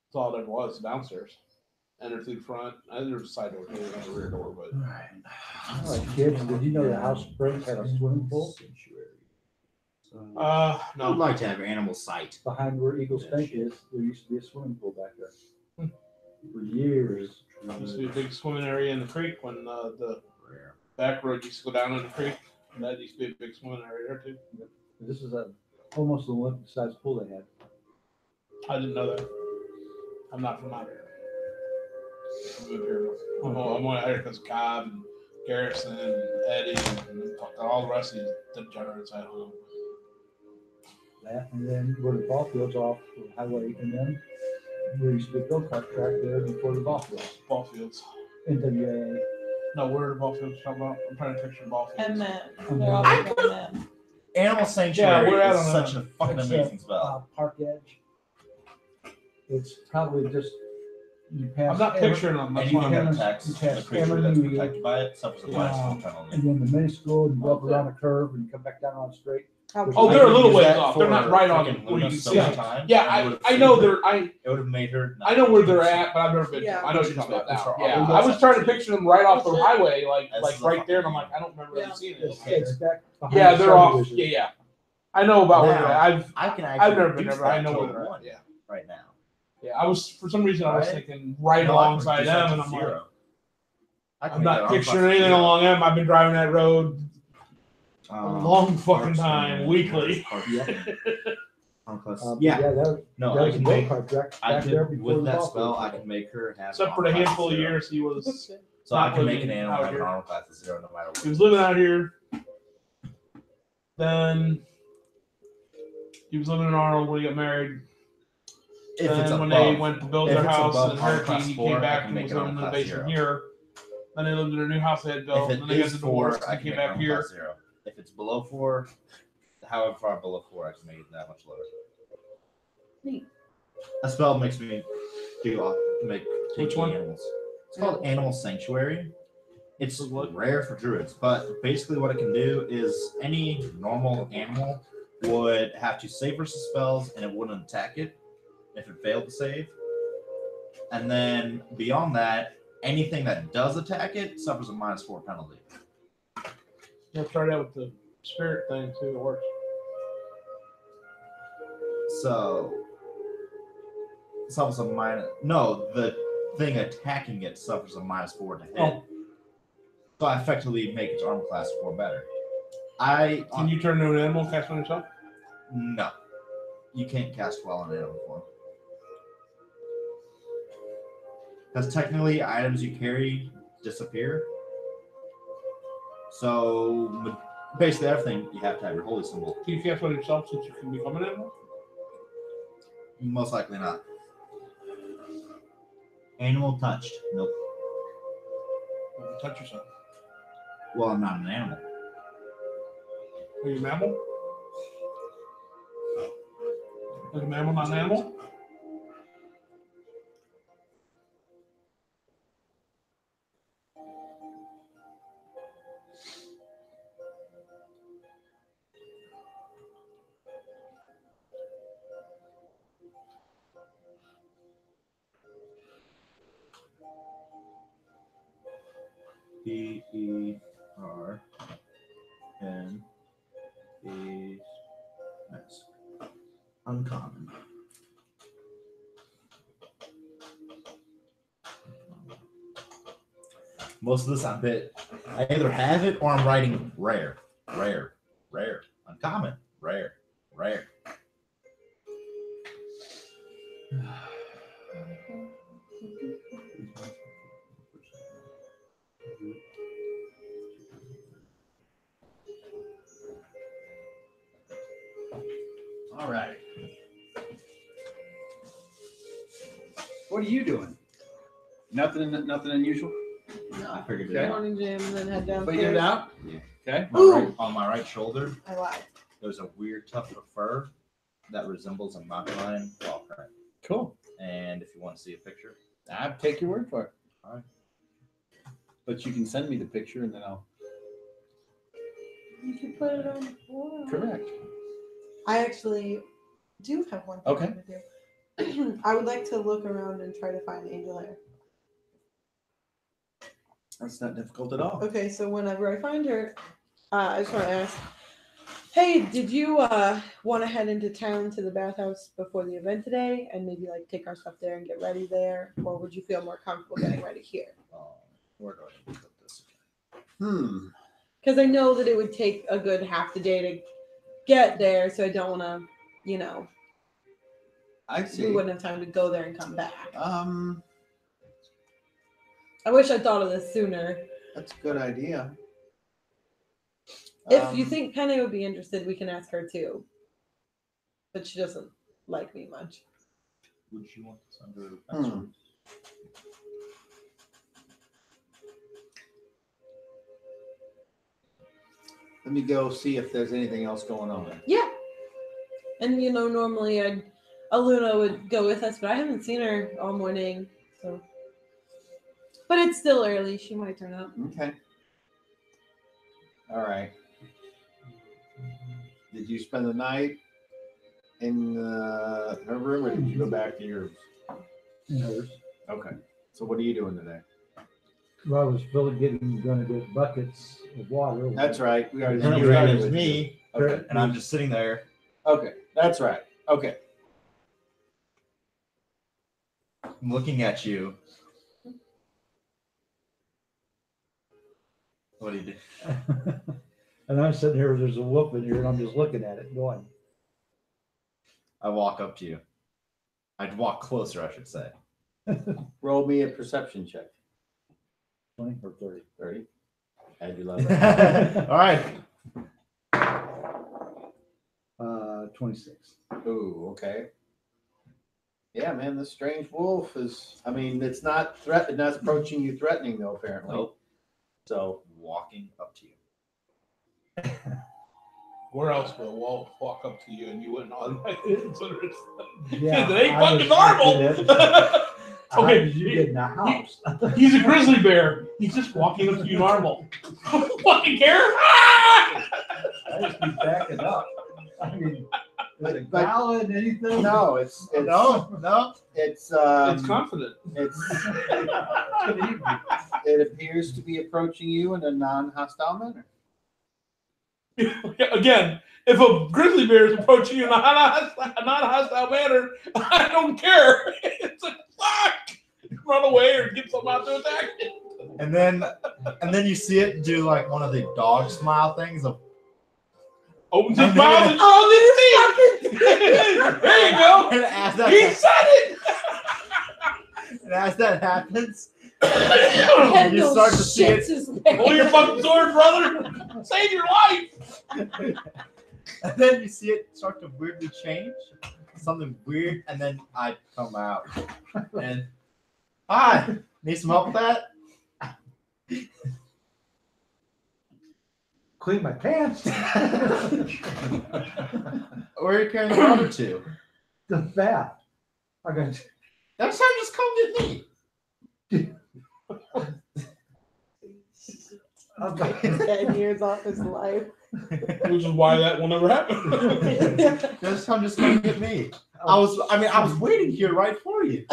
That's all it ever was, downstairs. Enter through the front. There's a side door too, and a rear door, but All right, kids, did you know that House Springs had a swimming pool I no. would like to have animal sight. behind where Eagles Bank is? There used to be a swimming pool back there for years. There used to be a big swimming area in the creek when the back road used to go down in the creek. And that used to be a big swimming area there too. This is almost an Olympic-sized pool they had. I didn't know that. I'm not from out here. I moved here. I'm only out here because of Cobb and Garrison and Eddie and all the rest of these degenerates at home. That, and then where the ball fields off the highway, and then there used to be a go-kart track there before the ball fields. Ball fields. NWA. No, where are the ball fields talking about? I'm trying to picture the ball fields. And then they're all big on them. Animal Yeah, sanctuary we're out is on such a- a fucking It's, amazing spell. Park Edge. It's probably just you pass. I'm not picturing them. And That's you why can I'm go Hammond- text you the pass creature Hammond that's Union, protected by it. Suffers a blast Yeah. from tunnel. and then the mini school, and you go up around a curve and you come back down on straight. Oh, they're a little ways off. They're not right on freaking where you Luna can so see many them. times. Yeah, I know they're. It would have made her. I know where they're at, but I've never been. Yeah. I know what you're talking about now. Yeah. Yeah, I was trying to picture them right off the highway, like That's right there, and I'm like, I don't remember Yeah. ever seeing It's, it. it's back behind Yeah, the they're off. subdivision. Yeah. I know about where Now, they're at. I can I've actually never been reduce there, but I that know to where they're at. one Yeah. right now. Yeah, I was for some reason I was Right? thinking right No, I can alongside reduce that them, to and I'm like, zero. I can I'm make that not on picturing fucking anything zero. along them. I've been driving that road a long fucking Parks time, and- weekly. Yeah. That No, was I a can make. go-kart track I back there could before with the that ball spell. field. I can make her have. Except for the normal class handful of zero. years he was So I not can make living an animal out have here. normal class of zero no matter what. he was living out here. Then he was living in Arnold when he got married. If it's And when above, they went to build if their it's house above in armor Hurricane, class he 4, came I back can and make was it living armor in the class basement 0. here. Then they lived in a new house they had built. If And it then they got is the 4, divorce. I And can he came make it back armor here. class 0. If it's below 4, however far below 4, I can make it that much lower. Neat. A spell makes me take Which one? animals. It's called Animal Sanctuary. It's rare for druids, but basically what it can do is any normal animal would have to save versus spells, and it wouldn't attack it if it failed to save. And then beyond that, anything that does attack it suffers a -4 penalty. Yeah, try that with the spirit thing, see if it works. So suffers a the thing attacking it suffers a -4 to hit. Oh. So I effectively make its armor class 4 better. Can you turn into an animal and cast on yourself? No. You can't cast well on animal form. Because technically items you carry disappear. So basically everything you have to have your holy symbol. Can you cast on yourself since you can become an animal? Most likely not. Animal touched. Nope. You can touch yourself. Well, I'm not an animal. Are you a mammal? Is a mammal not an animal? P-E-R-N-E-S. Uncommon. Most of this I either have it or I'm writing rare, uncommon, rare. All right. What are you doing? Nothing unusual? I figured it Okay. out. Morning gym and then head downstairs. Figured it out? Okay. On my right shoulder, I lied. there's a weird tuft of fur that resembles a mountain lion claw print. Cool. And if you want to see a picture, I'll take your word for it. All right. But you can send me the picture and then I'll. You can put it on the floor. Correct. I actually do have one thing Okay. to do. I would like to look around and try to find Angel Hair. That's not difficult at all. Okay, so whenever I find her, I just want to ask, hey, did you want to head into town to the bathhouse before the event today and maybe like take our stuff there and get ready there? Or would you feel more comfortable getting ready here? where do I put this? Because I know that it would take a good half the day to get there, so I don't want to, I we see. wouldn't have time to go there and come back. Um, I wish I thought of this sooner. that's a good idea. If you think Penny would be interested, we can ask her too. But she doesn't like me much. Would you want this under password? Let me go see if there's anything else going on. Yeah. And normally Aluna would go with us, but I haven't seen her all morning. So but it's still early. She might turn up. Okay. All right. Did you spend the night in her room, or did you go back to yours? In hers. Okay. So what are you doing today? Well, I was going to get buckets of water. That's right. We already And you started ran with into you. me, Okay. and I'm just sitting there. Okay. That's right. Okay. I'm looking at you. What do you do? And I'm sitting here, there's a wolf in here, and I'm just looking at it going. I walk up to you. I'd walk closer, I should say. Roll me a perception check. 20 or 30. 30. Add your level. All right. 26. Ooh, okay. Yeah, man, this strange wolf is. I mean, it's not not approaching you threatening though. Apparently. Nope. So Walking up to you. Where else will a wolf walk up to you and you wouldn't automatically consider it? Yeah, It ain't I fucking was normal. thinking How Okay, did you get in the house? he's a grizzly bear. He's just walking up to you normal. Fucking care? I just be backing up. I mean, is it But- valid, anything? no, it's No. It's confident. it appears to be approaching you in a non-hostile manner. Again, if a grizzly bear is approaching you in a non-hostile manner, I don't care. It's like, fuck! Run away or get something out to attack it. And then you see it do like one of the dog smile things of Opens his mouth and throws it in. There you go. and as that He said it. happens, And you those start to see it. shits is Pull your fucking sword, brother. Save your life. And then you see it start to weirdly change. Something weird, and then I come out. And hi, need some help with that? Clean my pants. Where are you carrying the other two? The fat. I got Next time, just come get me. I've got 10 years off his life. Which is why that will never happen. Next time, just come get me. I was waiting here right for you.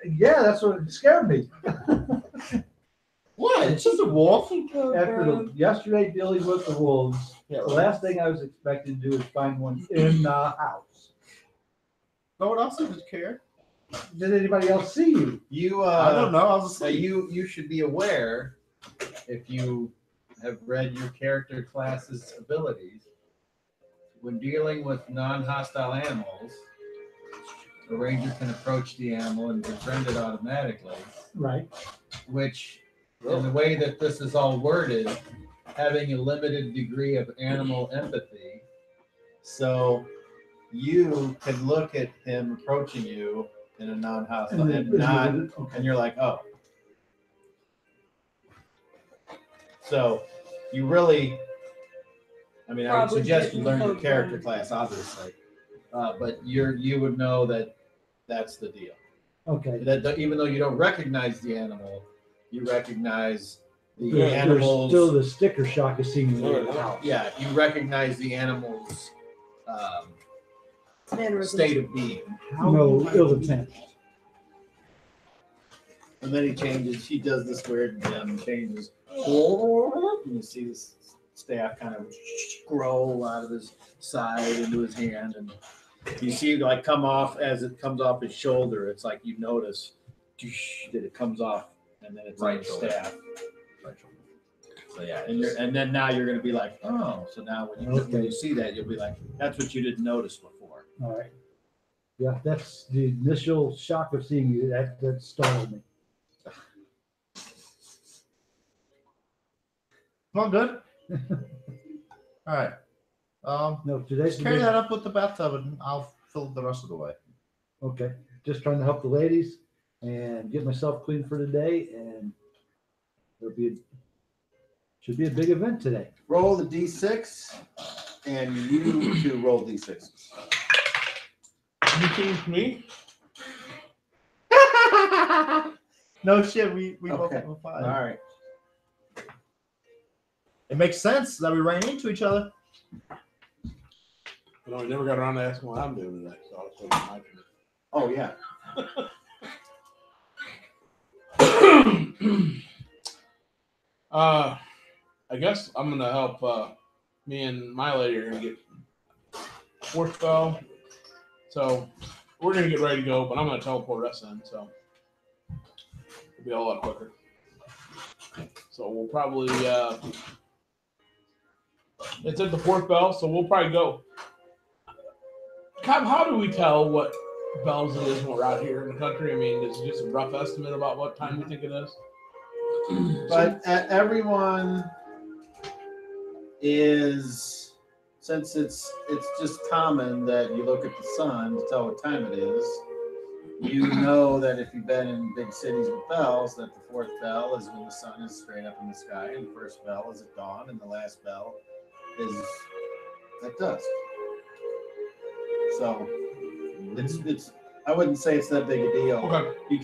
yeah, that's what scared me. What? It's just a wolf. After yesterday dealing with the wolves, the last thing I was expecting to do is find one in the house. No one else would care. Did anybody else see you? You I don't know. I was asleep. you should be aware if you have read your character class's abilities. When dealing with non-hostile animals, the ranger can approach the animal and befriend it automatically, Right. which, in the way that this is all worded, having a limited degree of animal empathy. So you can look at him approaching you in a non-hostile and you're like, oh. So you really, I mean, I would Probably suggest you didn't learn your poke character them. class, obviously. But you would know that that's the deal. Okay. That even though you don't recognize the animal, you recognize the There's animal's. still the sticker shock of seeing you in the house. Yeah, you recognize the animal's state of being. No ill intent. And then he changes. He does this weird changes. And you see this staff kind of grow out of his side into his hand, and you see it like come off as it comes off his shoulder. It's like you notice that it comes off, and then it's Right on the shoulder. staff. So yeah, And then now you're going to be like, oh. So now when you see that, you'll be like, that's what you didn't notice before. All right. Yeah, that's the initial shock of seeing you. That startled me. well, good. All right. No, today's Just the carry day. that up with the bathtub, and I'll fill the rest of the way. Okay. Just trying to help the ladies and get myself clean for today, and should be a big event today. Roll the d6, and you two roll d6s. You team me? No shit, we both Okay. have a 5. All right. It makes sense that we ran into each other. No, I never got around to asking what I'm doing today. So it's my turn. Oh yeah. I guess I'm gonna help. Me and my lady are gonna get 4 spell, so we're gonna get ready to go. But I'm gonna teleport us in, so it'll be a lot quicker. So we'll probably it's at the 4th bell, so we'll probably go. Cobb, how do we tell what bells it is when we're out here in the country? I mean, is it just a rough estimate about what time we think it is? But everyone is, since it's just common that you look at the sun to tell what time it is, you know that if you've been in big cities with bells, that the fourth bell is when the sun is straight up in the sky, and the first bell is at dawn, and the last bell is at dusk. So it's I wouldn't say it's that big a deal. Okay. You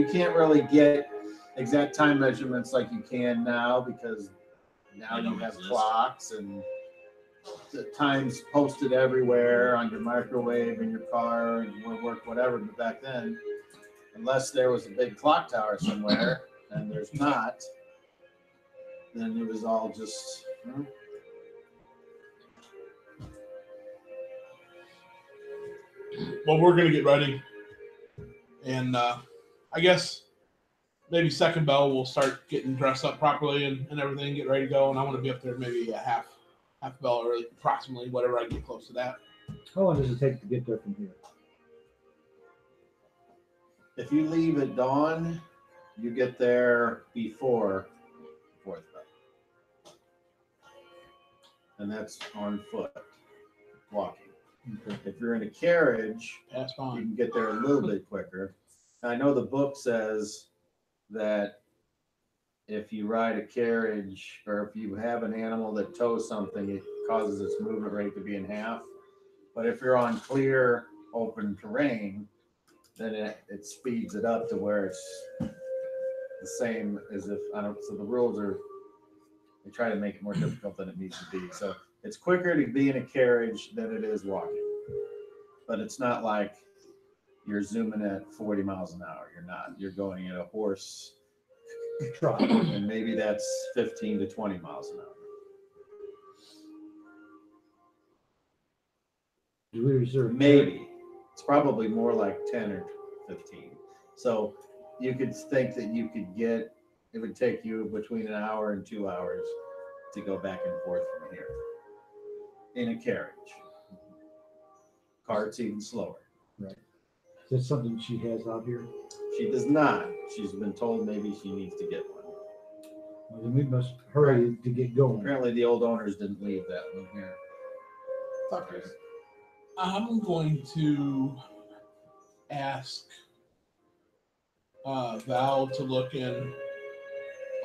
can't really get exact time measurements like you can now, because now you have clocks and the times posted everywhere on your microwave in your car and your work, whatever. But back then, unless there was a big clock tower somewhere, and there's not, then it was all just. Well, we're gonna get ready, and I guess maybe second bell we'll start getting dressed up properly and everything, get ready to go. And I want to be up there maybe a half bell early, approximately, whatever I get close to that. How long does it take to get there from here? If you leave at dawn, you get there before fourth bell, and that's on foot, walking. Okay. If you're in a carriage, That's you fine. can get there a little bit quicker. I know the book says that if you ride a carriage or if you have an animal that tows something, it causes its movement rate to be in half. But if you're on clear, open terrain, then it speeds it up to where it's the same as if, so the rules are, they try to make it more difficult than it needs to be. So it's quicker to be in a carriage than it is walking. But it's not like you're zooming at 40 miles an hour. You're not. You're going at a horse trot, and maybe that's 15 to 20 miles an hour. Do we reserve? Maybe. It's probably more like 10 or 15. So you could think that you could get, it would take you between an hour and 2 hours to go back and forth from here in a carriage. Cart's even slower. Right. Is that something she has out here? She does not. She's been told maybe she needs to get one. Well, then we must hurry to get going. Apparently the old owners didn't leave that one here. Fuckers. I'm going to ask Val to look in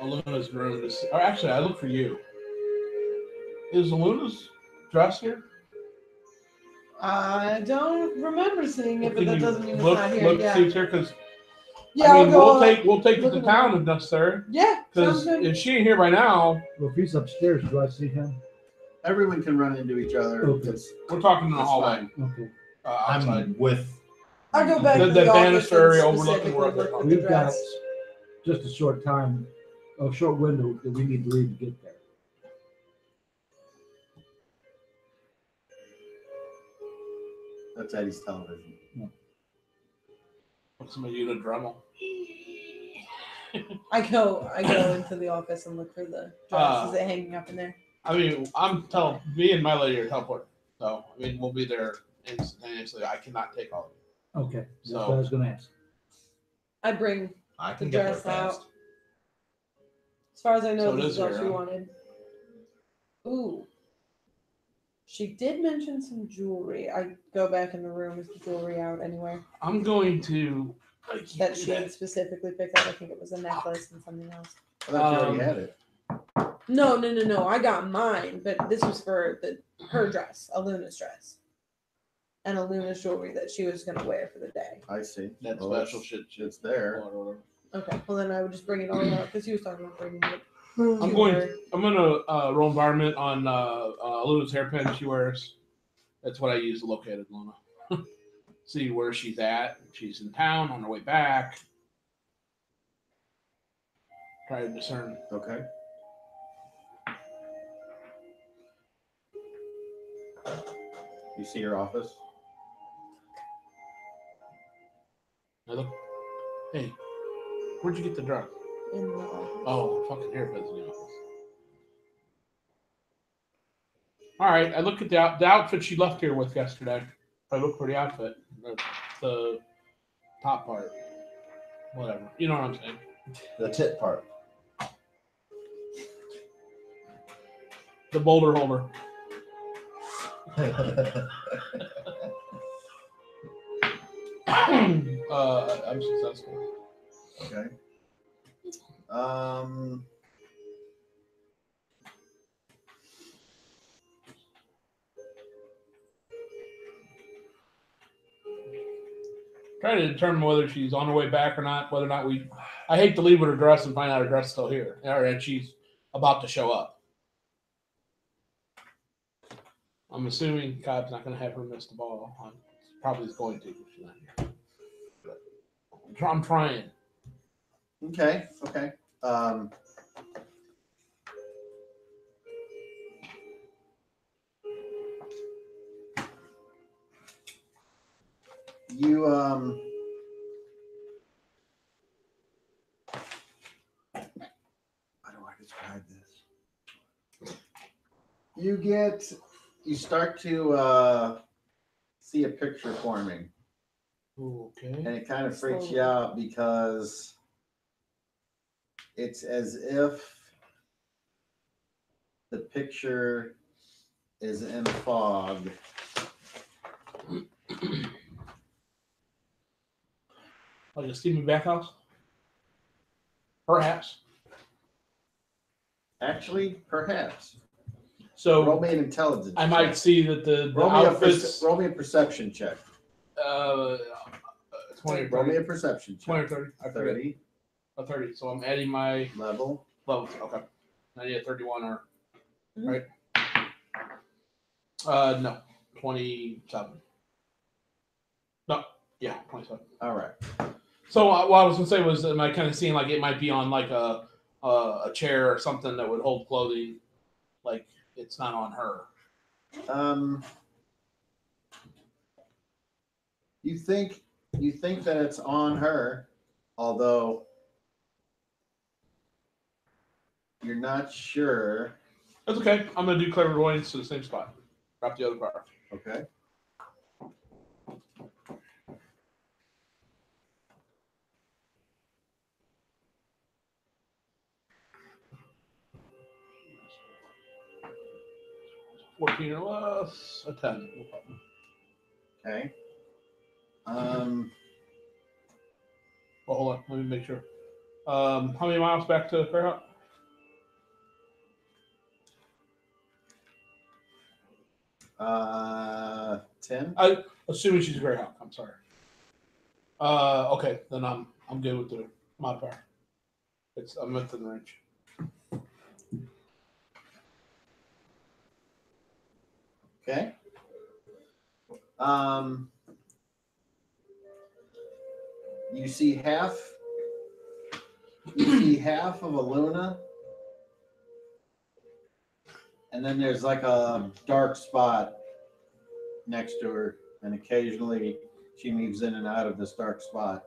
Aluna's room to see, or actually, I look for you. Is Aluna's dress here? I don't remember seeing it, but Can that you doesn't mean it's look, not here. look, Yeah. see it's here, because Yeah, I mean, I'll we'll go, take it look to in the town room. if necessary. Yeah, sounds Because good. if she ain't here by now, Well, if he's upstairs, do I see him? Everyone can run into each other. Okay. we're talking in the That's hallway fine. Okay. outside. I'm with. I go back The to the office banister area and overlooking where specifically they're look at the We've got dress. just a short time, a short window that we need to leave to get there. That's Eddie's television. What's some unit Dremel? I go into the office and look for the dress. Is it hanging up in there? I mean, me and my lady are teleporting. So, I mean, we'll be there instantaneously. I cannot take all of it. Okay, that's So- what I was gonna ask. I bring, I The can get there dress out. fast. as far as I know, So it this is is all here, she huh? wanted. Ooh. She did mention some jewelry. I go back in the room. Is the jewelry out anywhere? I'm going to. That she had specifically picked out. I think it was a necklace and something else. I thought you already had it. No. I got mine, but this was for her dress, Aluna's dress, and Aluna's jewelry that she was gonna wear for the day. I see. That Well, special it's- shit. It's there. Okay, well then I would just bring it all up because he was talking about bringing it. I'm to going. her. I'm gonna roll environment on Luna's hairpin she wears. That's what I use to locate Luna. See where she's at. If she's in town on her way back. Try to discern. Okay. You see your office? I look. Hey, where'd you get the drug? In the office. Oh, fucking hairpins in the office. All right, I look at the outfit she left here with yesterday. I look for the outfit, the top part, whatever. You know what I'm saying? The tit part. The boulder holder. I'm successful. Okay. Trying to determine whether she's on her way back or not. Whether or not I hate to leave with her dress and find out her dress is still here, or that she's about to show up. I'm assuming Cobb's not going to have her miss the ball. Probably is going to. If she's not here. But I'm trying. Okay. You how do I describe this? You start to see a picture forming. Okay. And it kind of freaks you out because it's as if the picture is in fog. Like a steamy bathhouse? Perhaps. Actually, perhaps. So roll me an intelligence. I might see that the outfits. Roll me a perception check. 20 or 30. Roll me a perception check. 20 or 30. I forget. 30. 30. So I'm adding my Level. levels. Okay. I need a 31 or Mhm. right. No, 27. No, yeah, 27. All right. So what I was gonna say was, am I kind of seeing like it might be on like a chair or something that would hold clothing, like it's not on her. You think that it's on her, although you're not sure. That's okay. I'm gonna do clairvoyance to the same spot. Drop the other bar. Okay. $14 or less, a 10. No problem. Okay. Well, hold on. Let me make sure. How many miles back to Greyhawk? Uh, 10. Assuming she's a Greyhawk. I'm sorry. Okay, then I'm good with the modifier. I'm within range. Okay. You see half. You see half of Aluna, and then there's like a dark spot next to her, and occasionally she moves in and out of this dark spot.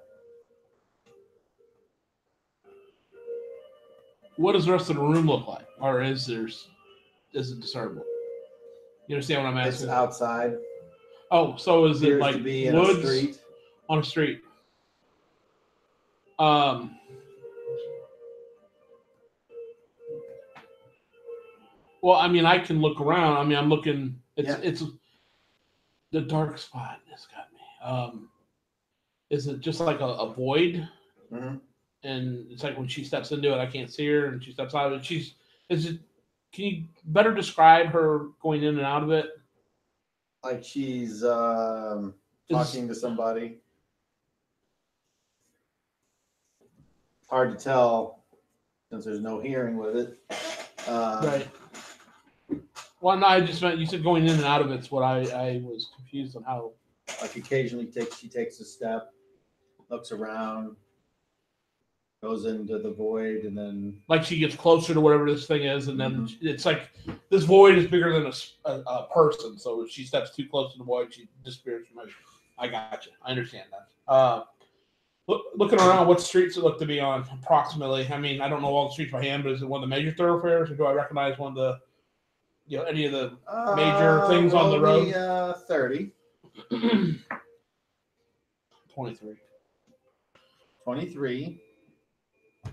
What does the rest of the room look like, or is it discernible? You understand what I'm It's asking? outside. Oh, so is it Appears like to be in woods a street. on a street? Well, I mean, I can look around. I mean, I'm looking. It's the dark spot has got me. Is it just like a void? Mm-hmm. And it's like when she steps into it, I can't see her, and she steps out of it. Can you better describe her going in and out of it? Like she's talking to somebody. Hard to tell since there's no hearing with it. Right. Well, no, I just meant you said going in and out of it's what I was confused on how. Like occasionally she takes a step, looks around, goes into the void, and then Like she gets closer to whatever this thing is, and then it's like this void is bigger than a person. So if she steps too close to the void, she disappears from it. I got you. I understand that. Looking around, what streets it look to be on approximately? I mean, I don't know all the streets by hand, but is it one of the major thoroughfares, or do I recognize one of the, any of the major things on the road? 30. 23. 23. I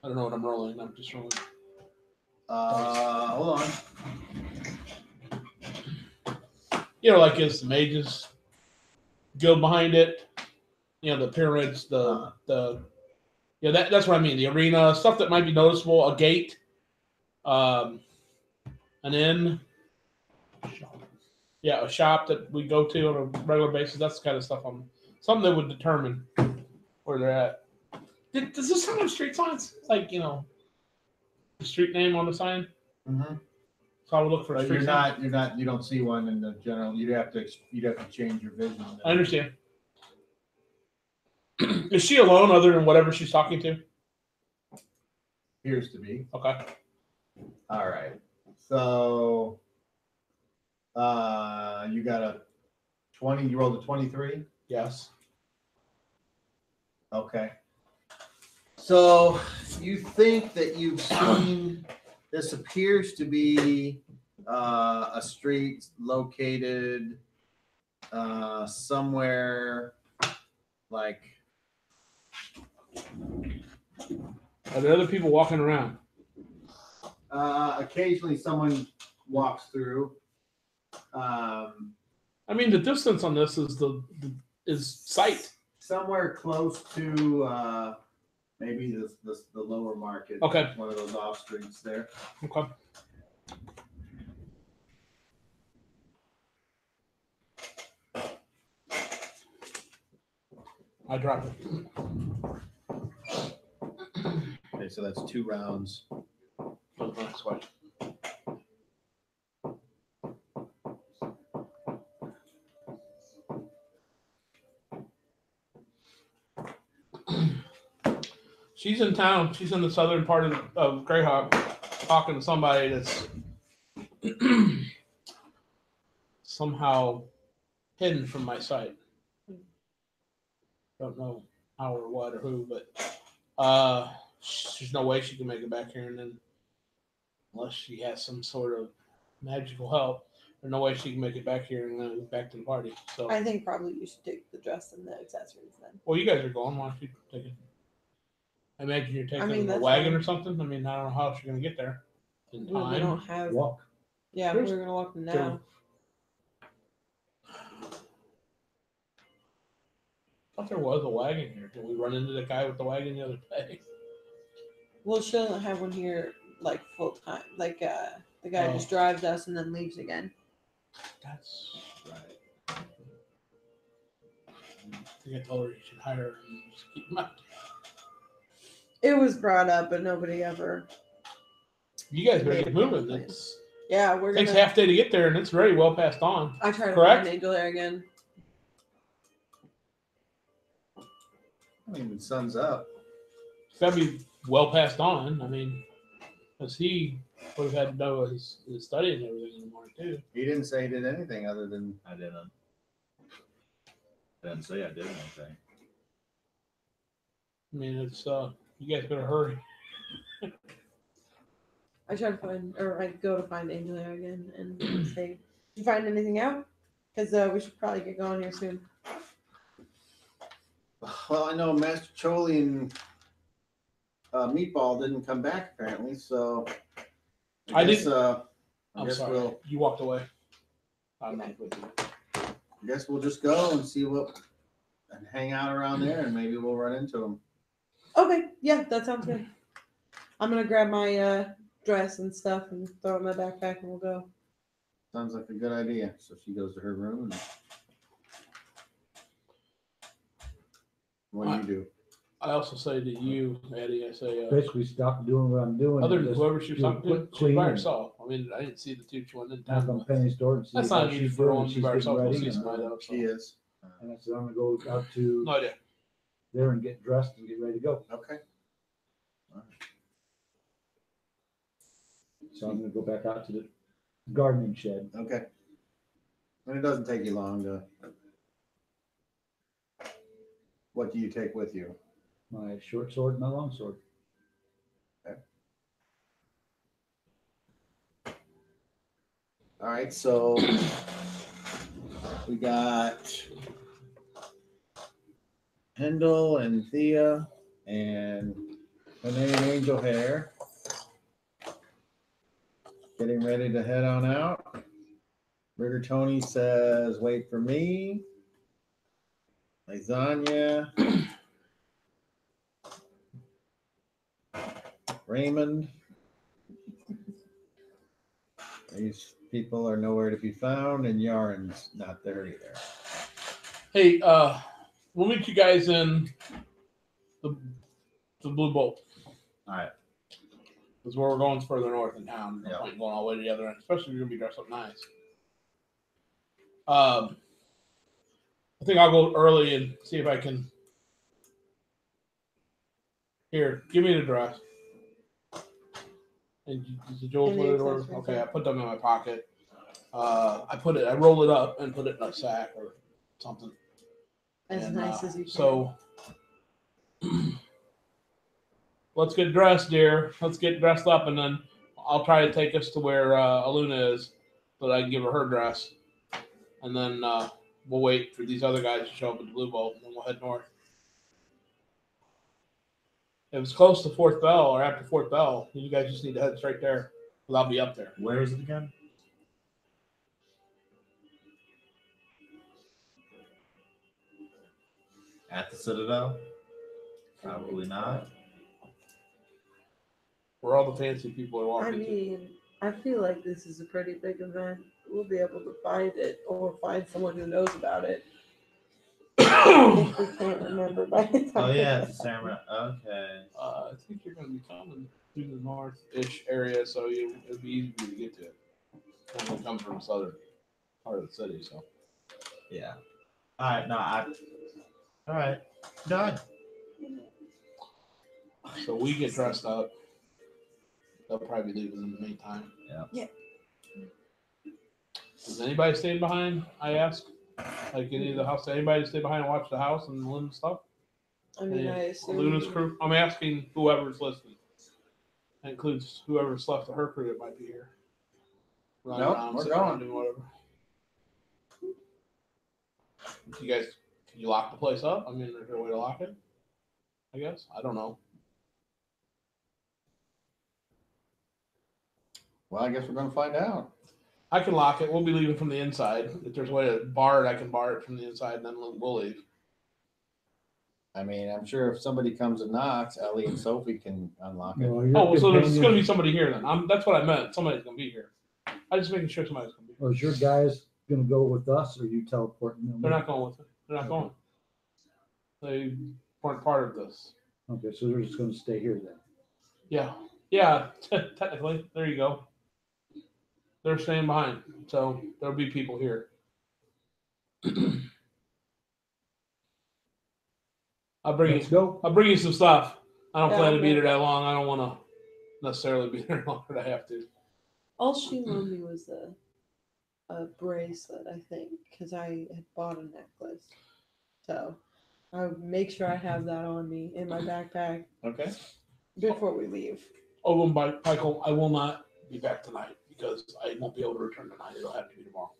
don't know what I'm rolling. I'm just rolling. Hold on. Like is the mages guild behind it? the pyramids, that's what I mean. The arena, stuff that might be noticeable, a gate, an inn, a shop that we go to on a regular basis. That's the kind of stuff something that would determine where they're at. Does this sound like street signs? Like, the street name on the sign? Mm-hmm. So I would look for street signs. You don't see one in the general. You'd have to change your vision. I understand. Is she alone other than whatever she's talking to? Appears to be. Okay. All right. So, you got a 20. You rolled a 23. Yes. Okay. So you think that you've seen this appears to be a street located somewhere like. Are there other people walking around? Occasionally someone walks through. I mean, the distance on this is is sight. Somewhere close to maybe the lower market. Okay. One of those off streets there. Okay. I dropped it. Okay, so that's 2 rounds. Next question. She's in town. She's in the southern part of Greyhawk, talking to somebody that's somehow hidden from my sight. Don't know how or what or who, but there's no way she can make it back here, and then unless she has some sort of magical help, there's no way she can make it back here and then back to the party. So I think probably you should take the dress and the accessories then. well, you guys are going. Why don't you take it? I imagine you're taking a that's wagon fine. or something. I mean, I don't know how she's gonna get there in Well, we time. don't have. Walk. Yeah, There's- we're gonna walk now. I thought there was a wagon here. Did we run into the guy with the wagon the other day? Well, she doesn't have one here like full time. Like the guy just drives us and then leaves again. That's right. I think I told her you should hire her and just keep him out. It was brought up, but nobody ever. You guys better get moving. It's Yeah, we're takes gonna. half day to get there, and it's very well past dawn. I try to correct? find Angel there again. I mean, the sun's up. It's got to be well past dawn. I mean, because he would have had to know his study and everything in the morning too. He didn't say he did anything other than. I didn't. I didn't say I did anything. I mean, it's you guys better hurry. I try to find, or I go to find Angel there again and say, "Did you find anything out? Because we should probably get going here soon." Well, I know Master Choli and Meatball didn't come back apparently, so I guess, didn't- I I'm guess sorry. You walked away. I'm not with you. I guess we'll just go and see what and hang out around there, and maybe we'll run into them. Okay, yeah, that sounds good. I'm gonna grab my dress and stuff and throw it in my backpack, and we'll go. Sounds like a good idea. So she goes to her room. And what do you do? I also say to you, Eddie, I say, Basically, stop doing what I'm doing. other and than just whoever she was do a talking quick to, she was by clean. herself. I mean, I didn't see the two she went in Knock town on with. Penny's door and see That's how not unusual she's for a doing. woman to She's be by getting herself. We'll ready, see and somebody else. She is. I said, I'm gonna go out to No idea. there and get dressed and get ready to go. Okay. So I'm gonna go back out to the gardening shed. Okay. And it doesn't take you long to. What do you take with you? My short sword and my long sword. All right, so we got Hendel and Thea and Renee and Angel Hair getting ready to head on out. Rigger Tony says, "Wait for me." Lasagna. Raymond. These people are nowhere to be found, and Yaren's not there either. Hey, we'll meet you guys in the Blue Bolt. All right. Because where we're going is further north in town. No Yeah. point in going all the way to the other end, especially if you're gonna be dressed up nice. I think I'll go early and see if I can. Here, give me the dress. And the jewels And the with it, or accessories, okay, yeah. I put them in my pocket. I roll it up and put it in a sack or something. As And, nice as you can. So let's get dressed, dear. Let's get dressed up, and then I'll try to take us to where Aluna is, so that I can give her her dress, and then we'll wait for these other guys to show up at the Blue Bolt, and then we'll head north. If it's close to Fourth Bell or after Fourth Bell, you guys just need to head straight there, because I'll be up there. Where is it again? At the Citadel? Probably not. Where all the fancy people are I walking to. mean, I feel like this is a pretty big event. We'll be able to find it or find someone who knows about it. If we can't remember by the time. Oh yeah, it's the Samurai. Okay. I think you're going to be coming through the north-ish area, so it'll be easy for you to get to it. And we'll come from the southern part of the city, so. Yeah. All right. No, all right. Done. So we get dressed up. They'll probably be leaving in the meantime. Yeah. Is anybody staying behind? I ask. Like any of the house, anybody stay behind and watch the house and Lynn stuff? I mean, I assume. Luna's crew. I'm asking whoever's listening. That includes whoever's left of her crew that might be here. Running Nope, around, we're sitting around going. doing whatever. You guys, can you lock the place up? I mean, is there a way to lock it? I guess. I don't know. Well, I guess we're going to find out. I can lock it. We'll be leaving from the inside. If there's a way to bar it, I can bar it from the inside, and then we'll leave. I mean, I'm sure if somebody comes and knocks, Ellie and Sophie can unlock it. Well, your Oh, so there's companion- going to be somebody here then. That's what I meant. Somebody's going to be here. I'm just making sure somebody's going to be here. Or is your guys gonna go with us, or you teleporting them? They're not going with it. They're not going. They weren't part of this. Okay, so they're just gonna stay here then. Yeah. Yeah, technically. There you go. They're staying behind. So there'll be people here. I'll bring you some stuff. I don't plan to be there that long. I don't want to necessarily be there longer than I have to. All she loaned me was a bracelet, I think, because I had bought a necklace. So I'll make sure I have that on me in my backpack Okay. before we leave. Oh, and Michael, I will not be back tonight because I won't be able to return tonight. It'll have to be tomorrow.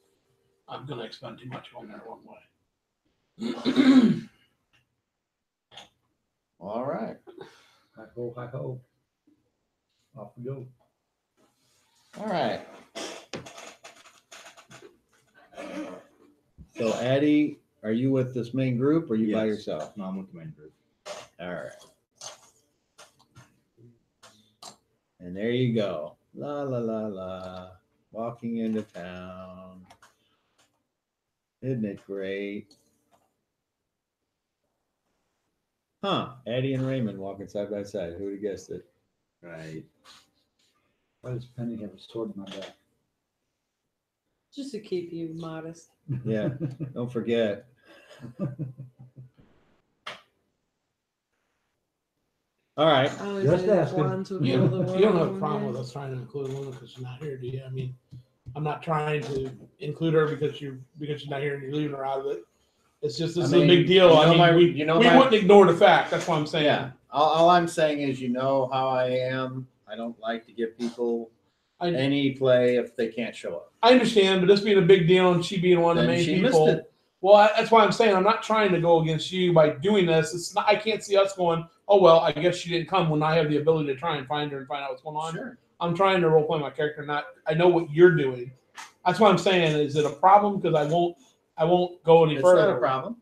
I'm going to expend too much going there one way. All right. Hi ho, hi ho. Off we go. All right. So, Addie, are you with this main group or are you by Yes. yourself? No, I'm with the main group. All right. And there you go. La, la, la, la. Walking into town. Isn't it great? Huh. Addie and Raymond walking side by side. Who would have guessed it? Right. Why does Penny have a sword in my back? Just to keep you modest. Yeah. Don't forget. All right. I always Just knew that asking. wands would You rule the don't have a world problem one with day. us trying to include Luna because she's not here, do you? I mean, I'm not trying to include her because she's not here and you're leaving her out of it. It's just this I is mean, a big deal. you I know mean, my- we, you know we my- wouldn't ignore the fact. That's what I'm saying. Yeah. All I'm saying is, you know how I am. I don't like to give people any play if they can't show up. I understand, but this being a big deal and she being one of the Then main she missed people. it. Well, that's why I'm saying I'm not trying to go against you by doing this. It's not. I can't see us going, oh well, I guess she didn't come when I have the ability to try and find her and find out what's going on. Sure. I'm trying to role play my character. Not. I know what you're doing. That's what I'm saying. Is it a problem? Because I won't go any It's further. not a problem.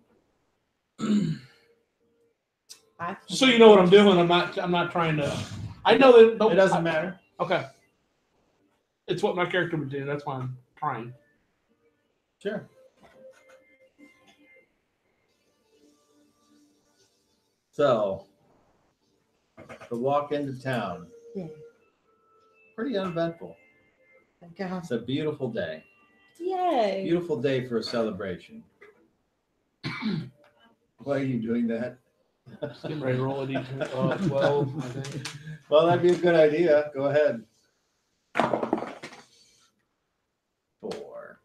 Just so you know what I'm doing. I'm not trying to. I know that It doesn't matter. Okay. It's what my character would do. That's why I'm trying. Sure. So, the walk into town. Yeah. Pretty uneventful. Thank God. It's a beautiful day. Yay. Beautiful day for a celebration. Why are you doing that? Just getting ready to roll a D12, 12, I think. Well, that'd be a good idea. Go ahead. 4. Oh.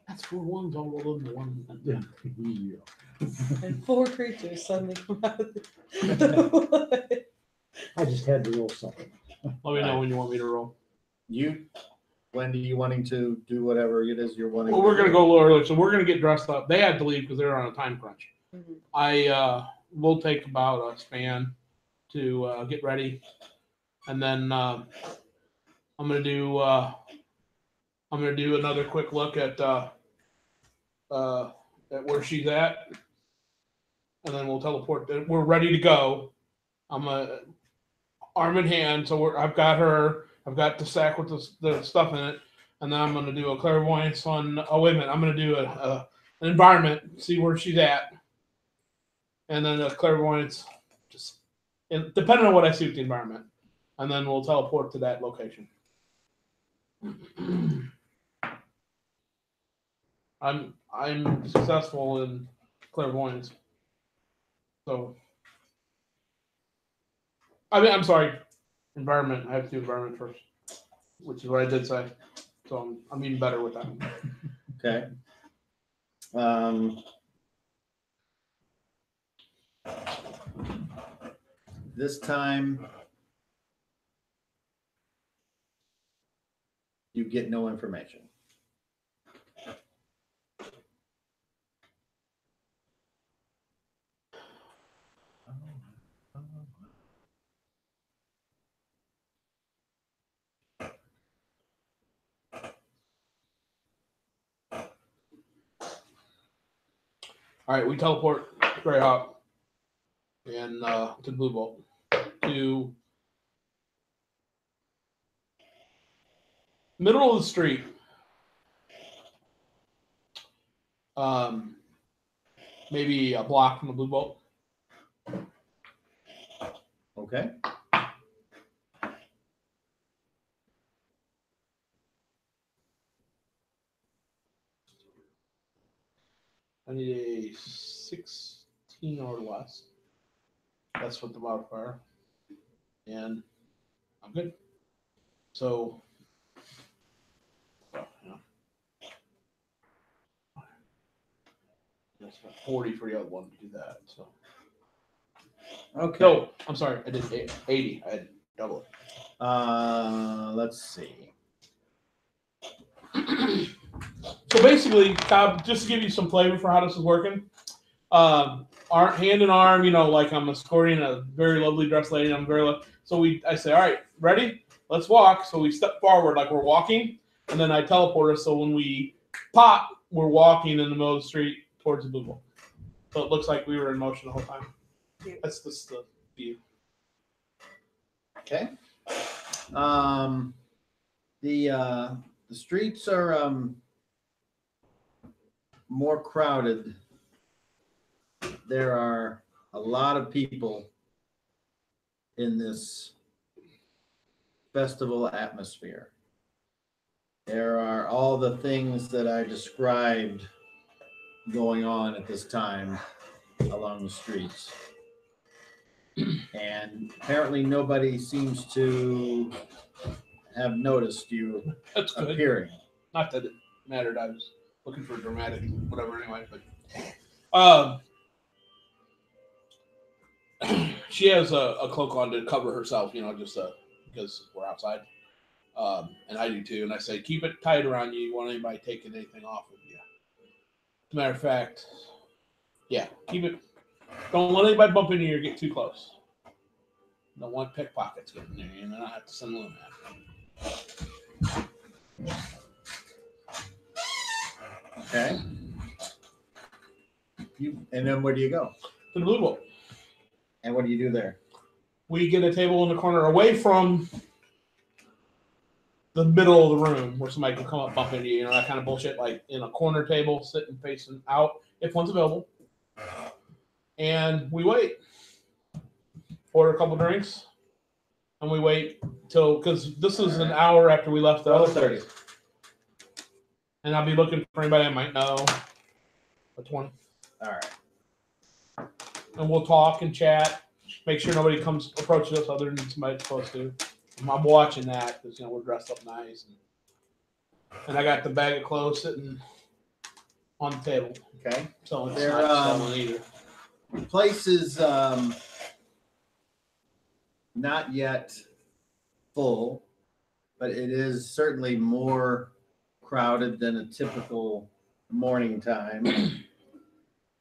That's 4 ones. I'll roll in the one. And 4 creatures suddenly come out of the I just had to roll something. Let me know when you want me to roll. When are you wanting to do whatever it is you're wanting? Well, we're going to go a little early, so we're going to get dressed up. They had to leave because they were on a time crunch. Mhm. I will take about a span to get ready, and then I'm going to do another quick look at where she's at, and then we'll teleport. We're ready to go. I'm arm in hand, so I've got her. I've got the sack with the stuff in it, and then I'm going to do a clairvoyance on. Oh wait a minute! I'm going to do an environment, see where she's at, and then a clairvoyance, just depending on what I see with the environment, and then we'll teleport to that location. I'm successful in clairvoyance, so I'm sorry. Environment. I have to do environment first, which is what I did say. So I'm even better with that. Okay. This time, you get no information. All right, we teleport Greyhawk and to Blue Bolt to middle of the street. Maybe a block from the Blue Bolt. Okay. I need a 16 or less. That's what the modifier. And I'm good. So, that's about 40 for the other one to do that. So, Okay. no, I'm sorry. I did 80. I had double it. Let's see. So basically, Cobb, just to give you some flavor for how this is working, our hand in arm, like I'm escorting a very lovely dressed lady. So I say, all right, ready? Let's walk. So we step forward like we're walking, and then I teleport us. So when we pop, we're walking in the middle of the street towards the Blue Bolt. So it looks like we were in motion the whole time. That's just the view. Okay. The streets are more crowded. There are a lot of people in this festival atmosphere. There are all the things that I described going on at this time along the streets. And apparently nobody seems to have noticed you That's good. appearing. Not that it mattered. I was looking for dramatic, whatever. Anyway, but she has a cloak on to cover herself. Just because we're outside, and I do too. And I say, keep it tight around you. You want anybody taking anything off of you? As a matter of fact, yeah, keep it. Don't let anybody bump into you or get too close. Don't want pickpockets getting there. You don't have to send them out. Okay. And then where do you go? To the Blue Bowl. And what do you do there? We get a table in the corner away from the middle of the room where somebody can come up bump into you, that kind of bullshit, like in a corner table, sitting facing out if one's available. And we wait. Order a couple drinks. And we wait till, because this is an hour after we left the other place. And I'll be looking for anybody I might know. A 20. All right. And we'll talk and chat. Make sure nobody approaches us other than somebody that's supposed to. I'm watching that because we're dressed up nice, and I got the bag of clothes sitting on the table. Okay. So it's They're, not stolen either. The place is not yet full, but it is certainly more crowded than a typical morning time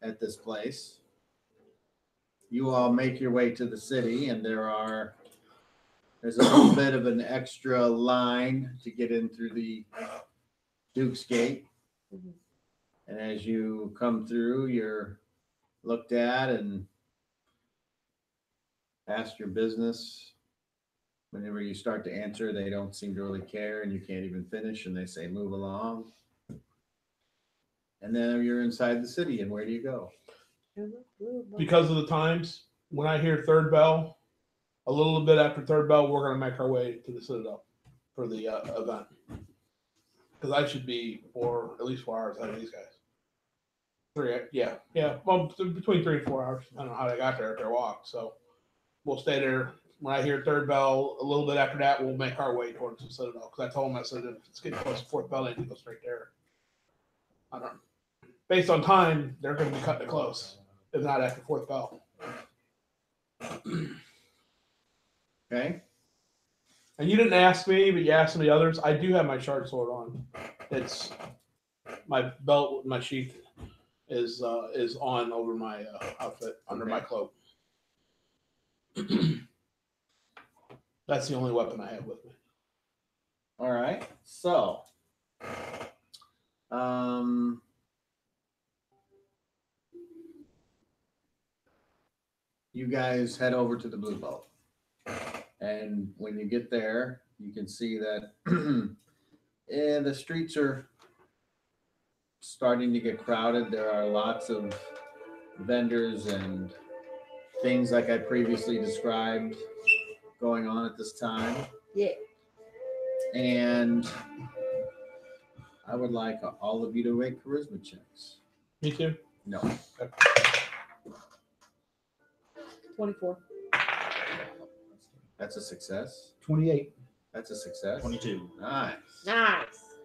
at this place. You all make your way to the city, and there's a little bit of an extra line to get in through the Duke's Gate. And as you come through, you're looked at and asked your business. Whenever you start to answer, they don't seem to really care, and you can't even finish, and they say, move along. And then you're inside the city, and where do you go? Because of the times, when I hear third bell, a little bit after third bell, we're going to make our way to the Citadel for the event. Because I should be at least 4 hours ahead of these guys. Well, between 3 and 4 hours. I don't know how they got there at their walk. So we'll stay there. When I hear third bell, a little bit after that, we'll make our way towards the Citadel. Because I told them, I said, if it's getting close to fourth bell, I need to go straight there. I don't know. Based on time, they're going to be cutting it close. If not after fourth bell. Okay. And you didn't ask me, but you asked some of the others. I do have my shark sword on. It's my belt, my sheath is on over my outfit, under my cloak. That's the only weapon I have with me. All right. So, you guys head over to the Blue Bowl. And when you get there, you can see that the streets are starting to get crowded. There are lots of vendors and things like I previously described going on at this time. Yeah. And I would like all of you to make charisma checks. Me too? No. 24. That's a success. 28. That's a success. 22. Nice. Nice.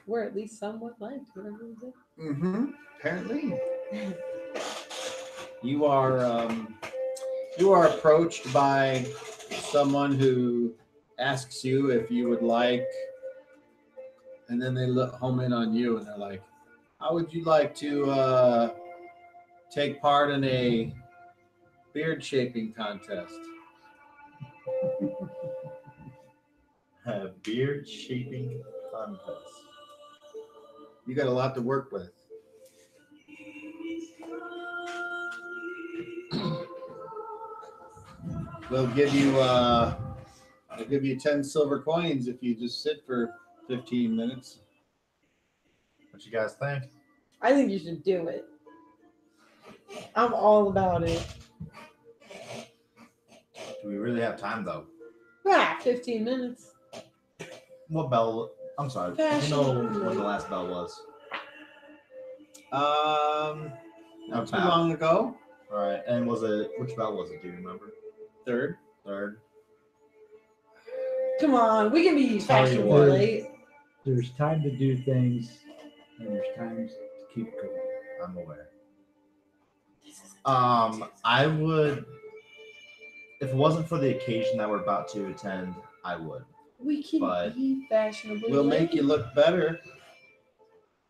We're at least somewhat liked. Whatever we did. Apparently. You are approached by someone who asks you if you would like, and then they home in on you and they're like, how would you like to take part in a beard shaping contest? A beard shaping contest. You got a lot to work with. We'll give you 10 silver coins if you just sit for 15 minutes. What you guys think? I think you should do it. I'm all about it. Do we really have time though? 15 minutes. What bell? I'm sorry. Do you know when the last bell was? Not too long ago. All right. And which bell was it? Do you remember? Third. Come on, we can be Tell you fashionable what. late. There's time to do things, and there's times to keep going. I'm aware. I would, if it wasn't for the occasion that we're about to attend, I would. We can But be fashionable. We'll make you look better.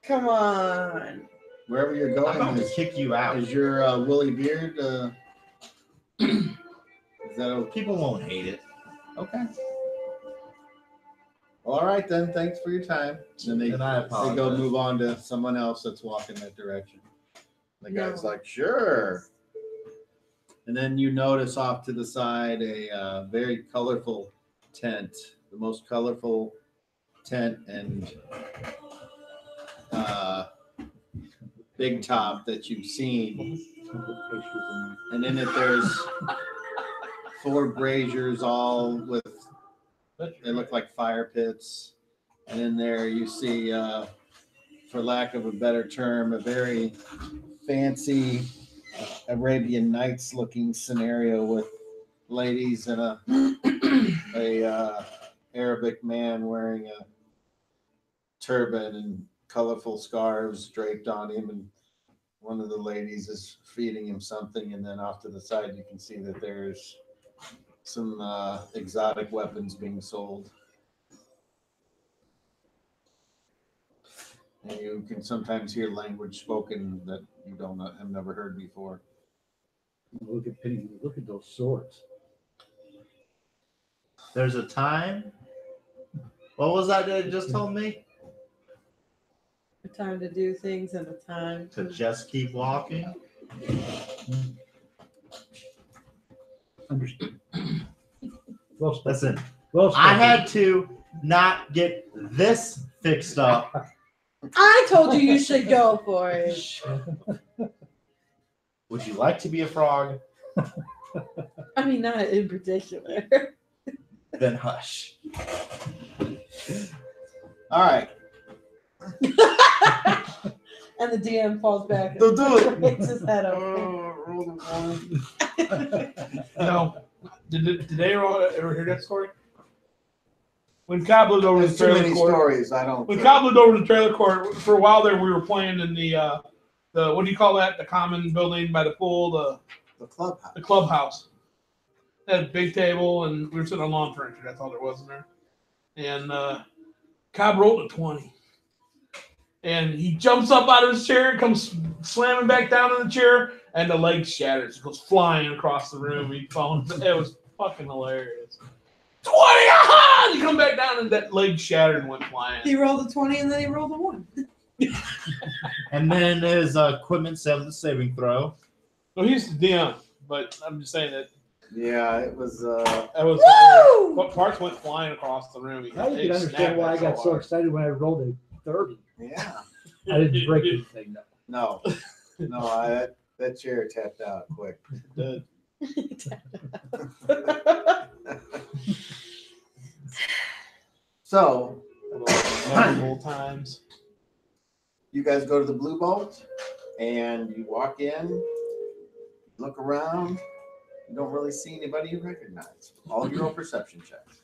Come on. Wherever you're I'm going, about to kick you out. is your woolly beard? Is that People won't hate it. okay? All right then. Thanks for your time. And And I they go apologize. move on to someone else that's walking that direction. The guy's No. like, sure. And then you notice off to the side a very colorful tent, the most colorful tent and big top that you've seen. And in it, there's 4 braziers, all with, they look like fire pits. And in there, you see, for lack of a better term, a very fancy Arabian Nights looking scenario with ladies and a Arabic man wearing a turban and colorful scarves draped on him, and one of the ladies is feeding him something, and then off to the side you can see that there's some exotic weapons being sold. And you can sometimes hear language spoken that you have never heard before. Look at Penny. Look at those swords. There's a time. What was that you just told me? A time to do things and a time To just keep walking. Understood. Well spoken. Listen, Well spoken. I had to not get this fixed up. I told you you should go for it. Would you like to be a frog? I mean, not in particular. Then hush. All right. And the DM falls back. Don't do it. Hits his head up. No. Did they ever hear that story? When Cobb lived over There's the too trailer many court. stories. I don't. When Cobb lived over the trailer court, for a while there, we were playing in the what do you call that? The common building by the pool, The clubhouse. the clubhouse. It had a big table, and we were sitting on lawn furniture. That's all there was in there. And Cobb rolled a 20. And he jumps up out of his chair, comes slamming back down in the chair, and the leg shatters. It goes flying across the room. He falls. It was fucking hilarious. 20! Aha! He come back down, and that leg shattered and went flying. He rolled a 20 and then he rolled a 1. And then his equipment saving throw. Well, he's the DM, but I'm just saying that Yeah, it was. that was Woo! what parts went flying across the room. Now you They can snapped understand why I it got so hard. excited when I rolled a 30. Yeah. I didn't break anything. No. No. That chair tapped out quick. The- So memorable times. you guys go to the Blue Bolt, and you walk in, look around. You don't really see anybody you recognize. All your own perception checks.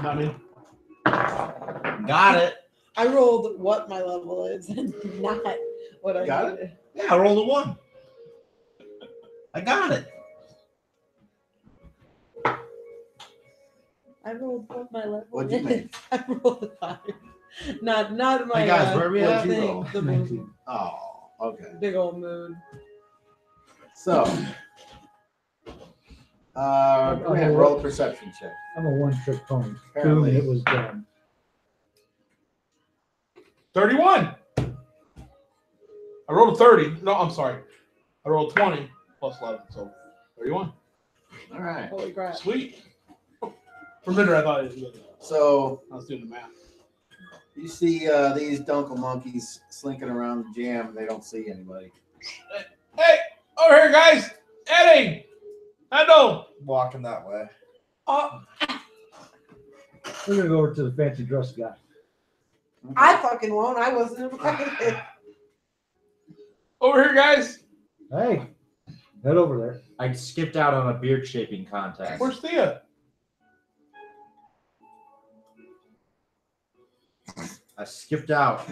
Not me. Got it. I rolled what my level is and not what I Got it? needed. Yeah, I rolled a 1. I got it. I rolled what my level What'd you is. make? I rolled a 5. Not my Hey, guys, where are we at? thing, roll? the moon. 19. Oh, okay. Big old moon. So, go ahead, roll a perception check. I'm a one-trick pony. Boom, Apparently. and it was done. 31. I rolled a 30. No, I'm sorry. I rolled 20 plus 11, so 31. All right. Holy crap. Sweet. For a minute, I thought it was good. So I was doing the math. you see these dunkel monkeys slinking around the jam, and they don't see anybody. Hey, over here, guys. Eddie. Hello. Walking that way. Oh, We're gonna go over to the fancy dress guy. I fucking won't. I wasn't invited. over here, guys. Hey, head over there. I skipped out on a beard shaping contest. Where's Thea? I skipped out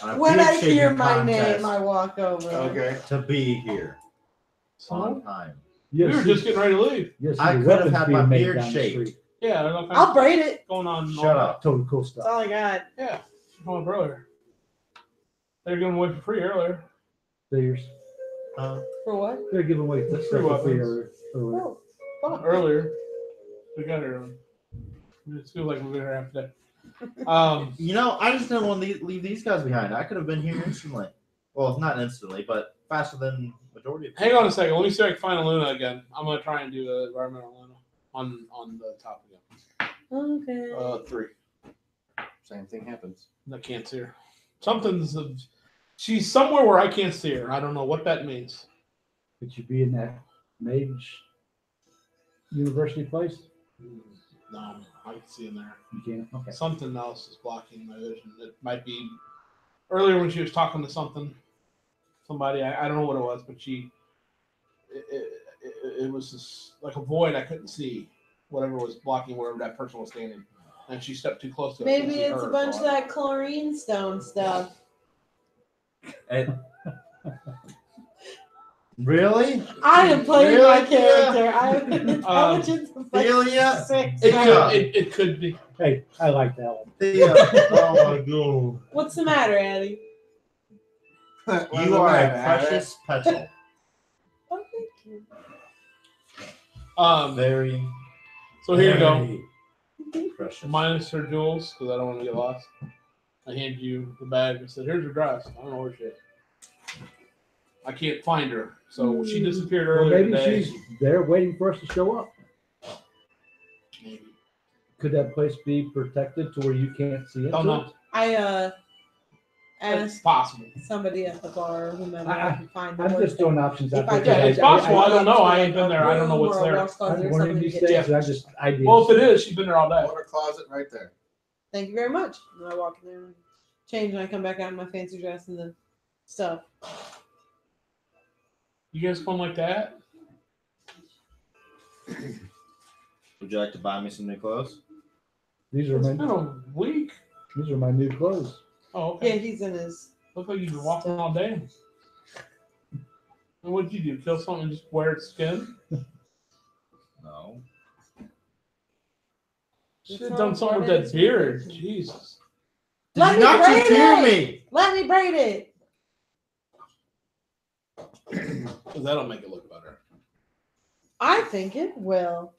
on a When beard I hear shaping my contest name, I walk over. Okay. to be here on So, time. Yes, we were just getting ready to leave. yes, I the could have weapons had being my made beard down the shaped. street. Yeah, there's all kinds I'll of braid it. going on. Shut up. Totally cool That's stuff. all I got. Yeah, going on earlier. They were giving away for free earlier. Figures. For what? They're giving away this Free stuff for free weapons. earlier. Oh, fuck. Earlier. We got here. It feels like we're here after that. I just didn't want to leave these guys behind. I could have been here instantly. Well, not instantly, but faster than majority of Hang on a second. Let me see if I can find Aluna again. I'm gonna try and do the environmental Aluna on the top again. Okay. 3. Same thing happens. I can't see her. She's somewhere where I can't see her. I don't know what that means. Could you be in that mage university place? No, I can see in there. You can't. Okay. Something else is blocking my vision. It might be earlier when she was talking to somebody. I don't know what it was, but it was just like a void I couldn't see. Whatever was blocking wherever that person was standing, and she stepped too close to it. Maybe it's a bunch of that chlorine stone stuff. Really? I am playing my Really? character. I have an intelligence of like Thea? 6. It could be. Hey, I like that one. Oh my god. What's the matter, Addie? You are a precious petal. Oh, thank you. Very So here you go. precious. Minus her jewels, because I don't want to get lost. I hand you the bag and said, "Here's your dress." I don't know where she is. I can't find her, so she disappeared Well, earlier maybe today. she's there waiting for us to show up. Maybe. Could that place be protected to where you can't see it? Don't know. I It's asked possible. somebody at the bar or whomever I- I can find the I'm worst just throwing options out If I there. Yeah, it's possible. I don't know. I ain't been there. I don't know what's there. I'm one of these Thank things. I just ideas. Well, if it is, she's been there all day. Water closet right there. you very much. And I walk in there and change, and I come back out in my fancy dress and the stuff. You guys fun like that? Would you like to buy me some new clothes? These are It's my been a week. new clothes. Oh, Yeah, okay. he's in his. Look like you've been walking all day. And what'd you do? Kill something and just wear its skin? No. Should have done something with that beard. Jesus. Let Did me you not braid just hear it! me? Let me braid it. 'Cause that'll make it look better. I think it will.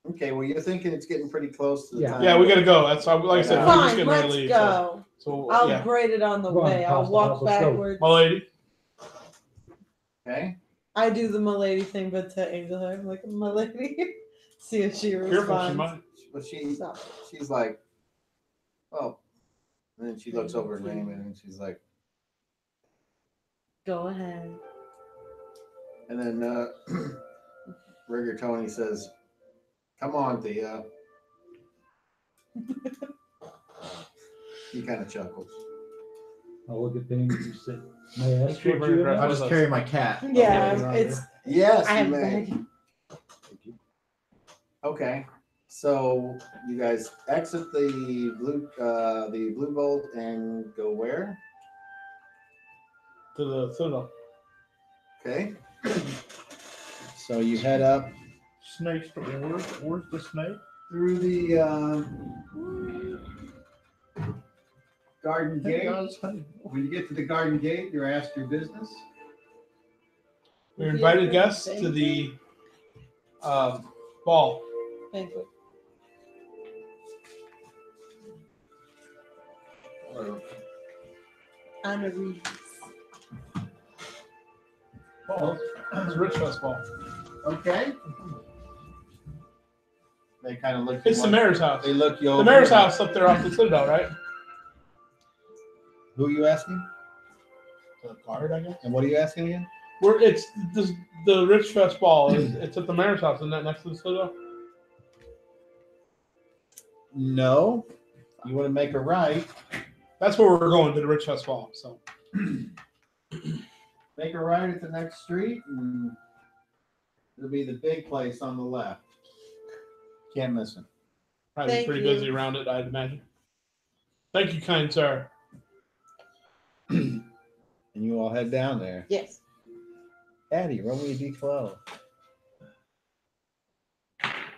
Okay, well, you're thinking it's getting pretty close to the Yeah. time. Yeah, we gotta go. That's like I said. We're just Fine, getting ready to let's leave. go. So I'll yeah, braid it on the Go on, way. I'll Costa, walk let's go. backwards. my lady. Okay. I do the milady thing, but to Angela, I'm like, milady. See if she Careful, she responds. might. But Stop. she's like, oh. And then she looks over at Raymond and she's like, Go ahead. and then Rigger Tony says, come on, Thea. He kind of chuckles. I'll look at things and say, may I ask Sure, what you very I'll have? just carry my cat. Yeah, it's. Yes, I you have a may. bag. Okay. So you guys exit the blue bolt and go where? To the Citadel. Okay. So you head up Snakes, where's the snake? through the garden gate. When you get to the garden gate, you're asked your business. We're invited guests to the ball. Banquet. Honorees. Ball. It's a Richfest ball. Okay. They kind of look. It's the mayor's house. They look you The over. mayor's house up there off the Citadel, right? Who are you asking? The guard, I guess. And what are you asking again? It's the Richfest ball. It's at the mayor's house, isn't that next to the Citadel? No. You want to make a right. That's where we're going, to the Richfest ball. So Make a right at the next street, and it'll be the big place on the left. Can't miss it. probably Thank pretty you. busy around it, I'd imagine. Thank you, kind sir. And you all head down there. Yes. Addie, roll me a d12.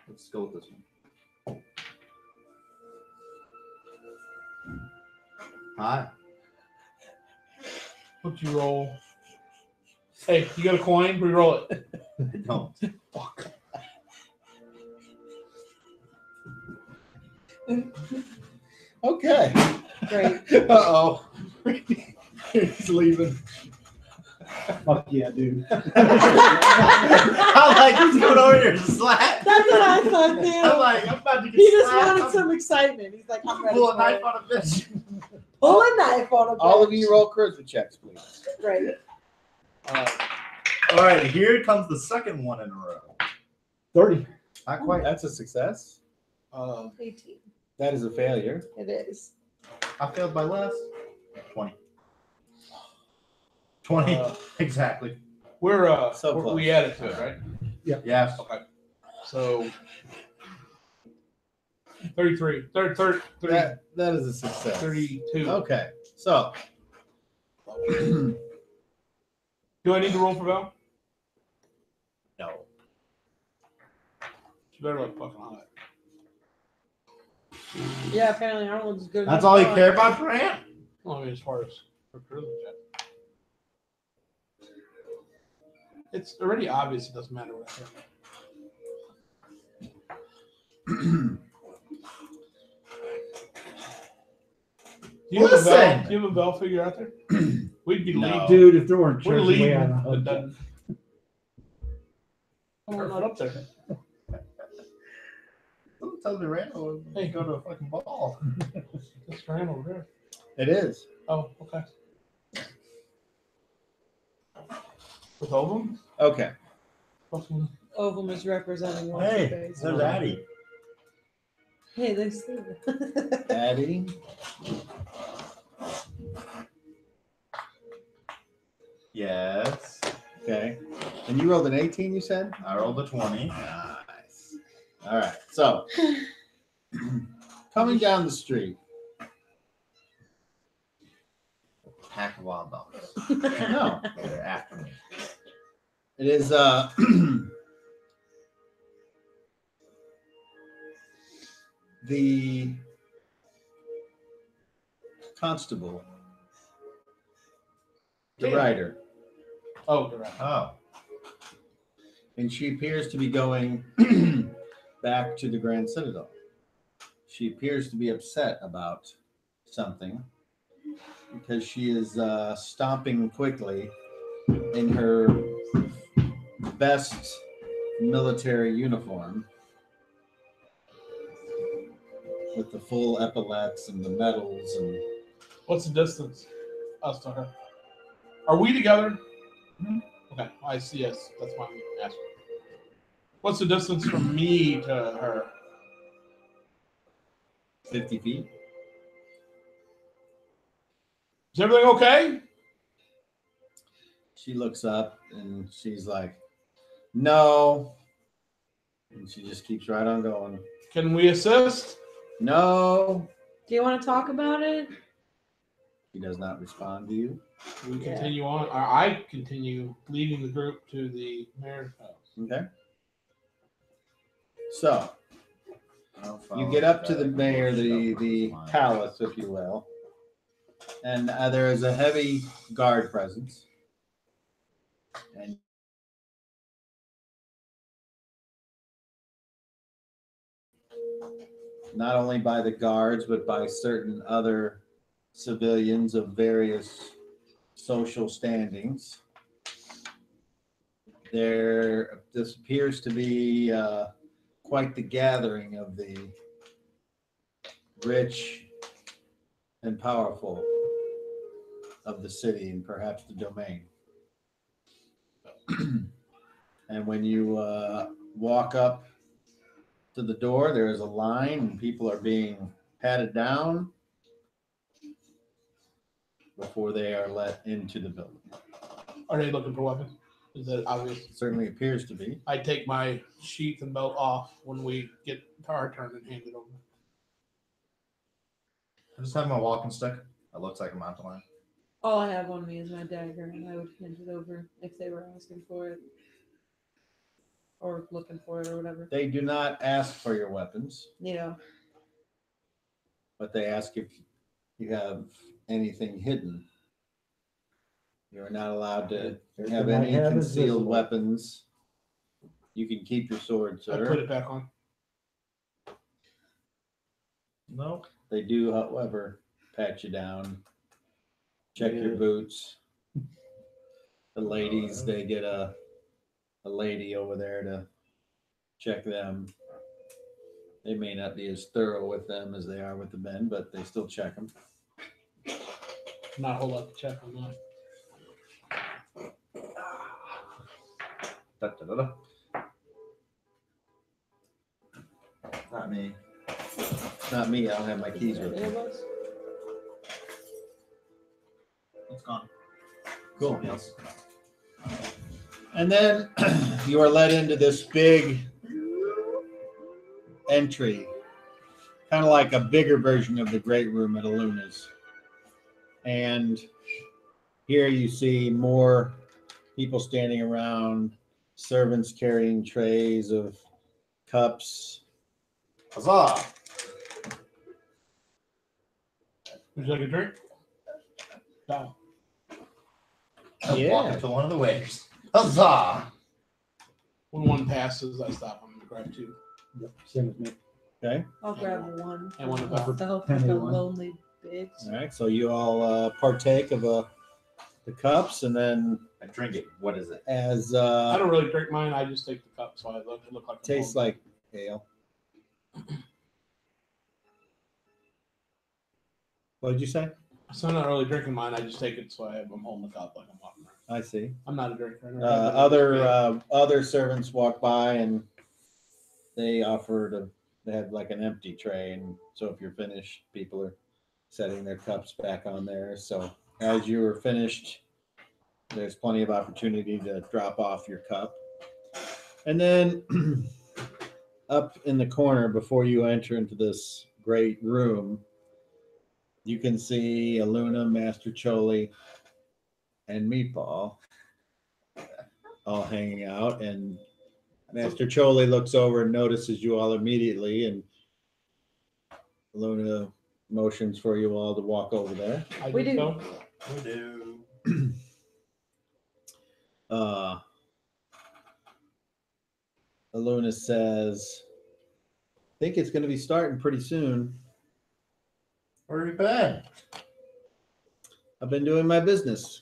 Let's go with this one. Hi. What'd you roll? Hey, you got a coin? Re-roll it. I don't. Fuck. Okay. Great. Uh-oh. He's leaving. Fuck yeah, dude. I'm like, he's going over here to slap. That's what I thought, I'm too. like, I'm about to get He just slapped. wanted some excitement. He's like, I'm ready Pull a for knife it. on a bitch. Pull a knife on a All of bitch. you roll charisma checks, please. Great. All right, here comes the second one in a row. 30. Not quite. That's a success. 18. That is a failure. It is. I failed by less. 20. 20. Exactly. We're So close. we added to it, right? Yes. Okay. So 33. 30, That is a success. 32. Okay. So Do I need to roll for Val? no. She better look fucking hot. Yeah, apparently Arnold's good. That's all you care about, Grant? Well, I mean, as far as for charisma check. It's already obvious it doesn't matter what I think. Do you have a Val figure out there? We'd be No. leaving. Dude, if there weren't We're chairs leaving. way on But the then, we're not up there. Someone tells me Randall Hey, go to a fucking ball. It's ran over there. It is. Oh, okay. With Ovum? Okay. Fucking. Ovum is representing one Hey, space. there's Addie. Hey, there's Steve. Addie. Yes. Okay. And you rolled an 18, you said? I rolled a 20. Nice. All right. So coming down the street. Pack of wild dogs. No. They're after me. It is the constable, the rider, Oh, you're right. Oh. and she appears to be going back to the Grand Citadel. She appears to be upset about something because she is stomping quickly in her best military uniform with the full epaulets and the medals and What's the distance? Us to her. Are we together? Mhm. Okay, I see. Yes, that's why I'm asking. What's the distance from me to her? 50 feet. Is everything okay? She looks up and she's like, no. And she just keeps right on going. Can we assist? No. Do you want to talk about it? He does not respond to you. We continue on. I continue leading the group to the mayor's house. Okay. So I'll follow you get up to that. the mayor, the palace, if you will, and there is a heavy guard presence. And not only by the guards, but by certain other civilians of various social standings. This appears to be quite the gathering of the rich and powerful of the city and perhaps the domain. And when you walk up to the door, there is a line and people are being patted down before they are let into the building. Are they looking for weapons? Is that obvious? It certainly appears to be. I take my sheath and belt off when we get to our turn and hand it over. I just have my walking stick. It looks like a mountain lion. All I have on me is my dagger, and I would hand it over if they were asking for it. Or looking for it or whatever. They do not ask for your weapons, You know. but they ask if you have anything hidden. You are not allowed to have any concealed weapons. You can keep your sword, I sir. put it back on. No. They do, however, pat you down, check your boots. The ladies, they get a lady over there to check them. They may not be as thorough with them as they are with the men, but they still check them. Not a whole lot to check on that. Not me. Not me, I don't have my keys with me. It's gone. Cool. Somebody else. And then you are led into this big entry, kind of like a bigger version of the great room at Aluna's. And here you see more people standing around, servants carrying trays of cups. Huzzah! Would you like a drink? No. Yeah. Walk up to one of the waiters. Huzzah! When one passes, I stop them and grab two. Yep, same as me. Okay. I'll grab one. And one of them. Myself, Penny like a one. lonely bitch. All right. So you all partake of the cups, and then I drink it. What is it? as I don't really drink mine. I just take the cup, so I look like. tastes like ale. What did you say? So I'm not really drinking mine. I just take it, so I'm holding the cup like I'm walking around. I see. I'm not a drinker. Other servants walk by and they offer to. They have like an empty tray, and so if you're finished, people are setting their cups back on there. So as you are finished, there's plenty of opportunity to drop off your cup. And then up in the corner before you enter into this great room, you can see Aluna, Master Choli, and Meatball all hanging out. And Master Choli looks over and notices you all immediately, and Aluna motions for you all to walk over there. We do. So. We do. Aluna says, I think it's going to be starting pretty soon. Where have you been? I've been doing my business.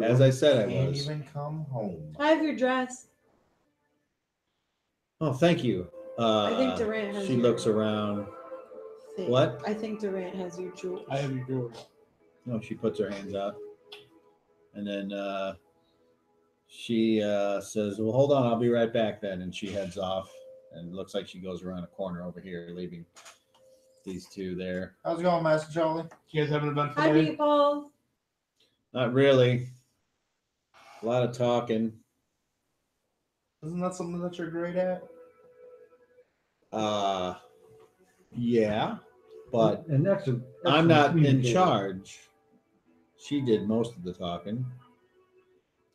As I said, I Can't was. even come home. I have your dress. Oh, thank you. I think Durant has She your looks around. thing. What? I think Durant has your jewels. I have your jewelry. No, she puts her hands out. And then she says, well, hold on, I'll be right back then. And she heads off. And it looks like she goes around a corner over here, leaving these two there. How's it going, Master Charlie? You guys have an event Hi, today? Meatball. Not really. A lot of talking. Isn't that something that you're great at? Yeah, but And I'm not in communicator. charge. She did most of the talking.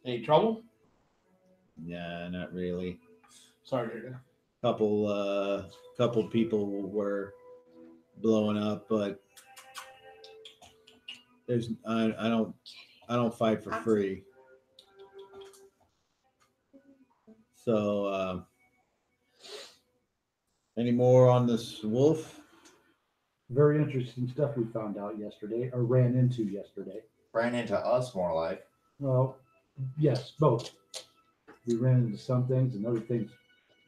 Any trouble? Yeah, not really. Sorry to hear Couple people were blowing up, but I don't fight for free. So any more on this wolf? Very interesting stuff we found out yesterday, or ran into yesterday. Ran into us more like. Well, yes, both. We ran into some things and other things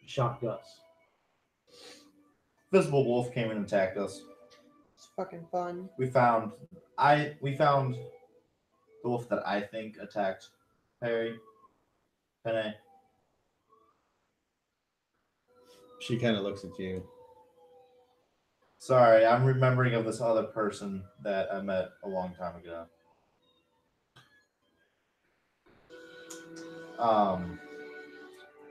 shocked us. Visible wolf came and attacked us. It's fucking fun. We found the wolf that I think attacked Perry. Penne. She kind of looks at you. Sorry, I'm remembering of this other person that I met a long time ago.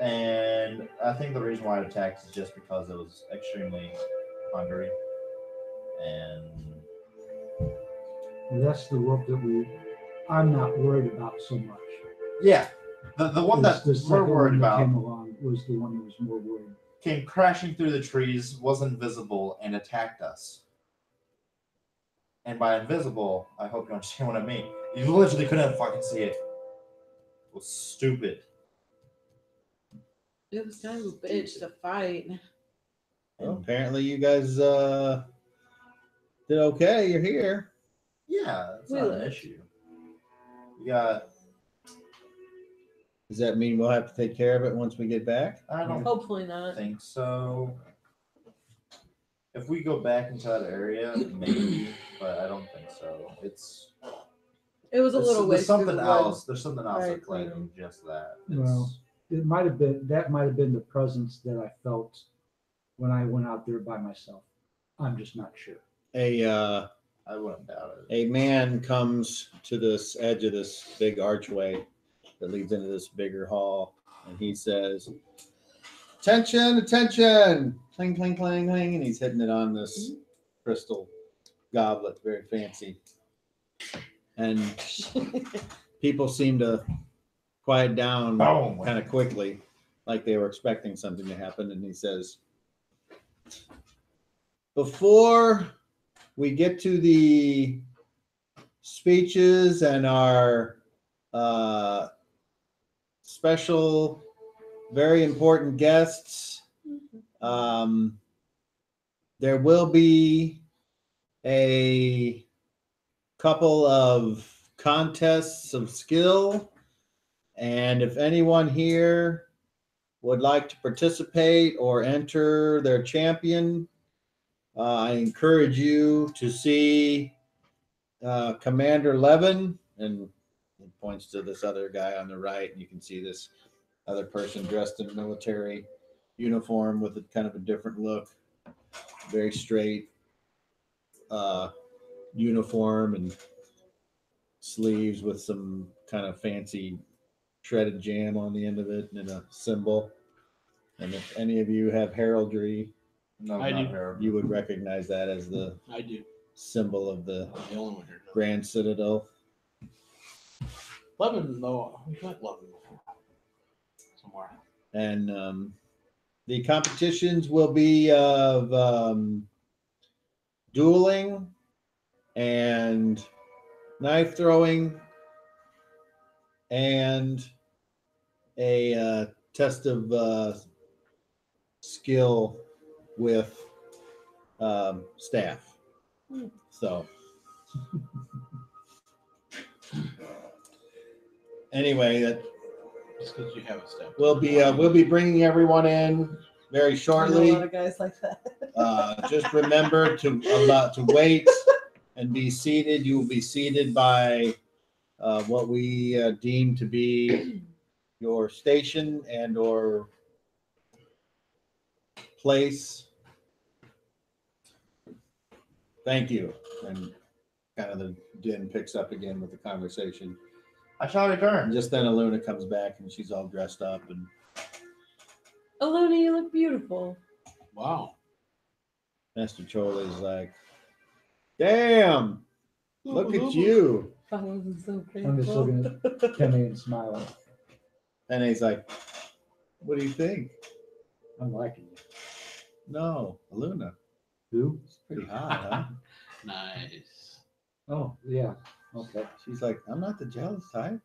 And I think the reason why it attacked is just because it was extremely hungry. And That's the wolf that I'm not worried about so much. yeah, the one that The we're second worried one that about came along was the one that was more worried. came crashing through the trees, was invisible, and attacked us. And by invisible, I hope you understand what I mean. You literally couldn't fucking see it. It was stupid. It was kind of a bitch to fight. Well, apparently you guys did okay. You're here. Yeah, it's We not an lived. issue. We got. Does that mean we'll have to take care of it once we get back? I don't Hopefully not. think so. If we go back into that area, maybe, but I don't think so. It was a little way There's something through the else. There's something else Right, at play than just that. Well, it might have been the presence that I felt when I went out there by myself. I'm just not sure. I wouldn't doubt it. A man comes to this edge of this big archway that leads into this bigger hall, and he says, "Attention, attention!" Cling, cling, cling, cling, and he's hitting it on this crystal goblet, very fancy. And people seem to quiet down Boom. kind of quickly, like they were expecting something to happen. And he says, "Before we get to the speeches and our special, very important guests, there will be a couple of contests of skill. And if anyone here would like to participate or enter their champion, I encourage you to see Commander Levin," and he points to this other guy on the right, and you can see this other person dressed in military uniform with a kind of a different look, very straight uniform and sleeves with some kind of fancy shredded jam on the end of it and a symbol. And if any of you have heraldry, No, I not do. her. you would recognize that as the I do. symbol of the I'm the only one here. Grand Citadel. Levin, though, we met Levin before. Somewhere. And the competitions will be of dueling and knife throwing and a test of skill with staff. So anyway, that Just because you have a step. we'll be bringing everyone in very I know a shortly. lot of guys like that. Just remember to wait and be seated. You will be seated by what we deem to be your station and or place. Thank you. And kind of the din picks up again with the conversation. I shall return. And just then Aluna comes back and she's all dressed up, and Aluna, you look beautiful. Wow. Master Chola is like, "Damn, look at you." That wasn't so crazy. I'm just looking at Kenny and smiling. And he's like, "What do you think?" I'm liking you. No, Aluna. Who? It's pretty hot, huh? Nice. Oh, yeah. Okay. She's like, "I'm not the jealous type."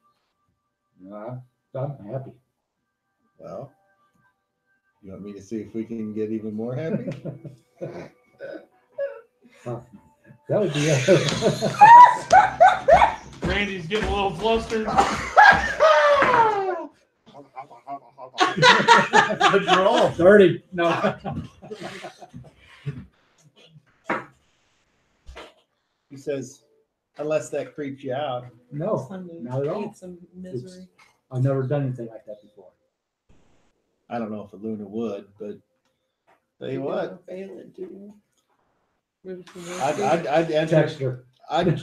No, I'm happy. Well, you want me to see if we can get even more happy? That would be Randy's getting a little flustered. Good roll. 30. No. He says, "Unless that creeps you out." No, not at all. Need some misery. I've never done anything like that before. I don't know if Aluna would, but tell you what, Failing to. I'd enter. Text her. I'd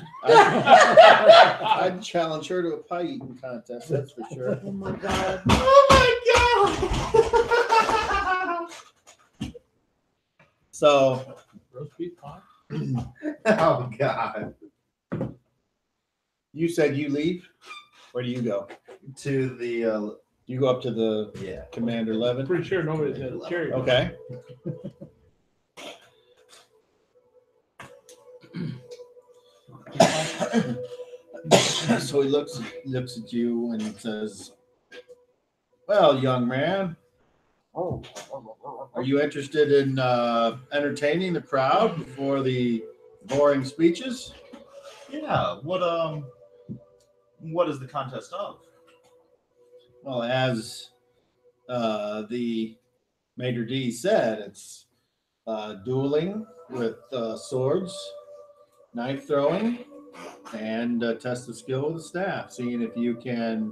challenge her to a pie eating contest. That's for sure. Oh my god. Oh my god! So, Roast beef pie. Oh god! you said you leave. Where do you go? To the You go up to the yeah. Commander I'm Levin. pretty sure nobody's had a cherry. Okay. So he looks at you and says, "Well, young man, Are you interested in entertaining the crowd before the boring speeches? Yeah. What is the contest of? Well, as the Major D said, it's dueling with swords, knife throwing, and test of skill with the staff, seeing if you can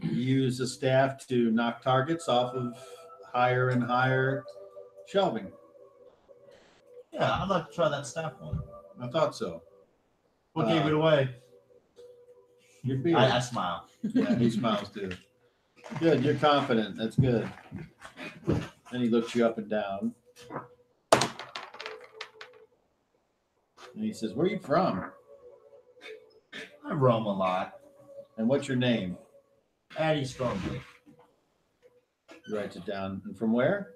use the staff to knock targets off of higher and higher shelving. Yeah, I'd like to try that staff one. I thought so. What gave it away? Your beard. I smile. Yeah, he smiles too. Good, you're confident. That's good. Then he looks you up and down. And he says, "Where are you from? I roam a lot. And what's your name?" Addie Stormblade. He writes it down. And from where?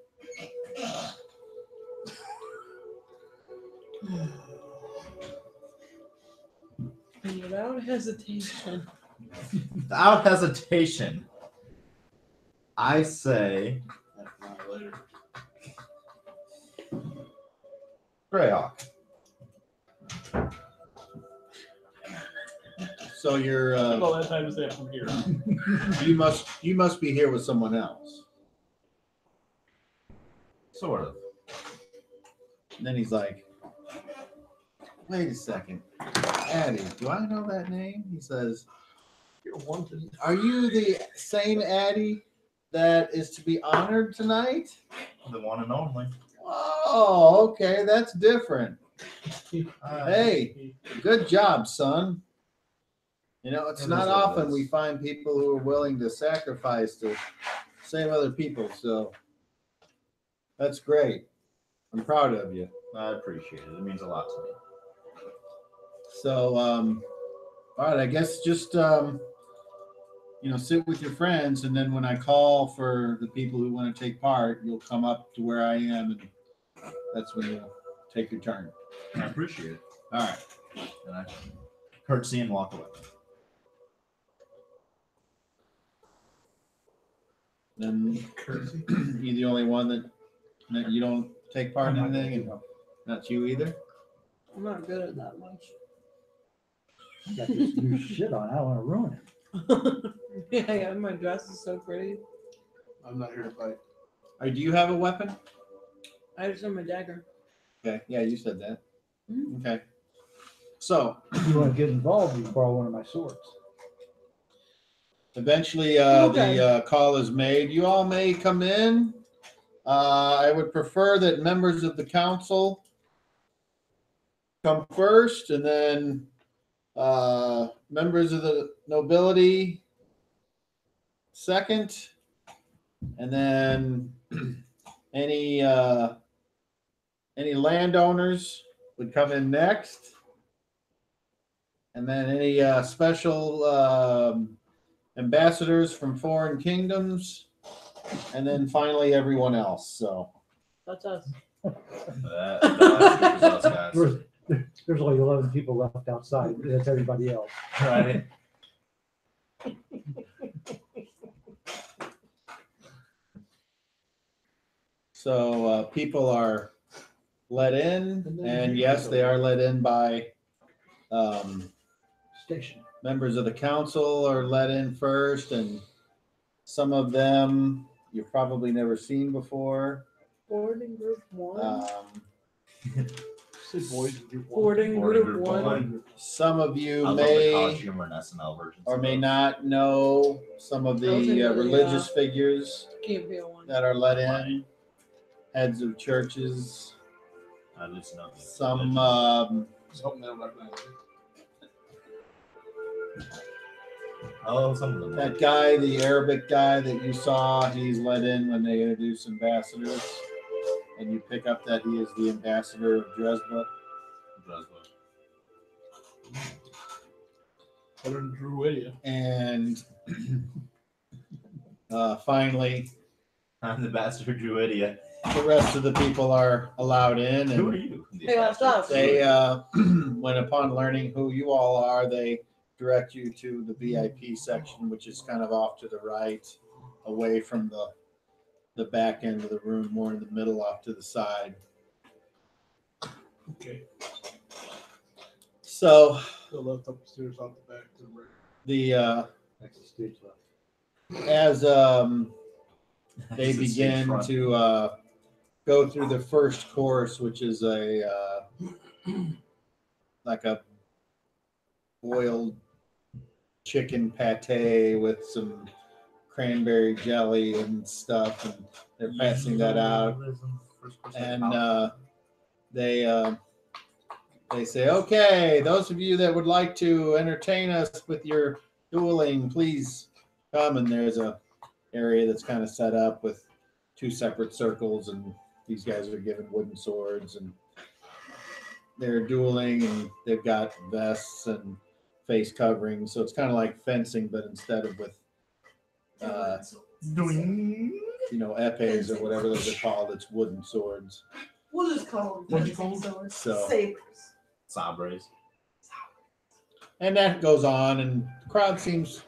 And without hesitation. Without hesitation, I say Greyhawk. So you're all that time to say it from here. you must be here with someone else. Sort of. And then he's like, "Wait a second, Addie, do I know that name?" He says, You're wanted. "Are you the same Addie that is to be honored tonight?" The one and only. Oh, okay, that's different. Hey, good job, son. You know, it's It not is what it often is. we find people who are willing to sacrifice to save other people, so that's great. I'm proud of you. I appreciate it. It means a lot to me. So, all right, I guess just, sit with your friends, and then when I call for the people who want to take part, you'll come up to where I am, and that's when you'll take your turn. I appreciate it. All right. And I curtsy and walk away. Then you're the only one that you don't take part in anything, and not you either. I'm not good at that much. I got this new shit on. I don't want to ruin it. Yeah, my dress is so pretty. I'm not here to fight. All right, do you have a weapon? I just have my dagger. Okay, yeah, you said that. Mhm. Okay. So If you want to get involved, you can borrow one of my swords. eventually Okay. the call is made. You all may come in. I would prefer that members of the council come first, and then members of the nobility second, and then any landowners would come in next, and then any special ambassadors from foreign kingdoms, and then finally everyone else. So That's us. That's us, guys. There's only 11 people left outside. That's everybody else. Right. people are let in, and yes, they are let in by Station. members of the council are let in first, and some of them you've probably never seen before. Boarding group one. Say boys group one. Boarding group one. Some of you I love the college may humor and SNL versions. or may not know some of Those the are the, religious figures Can't be a one. that are let in, heads of churches, I just know. some Just hoping they don't recognize me. Oh, some of them. that guy, the Arabic guy that you saw, he's let in when they introduce ambassadors, and you pick up that he is the ambassador of Dresba. Better than Druidia. And finally, I'm the bastard Druidia. the rest of the people are allowed in, Who are and you? Hey, that's us. they, when upon learning who you all are, they direct you to the VIP section, which is kind of off to the right away from the back end of the room, more in the middle, off to the side. Okay. So The left upstairs, off the back to the right. the Next to stage left. as they It's a stage begin front. to go through the first course, which is a like a boiled chicken pate with some cranberry jelly and stuff, and they're passing that out. And they say, okay, those of you that would like to entertain us with your dueling, please come. And there's a area that's kind of set up with two separate circles, and these guys are given wooden swords, and they're dueling, and they've got vests and face coverings. So it's kind of like fencing, but instead of with epes or whatever those are called, it's wooden swords. We'll just call them What'd you call them? swords. So Sabers. Sabres. and that goes on, and the crowd seems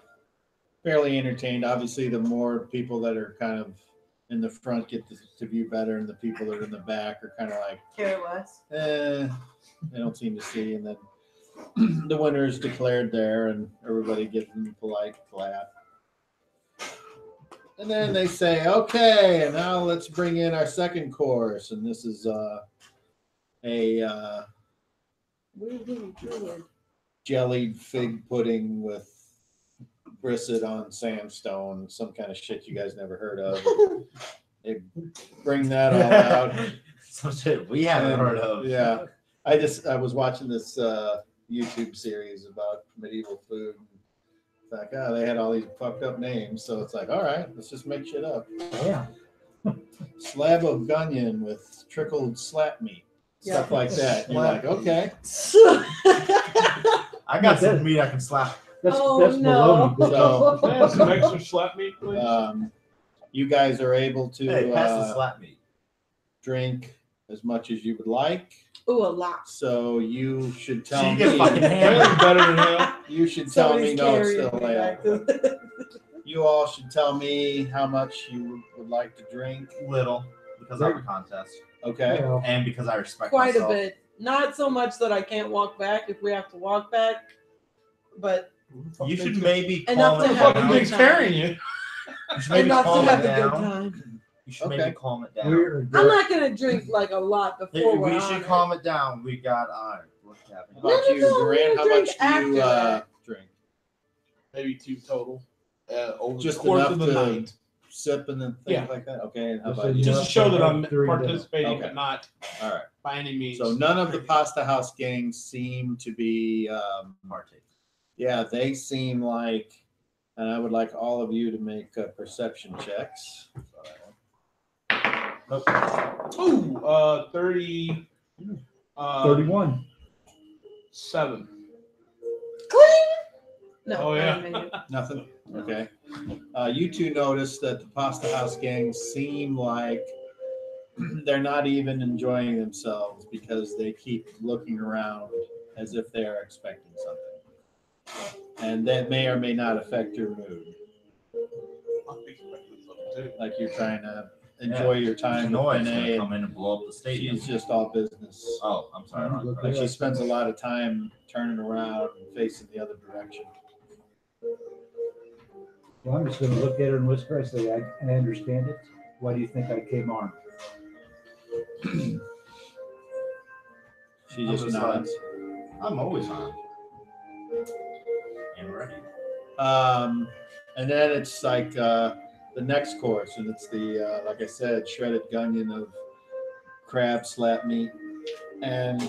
fairly entertained. Obviously, the more people that are kind of in the front get to view better, and the people that are in the back are kind of like, Care less. they don't seem to see. And then the winner is declared there, and everybody gives them a polite clap. And then they say, okay, and now let's bring in our second course. And this is a jellied fig pudding with brisket on sandstone, some kind of shit you guys never heard of. They bring that all out. Some shit we haven't heard of. Yeah. I was watching this YouTube series about medieval food. It's like, they had all these fucked up names. So it's like, all right, let's just make shit up. Yeah. Slab of onion with trickled slap meat. Stuff like that. You're like, okay. I got some meat I can slap. That's no. baloney. So Can I have some extra slap meat, please? you guys are able to Hey, pass the slap meat. drink as much as you would like. Ooh, a lot. So you should tell So you me. get fucking hammered. Anything better than hell? You should tell me Somebody's no, it's carrying still me ale. back to- You all should tell me how much you would like to drink. Little, because I'm a contest. Okay. Yeah. And because I respect Quite myself. a bit. Not so much that I can't walk back if we have to walk back, but You should maybe Enough calm to it have down. a Fucking thing's carrying you. You should maybe enough to calm have it a good down. time. You should Okay. maybe calm it down. I'm not gonna drink like a lot before we're We on should it. calm it down. We got what's happening? How about No, you, no, no, Duran? we'll How drink much do you after that. drink? Maybe 2 total. Over Just the course enough of the to night. sip and then things Yeah. like that? Okay. And how Just about so you? Just to show that I'm During dinner. participating, Okay. but not All right. by any means. So none of the Pasta House gangs seem to be, Partake. yeah, they seem like, and I would like all of you to make perception checks. Ooh, 30. 31. 7. No, Oh, yeah. I mean, Nothing? Okay. You two notice that the Pasta House gangs seem like they're not even enjoying themselves because they keep looking around as if they are expecting something. And that may or may not affect your mood. Like you're trying to enjoy your time with Noise Renee, gonna and come in and blow up the stadium. she's just all business. Oh, I'm sorry. Ron. Like she spends a lot of time turning around and facing the other direction. Well, I'm just going to look at her and whisper. I say, I understand it. Why do you think I came armed? She just I'm just nods. I'm always on. And ready. And then it's like the next course, and it's the like I said, shredded onion of crab slap meat, and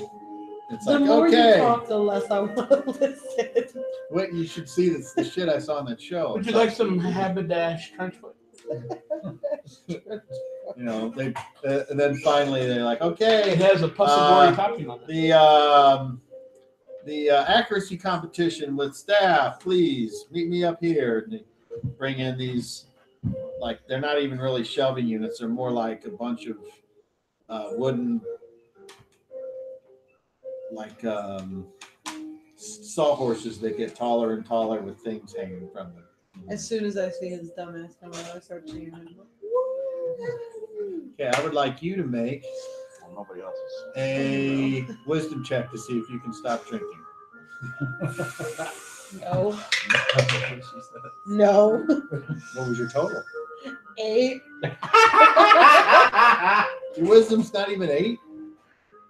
it's the like more you okay, talk, the less I want to listen. wait, you should see this the shit I saw on that show. Would It's you like some Haberdash trench foot? you know, they and then finally they're like, okay, It has a Pussy topping on it. the accuracy competition with staff, please meet me up here. And they bring in these, like, they're not even really shelving units. They're more like a bunch of wooden, like sawhorses that get taller and taller with things hanging from them. As soon as I see his dumbass come out, I start cheering him. Okay, I would like you to make Well, nobody else is. a wisdom check to see if you can stop drinking. No. No. What was your total? 8. Your wisdom's not even 8?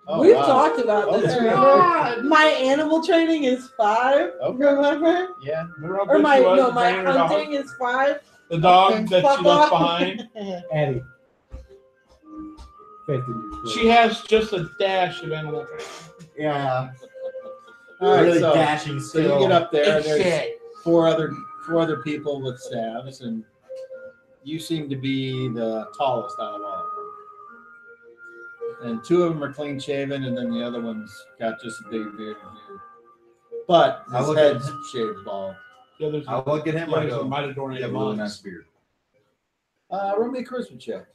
Oh, We've wow. talked about this, Okay. remember? My animal training is 5. Okay. Remember? Yeah. Remember how Or good my she was no, at my bringing her dog? hunting is 5. The dog Okay. that she left behind. Addie. Faith in you. She has just a dash of animal training. Yeah. All right, really so, dashing so you skill. get up there, and It's there's shit. four other people with staves, and you seem to be the tallest out of all of them. And 2 of them are clean shaven, and then the other one's got just a big beard. But I his look at head's him. shaved bald. The others I look at him the and I others go, might have "You have a really nice beard." Roll me a charisma check.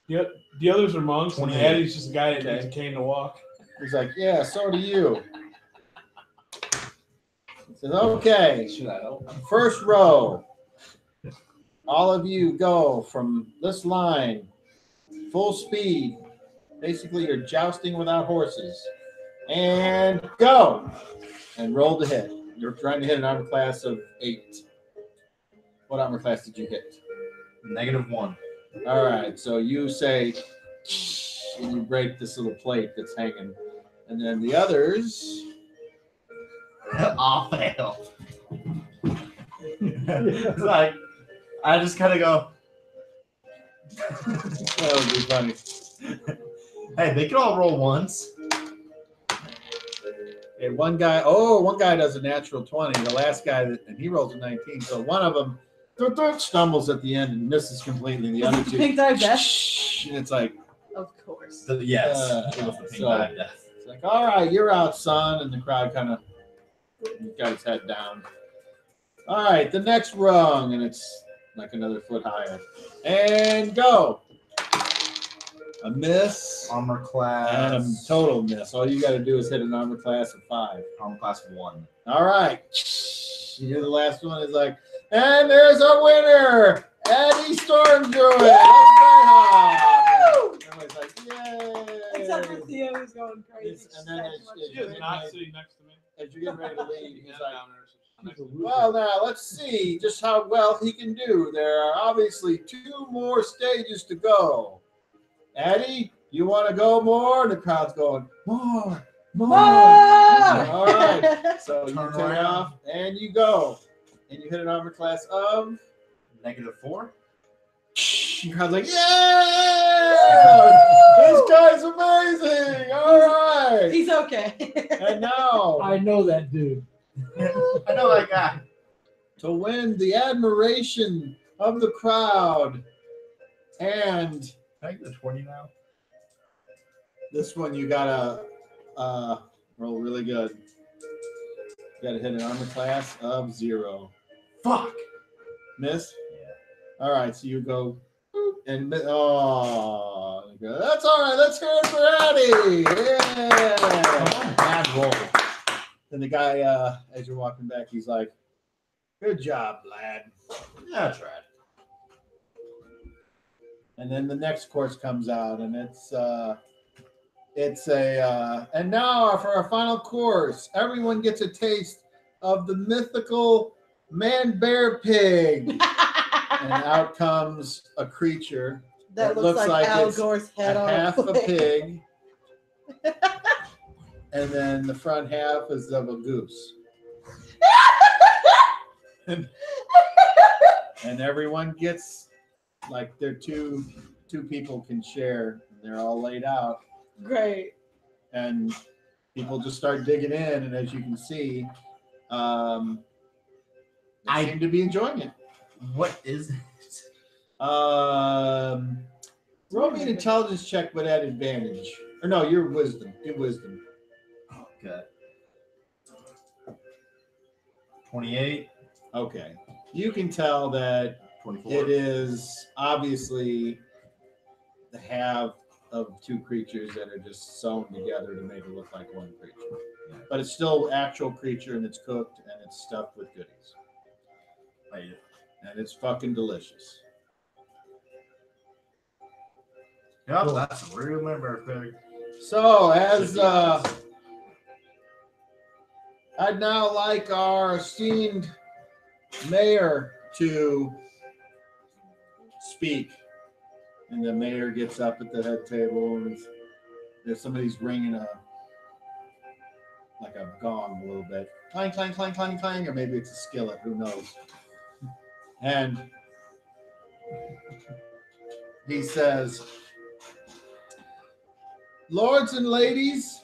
Yep. The others are monks, and 28. Eddie's just a guy that Okay. needs a cane to walk. He's like, yeah, so do you. He says, okay, Should I help? first row. All of you go from this line, full speed. Basically, you're jousting without horses. And go. And roll to hit. You're trying to hit an armor class of 8. What armor class did you hit? -1. All right, so you say, and you break this little plate that's hanging. And then the others. I'll fail. It's like, I just kind of go, That would be funny. hey, they can all roll once. And one guy does a natural 20. The last guy, and he rolls a 19. So one of them stumbles at the end and misses completely. The other two, Pink dive death? and it's like, Of course. Yes. Uh, it was the pink so- dive death. it's like, all right, you're out, son. And the crowd kind of got his head down. All right, the next rung, and it's like another foot higher. And go. A miss Armor class. and a total miss. All you got to do is hit an armor class of 5. Armor class 1. All right. You hear the last one is like, and there's a winner. Eddie Storm Druid. Everybody's like, yay. Except for Theo, who's going crazy. Yes, and then it's- She is not sitting next to me. As you're getting ready to leave, he's like, down there. So she's next to me. well, now let's see just how well he can do. There are obviously 2 more stages to go. Eddie, you want to go more? And the crowd's going, more. Ah! All right. So you Turn take around. off and you go. And you hit an armor class of. -4. The crowd's like, yeah! This guy's amazing! All right. He's okay. And now, I know that dude. I know that guy. to win the admiration of the crowd and Can I get the 20 now? this one, you gotta roll really good. You gotta hit an armor class of 0. Fuck. Miss? Yeah. All right, so you go and oh, that's all right. Let's hear it for Eddie. Yeah. Bad roll. And the guy, as you're walking back, he's like, "Good job, lad." Yeah, that's right. And then the next course comes out, and it's a and now for our final course, everyone gets a taste of the mythical man bear pig, and out comes a creature That It looks like Al it's Gore's head a on half a a pig, and then the front half is of a goose. and everyone gets like they're two people can share. They're all laid out, Great. and people just start digging in. And as you can see, they seem to be enjoying it. What is it? Roll me an intelligence check, but at advantage. Or no, your wisdom. Your wisdom. Okay. 28. Okay. You can tell that 24. it is obviously the half of 2 creatures that are just sewn together to make it look like one creature. but it's still actual creature and it's cooked and it's stuffed with goodies. And it's fucking delicious. Yep, that's a real member pig. So as I'd now like our esteemed mayor to speak. And the mayor gets up at the head table and there's somebody's ringing a gong a little bit. Clang, clang, clang, clang, clang, or maybe it's a skillet, who knows. And he says, "Lords and ladies,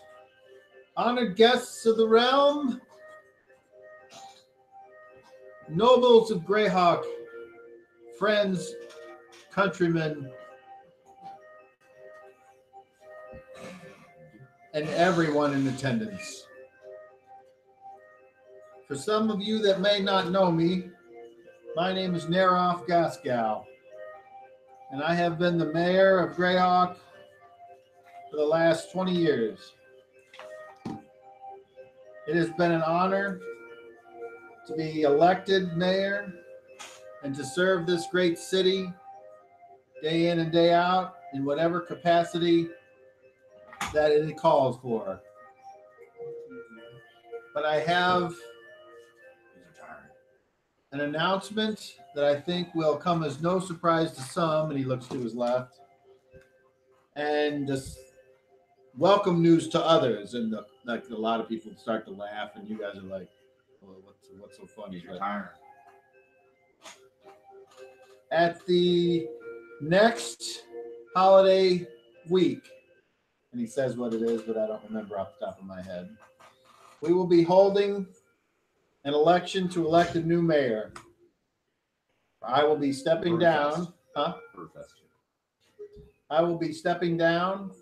honored guests of the realm, nobles of Greyhawk, friends, countrymen, and everyone in attendance. For some of you that may not know me, my name is Neroff Gaskow, and I have been the mayor of Greyhawk for the last 20 years. It has been an honor to be elected mayor and to serve this great city day in and day out in whatever capacity that it calls for. But I have an announcement that I think will come as no surprise to some," and he looks to his left, "and just welcome news to others." And like a lot of people start to laugh, and you guys are like, "Well, what's so funny?" But at the next holiday week, and he says what it is, but I don't remember off the top of my head, we will be holding an election to elect a new mayor. I will be stepping down. Huh? I will be stepping down.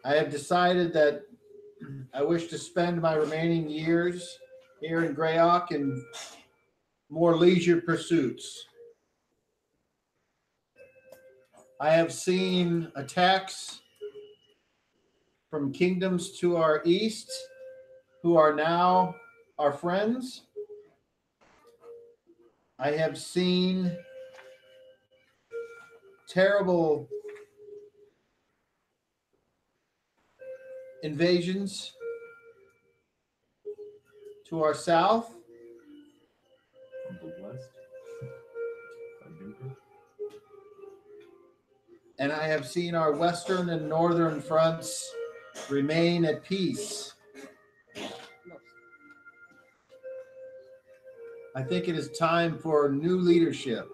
I have decided that I wish to spend my remaining years here in Greyhawk in more leisure pursuits. I have seen attacks from kingdoms to our east who are now our friends. I have seen terrible invasions to our south. And I have seen our western and northern fronts remain at peace. I think it is time for new leadership.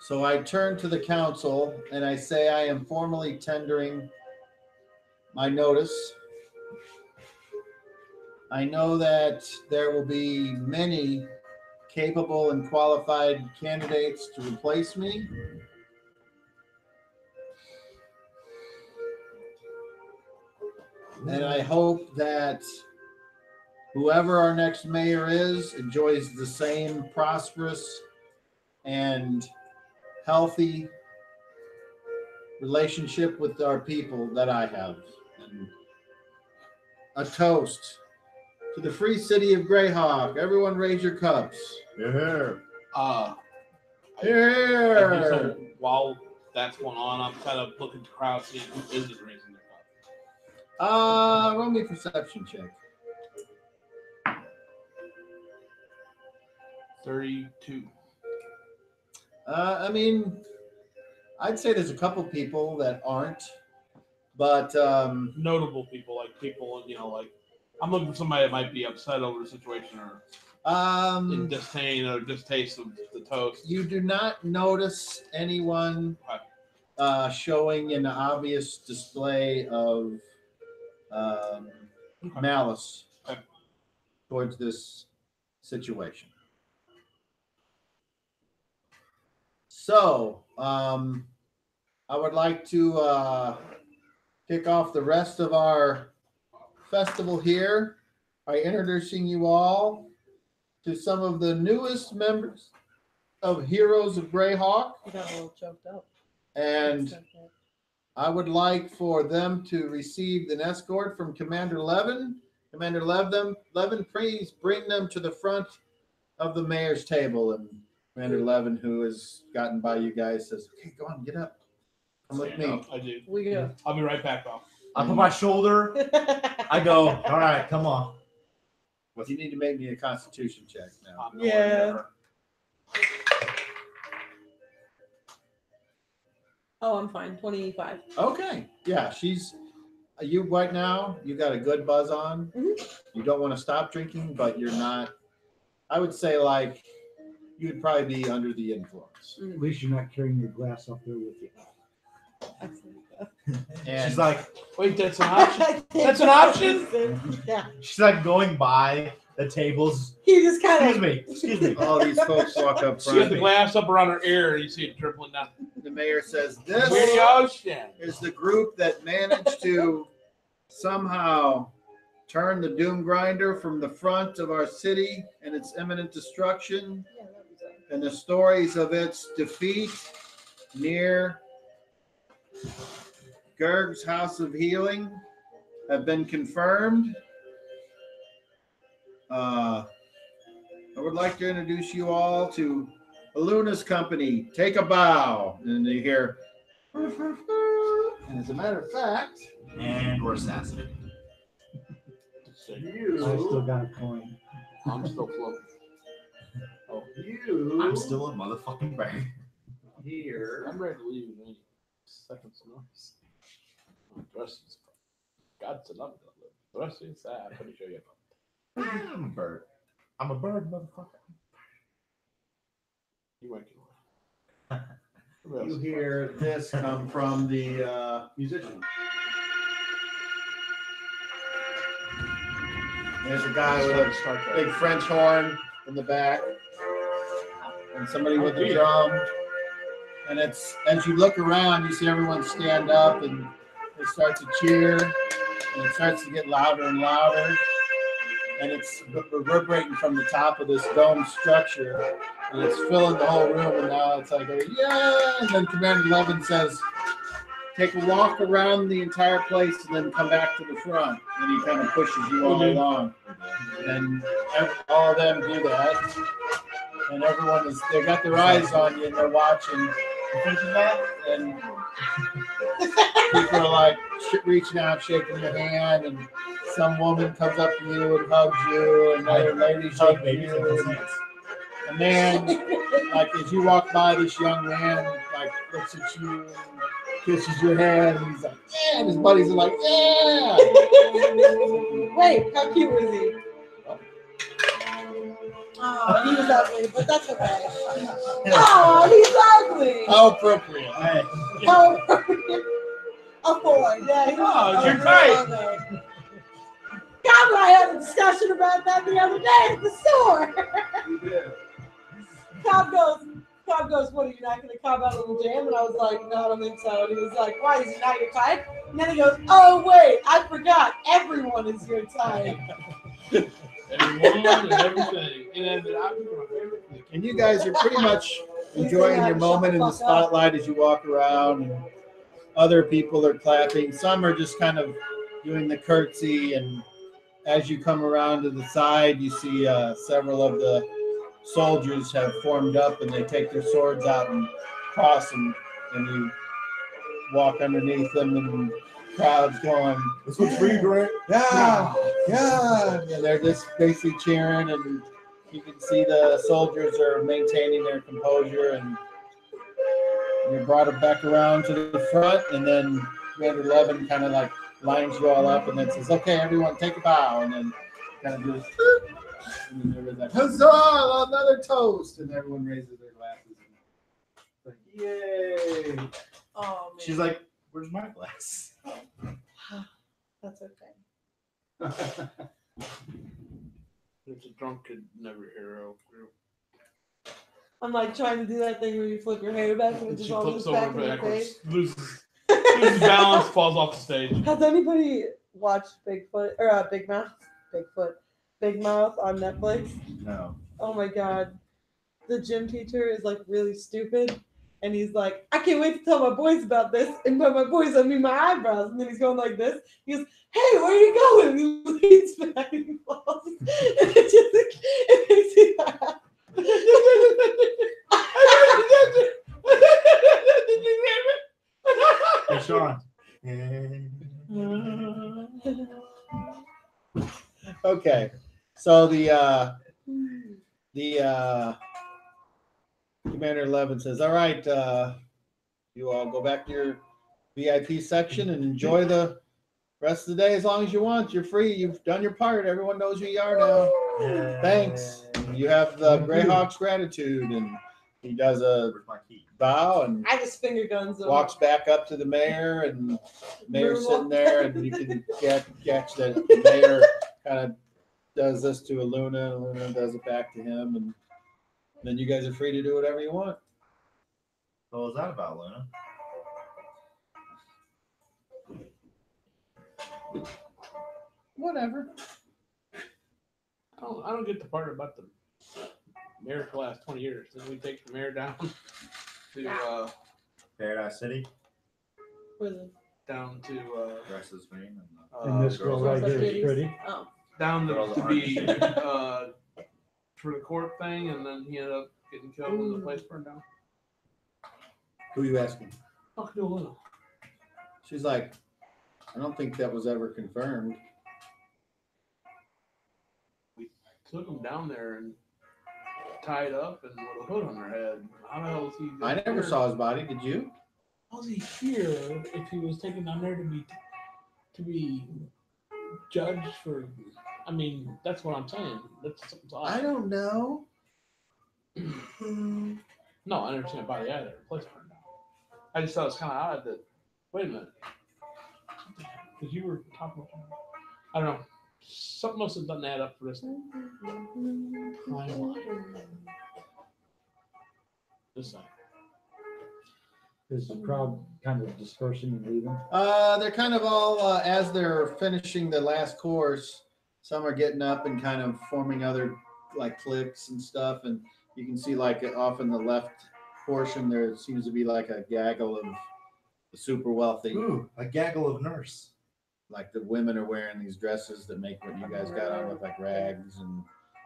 So I turn to the council and I say I am formally tendering my notice. I know that there will be many capable and qualified candidates to replace me. And I hope that whoever our next mayor is enjoys the same prosperous and healthy relationship with our people that I have. And a toast to the free city of Greyhawk. Everyone raise your cups. Yeah. Here. So while that's going on, I'm kind of looking to crowd, see who isn't raising their cup. Roll me a perception check. 32. I mean, I'd say there's a couple people that aren't, but Notable people, like people, like I'm looking for somebody that might be upset over the situation or in disdain or distaste of the toast. You do not notice anyone showing an obvious display of malice towards this situation. So, I would like to kick off the rest of our festival here by introducing you all to some of the newest members of Heroes of Greyhawk. You got a little choked up. And I would like for them to receive an escort from Commander Levin. Commander Levin, please bring them to the front of the mayor's table. And Commander Levin, who has gotten by you guys, says, "Okay, go on, get up. Come with me." I do. We go. I'll be right back, though. I put my shoulder. I go, all right, come on. Well, you need to make me a Constitution check now. Yeah. Oh, I'm fine. 25. Okay. Yeah, she's you right now. You got a good buzz on. You don't want to stop drinking, but you're not. I would say like you'd probably be under the influence. At least you're not carrying your glass up there with you. And She's like, Wait, that's an option? That's an option? Yeah. she's like going by the tables. He just kind Excuse me. all these folks walk up She has the front. glass up around her ear, and you see it dribbling down. The mayor says, Where the "This ocean? is the group that managed to somehow turn the doom grinder from the front of our city and its imminent destruction, and the stories of its defeat near Gerg's House of Healing have been confirmed. I would like to introduce you all to Aluna's company. Take a bow." And you hear, and as a matter of fact, And we're assassinated. I still got a coin. I'm still floating. I'm still a motherfucking bear. here. I'm ready to leave in any seconds notice. The rest is God's enough to live. The rest is sad. I'm pretty sure you have. I'm a bird. I'm a bird, motherfucker. You might get away. You hear this come from the musician. There's a guy with a big French horn in the back, and somebody with a drum. And it's as you look around, you see everyone stand up and they start to cheer, and it starts to get louder and louder. And it's reverberating from the top of this dome structure, and it's filling the whole room. And now it's like, yeah! And then Commander Levin says, "Take a walk around the entire place and then come back to the front." And he kind of pushes you all along. And all of them do that. And everyone they got their eyes on you and they're watching. And people are like reaching out, shaking your hand, and some woman comes up to you and hugs you, and another lady shakes you. A man, like as you walk by, this young man like looks at you and kisses your hand, and he's like, "Yeah," and his buddies are like, "Yeah." Wait, how cute was he? Oh, he was ugly, but that's okay. Oh, he's ugly. How appropriate. Hey. How appropriate. A 4. Yeah, he was you're ugly. right. God, I had a discussion about that the other day at the store. Cobb goes, "What, are you not going to come out of the jam?" And I was like, "No, I don't think so." And he was like, "Why, is he not your type?" And then he goes, "Oh, wait, I forgot. Everyone is your type." Everyone and everything. And then I'm my favorite thing. And you guys are pretty much enjoying your moment in the spotlight as you walk around, and other people are clapping. Some are just kind of doing the curtsy, and as you come around to the side, you see several of the soldiers have formed up, and they take their swords out and cross them, and you walk underneath them, and crowds going, "This one's for you, Grant." "Yeah, yeah," and they're just basically cheering, and you can see the soldiers are maintaining their composure, and you brought it back around to the front, and then Commander Levin kind of like lines you all up, and then says, "Okay, everyone, take a bow," and then kind of goes, and then there was like, "Huzzah! Another toast!" And everyone raises their glasses. And like, "Yay!" Oh, man. She's like, "Where's my glass?" That's okay. It's a drunk kid, never hero group. I'm like trying to do that thing where you flip your hair back and it She just all flips goes back over in your backwards, face. loses balance, falls off the stage. Has anybody watched Bigfoot or Big Mouth on Netflix? No. Oh my god, the gym teacher is like really stupid, And he's like, I can't wait to tell my boys about this. And by my boys, I mean my eyebrows. And then he's going like this. He goes, hey, where are you going? And he leans back and he falls. And it makes me laugh. Hey, Sean. Okay, so the Commander 11 says, all right, you all go back to your VIP section and enjoy the rest of the day as long as you want. You're free. You've done your part. Everyone knows who you are now. Thanks. You have the Greyhawk's gratitude, and he does a Where's my key? bow and I just finger guns him. walks back up to the mayor, and the mayor's sitting there, and you can catch that the mayor kind of does this to Aluna, and Aluna does it back to him, and then you guys are free to do whatever you want. What was that about, Luna? Whatever. I don't get the part about the mayor for the last 20 years. Didn't we take the mayor down to Paradise City? down to Dresses me. And this girl right here is pretty. Oh. down Girls to that be aren't. for the court thing, and then he ended up getting killed and the place burned down. Who are you asking? Fuck no, Luna. She's like, I don't think that was ever confirmed. Took him down there and tied up and with a hood on their head. How the hell is he? I never saw his body. Did you? How's he here if he was taken down there to be judged for? I mean, that's what I'm saying. That's something's odd. I don't know. No, I never seen a body either. The place burned down. I just thought it was kind of odd that. Wait a minute. Because you were talking about. I don't know. Something must have done that up for this timeline. This side. Is the crowd kind of dispersing and leaving? They're kind of all as they're finishing the last course. Some are getting up and kind of forming other like cliques and stuff, and you can see like off in the left portion there seems to be like a gaggle of the super wealthy. Ooh, a gaggle of nurse. Like the women are wearing these dresses that make what you guys got on look like rags, and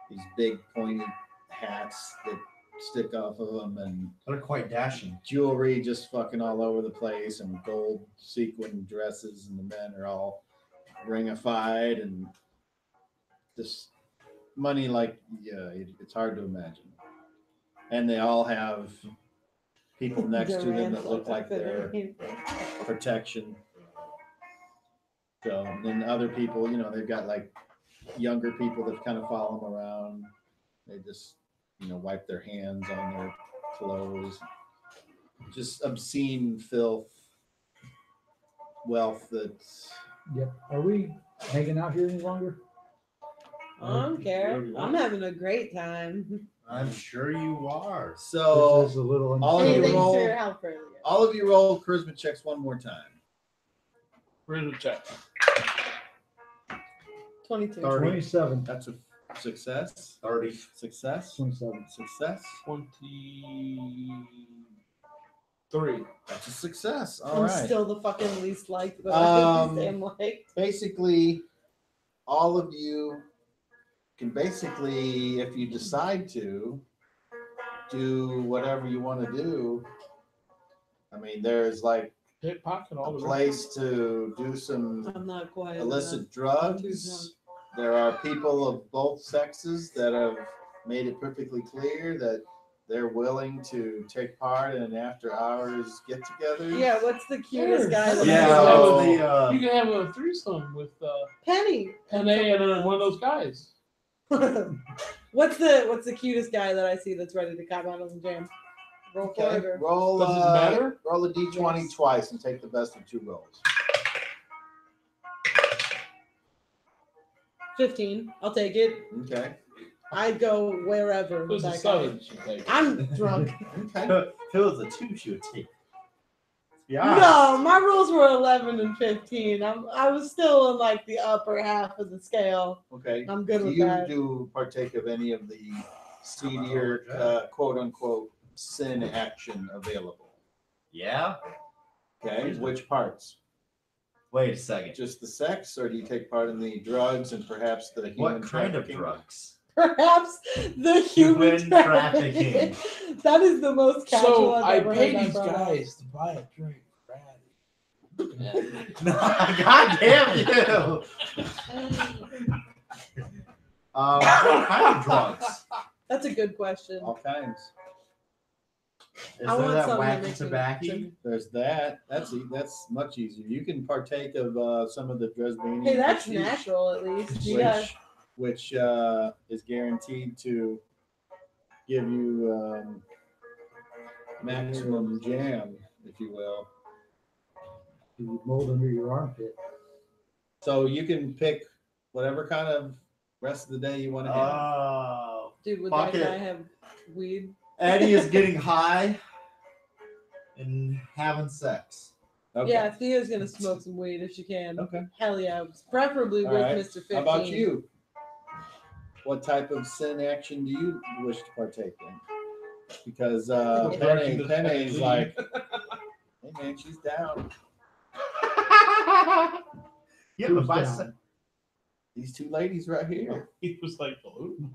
these big pointy hats that stick off of them, and They're quite dashing. jewelry just fucking all over the place, and gold sequin dresses, and the men are all ringified, and this money like it's hard to imagine. And they all have people next to them that look like they're protection. So, and then other people, they've got like younger people that kind of follow them around. They just, wipe their hands on their clothes. Just obscene filth, wealth that's. Yep. Are we hanging out here any longer? I don't care. I'm having a great time. I'm sure you are. So, This is a little all of you Thanks roll. for your help earlier. All of you roll charisma checks one more time. Where's the check? 22. 27. That's a success. 30. Success. 27. Success. 23. That's a success. All I'm right. still the fucking least liked, but Um, I am like. Basically, all of you can basically, if you decide to, do whatever you want to do. I mean, there's like Pickpocket all a the place to do some I'm not quiet. illicit enough. drugs. There are people of both sexes that have made it perfectly clear that they're willing to take part in an after-hours get-together. Yeah, what's the cutest guy? That Yeah, I that know? was the, You can have a threesome with Penny. Penny and one of those guys. What's the cutest guy that I see that's ready to come out of the jam? Roll for Okay, it or roll, Does it matter? roll a d20 twice and take the best of two rolls. 15. I'll take it. Okay. I'd go wherever. It was with a that guy. 7. She take. I'm drunk. Okay. If it was a 2, she would take. Let's be honest. No, my rules were 11 and 15. I was still in like the upper half of the scale. Okay. I'm good Do with you that. do partake of any of the seedier, quote unquote, sin action available. Yeah. Okay, which parts? Wait a second. Just the sex, or do you take part in the drugs and perhaps the human What kind of trafficking? drugs? Perhaps the human Human trafficking. trafficking. That is the most casual So I've I ever pay heard that these brought up. guys to buy a drink. God damn you! What kind of drugs? That's a good question. All kinds. Is I there want that something that wacky makes me tobacco? There's that. That's much easier. You can partake of some of the Dresbanian. Hey, that's which- natural at least. You got which is guaranteed to give you maximum jam, if you will. You mold under your armpit. So you can pick whatever kind of rest of the day you want to have. Oh. dude, would Fuck that it. guy have weed? Eddie is getting high and having sex. Okay. Yeah, Thea's gonna smoke some weed if she can. Okay. Hell yeah. Preferably All with right. Mr. 15. How about you? What type of sin action do you wish to partake in? Because Penny's like, hey man, she's down. Yeah, but Who's by down? These two ladies right here, He was like, "Ooh."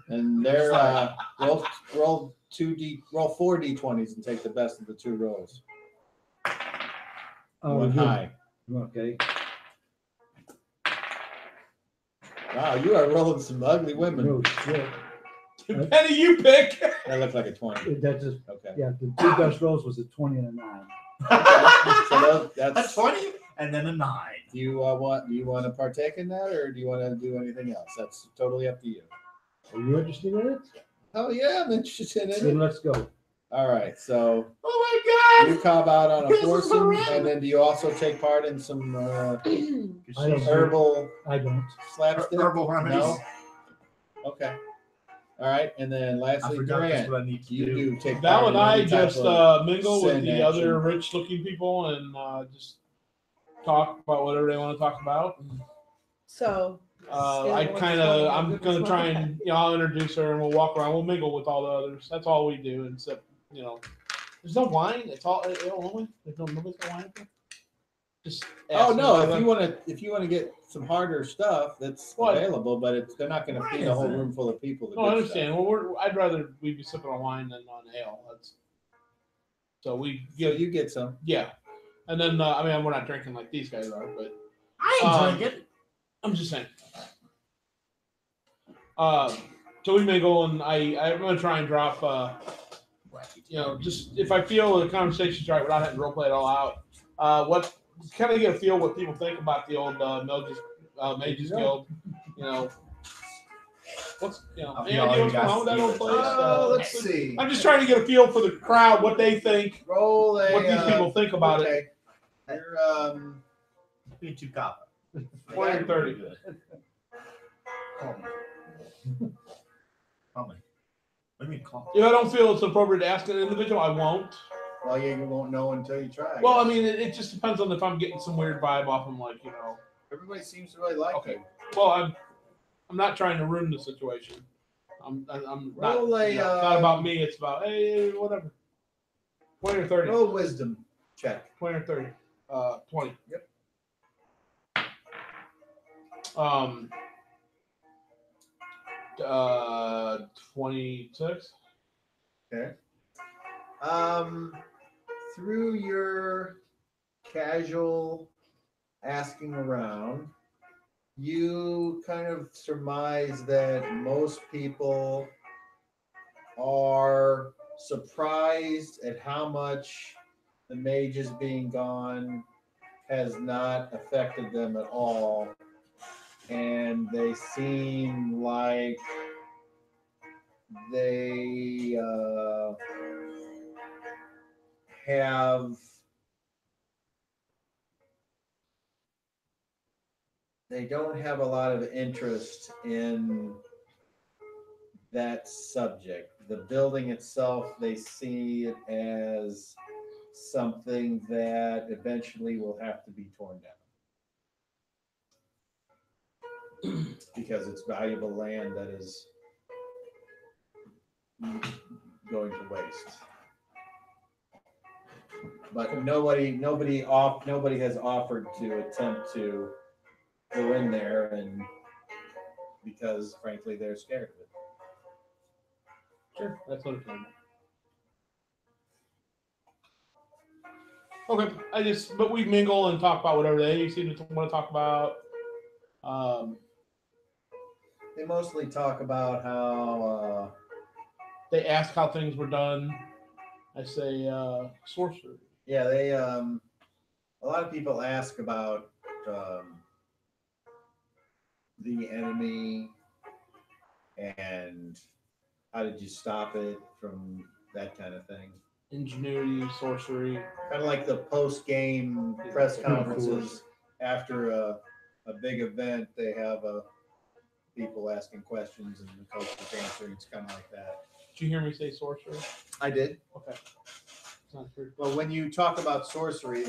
and they're roll 4 d20s and take the best of the two rolls. One good. high. Okay. Wow, you are rolling some ugly women. No shit. Penny, you pick. That looked like a 20. That just, Okay. yeah, the two best rolls was a 20 and a 9. So That's that's 20 and then a 9. Do you want to partake in that, or do you want to do anything else? That's totally up to you. Are you interested in it? Oh yeah, I'm interested in Then it. let's go. All right, so Oh my you cob out on a This is foursome, horrendous. and then do you also take part in some I don't herbal I don't. slapstick? Herbal remedies. No. Okay. All right, and then I lastly, forgot that's Grant, what I need to you do. do take Val part and in I any type just of mingle with sin the action. other rich-looking people and just talk about whatever they want to talk about. So, I'm gonna try and I'll introduce her and we'll walk around. We'll mingle with all the others. That's all we do. Except there's no wine. It's all Illinois. There's nobody's got wine. Just Oh ask no! them. If you want to get some harder stuff, that's What? available, but they're not going to feed a whole room full of people. No, I understand. Well, I'd rather we be sipping on wine than on ale. So we So you get some. yeah, and then we're not drinking like these guys are, but I ain't drinking. I'm just saying. So we mingle, and I'm gonna try and drop. Just if I feel the conversation's right without having to role play it all out. What kind of get a feel what people think about the old Mages Guild. What's I'll any be all idea you what's going guys on with that see old it. place? Let's see. I'm just trying to get a feel for the crowd, what they think, Roll a. what these people think about it. okay. You're Be too copper. 20 or 30. Call me. Call me. What do you mean call? If I don't feel it's appropriate to ask an individual, I won't. well, you won't know until you try. Well, I mean, it just depends on if I'm getting some weird vibe off them, like everybody seems to really like Okay. you. Well, I'm not trying to ruin the situation. I'm not. Roll a, It's not about me. It's about hey, whatever. 20 or 30. Roll a wisdom check. 20 or 30. 20. Yep. 26. Okay. Through your casual asking around, you kind of surmise that most people are surprised at how much the mages being gone has not affected them at all. And they seem like they they don't have a lot of interest in that subject. The building itself, they see it as something that eventually will have to be torn down because it's valuable land that is going to waste. But nobody has offered to attempt to go in there, and because frankly they're scared of it. Sure, that's understandable. Okay, but we mingle and talk about whatever they seem to want to talk about. They mostly talk about how They ask how things were done. I say sorcery. yeah, they a lot of people ask about the enemy and how did you stop it from that kind of thing. Ingenuity, sorcery. Kind of like the post-game press conferences after a big event. They have people asking questions and the coach is answering. It's kind of like that. Did you hear me say sorcery? I did. Okay. Sounds true. Well, when you talk about sorcery,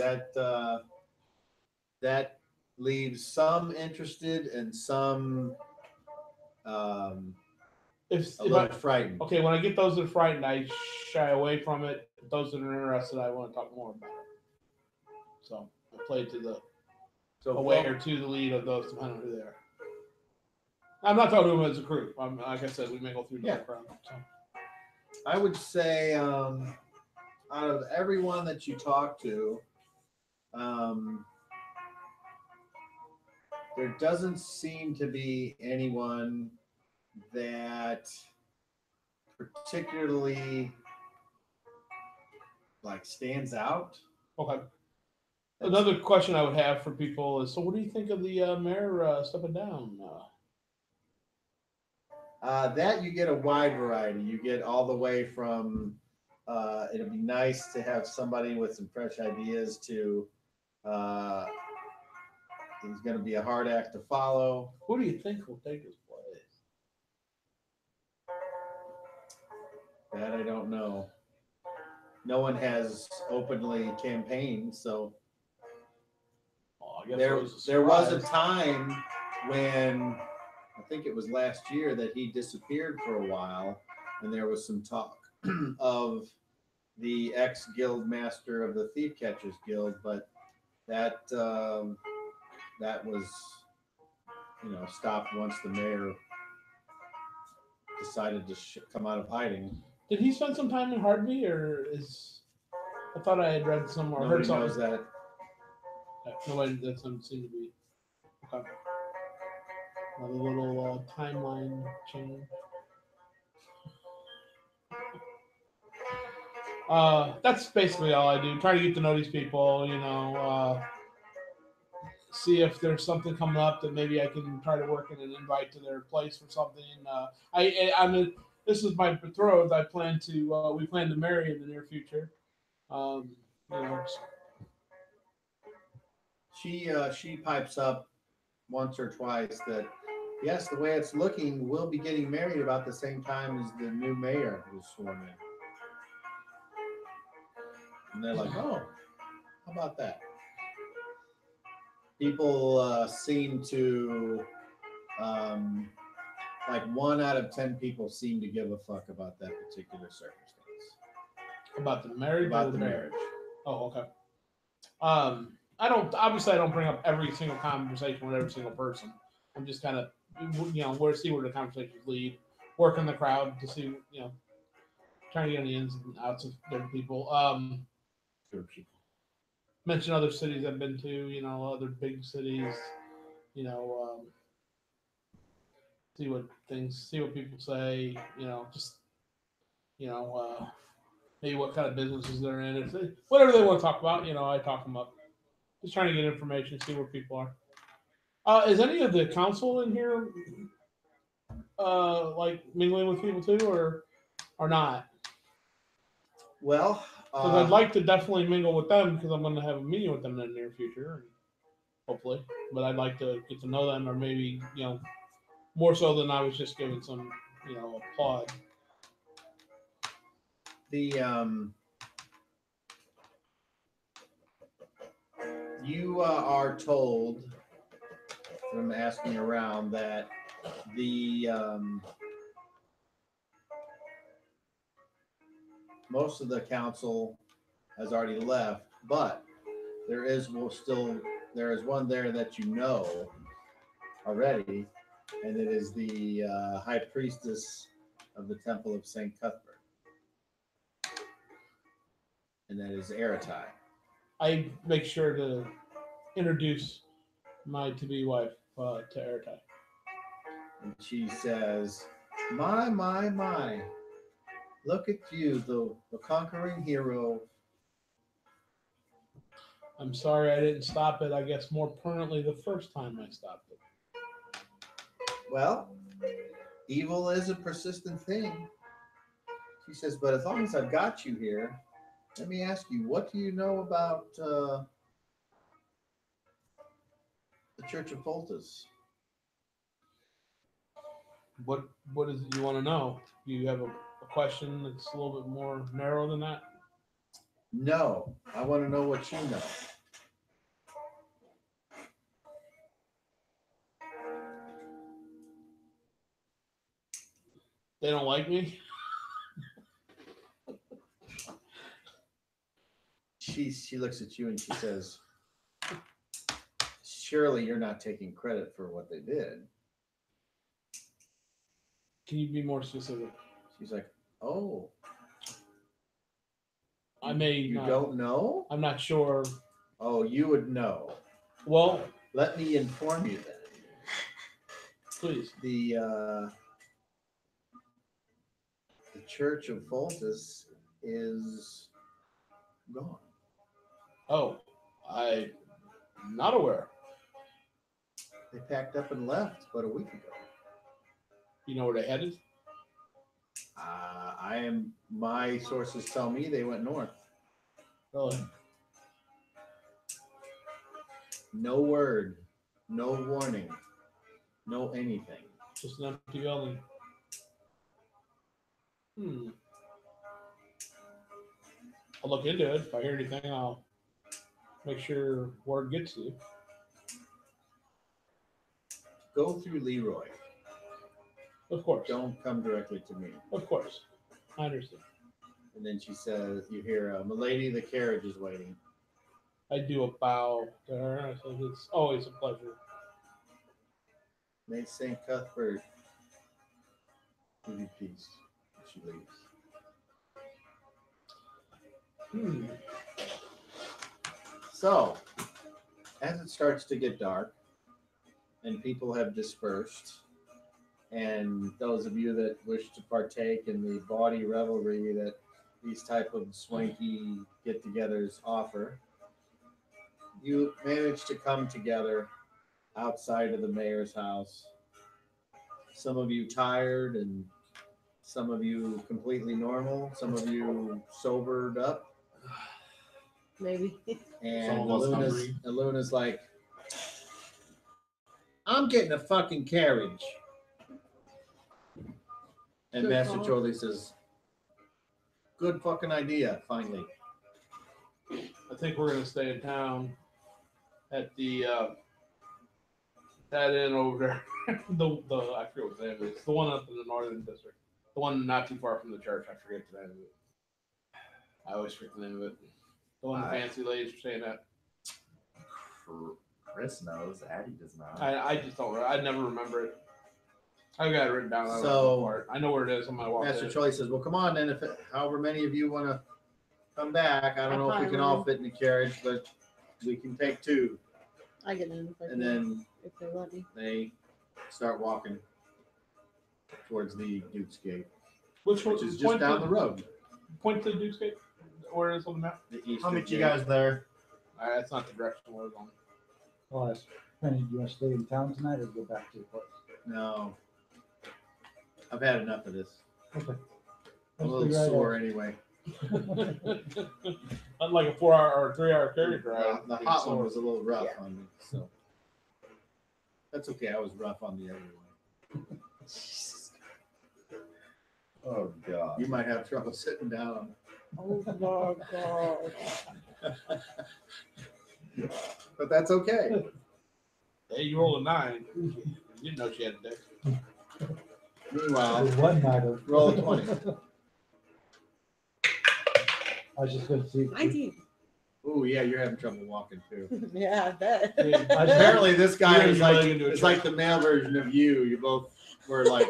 that leaves some interested and some a little frightened. Okay, when I get those that are frightened, I shy away from it. Those that are interested, I want to talk more about it. So I play to the away or to the lead of those, depending on who they are. I'm not talking to them as a group. Like I said, we mingle through the background. So. I would say out of everyone that you talk to, there doesn't seem to be anyone that particularly stands out. Okay. Another question I would have for people is, so what do you think of the mayor stepping down? That you get a wide variety. You get all the way from it'd be nice to have somebody with some fresh ideas to he's going to be a hard act to follow. Who do you think will take his place? That I don't know. No one has openly campaigned, so well, I guess there was a time when I think it was last year that he disappeared for a while, and there was some talk of the ex-guild master of the Thief Catchers Guild, but that was stopped once the mayor decided to come out of hiding. Did he spend some time in Hardby, or is? I thought I had read somewhere. Nobody heard something. knows that. Nobody that doesn't seem to be. Okay. Another little timeline change. That's basically all I do. Try to get to know these people. See if there's something coming up that maybe I can try to work in an invite to their place for something. I mean, this is my betrothed. We plan to marry in the near future. She pipes up once or twice that yes, the way it's looking, we'll be getting married about the same time as the new mayor who's sworn in. And they're like, oh, how about that? People seem to, 1 out of 10 people seem to give a fuck about that particular circumstance. About the marriage? About the marriage. Oh, okay. I don't bring up every single conversation with every single person. I'm just kind of, see where the conversations lead, working the crowd to see, trying to get on the ins and outs of different people. Mention other cities I've been to, other big cities, see what people say, maybe what kind of businesses they're in. Whatever they want to talk about, I talk them up. Just trying to get information, see where people are. Is any of the council in here mingling with people too, or not? Well, because I'd like to definitely mingle with them because I'm going to have a meeting with them in the near future, hopefully. But I'd like to get to know them, or maybe more so than I was just giving some applaud. You are told from asking around that most of the council has already left, but there is one there that you know already, and it is the high priestess of the Temple of St. Cuthbert, and that is Aratai. I make sure to introduce my to-be wife to Erica. And she says, my, look at you, the conquering hero. I'm sorry I didn't stop it, I guess, more permanently the first time I stopped it. Well, evil is a persistent thing. She says, but as long as I've got you here, let me ask you, what do you know about the Church of Foltas? What is it you want to know? Do you have a question that's a little bit more narrow than that? No, I want to know what you know. They don't like me? She looks at you and she says, surely you're not taking credit for what they did. Can you be more specific? She's like, oh. I may You not. don't know? I'm not sure. Oh, you would know. Well, let me inform you then. Please. The Church of Foltas is gone. Oh, I'm not aware. They packed up and left about a week ago. You know where they headed? My sources tell me they went north. Really? No word, no warning, no anything. Just an empty building. I'll look into it. If I hear anything, I'll make sure word gets to you. Go through Leroy. Of course. Don't come directly to me. Of course. I understand. And then she says, you hear, "Milady, the carriage is waiting." I do a bow to her. I said, it's always a pleasure. May St. Cuthbert give you peace. She leaves. So, as it starts to get dark and people have dispersed, and those of you that wish to partake in the bawdy revelry that these type of swanky get-togethers offer, you manage to come together outside of the mayor's house. Some of you tired, and some of you completely normal, some of you sobered up. Maybe. And Aluna's like, I'm getting a fucking carriage. And Good Master call. Chorley says, good fucking idea, finally. I think we're going to stay in town at the that inn over there. I forget what the name is. It's the one up in the northern district. The one not too far from the church. I forget the name of it. I always forget the name of it. The one the fancy ladies are staying at. Chris knows. Addie does not. I just don't. I never remember it. I've got it written down. I know where it is on my walk. Master Chorley says, well, come on then. However many of you want to come back. I don't know if we can all fit in the carriage, but we can take two. I get in And then if they let me. they start walking towards the Duke's Gate, which is just down the road. Point to the Duke's Gate. Where it is on the map? The eastern I'll meet you gate. guys there. That's not the direction we're going. I'll ask Penny, do you want to stay in town tonight or go back to the place? No. I've had enough of this. Okay. I'm a little sore anyway. Unlike a 4-hour or 3-hour carriage ride. The hot one was a little rough on me, so that's okay. I was rough on the other one. Oh God. You might have trouble sitting down. Oh my God. But that's okay. Hey, you rolled a 9. You didn't know she had a dick. Meanwhile, One night of roll a 20. I was just gonna see. 19. Ooh, yeah, you're having trouble walking too. Yeah, I bet. Apparently, this guy You're is gonna like be into a it's like the male version of you. You both were like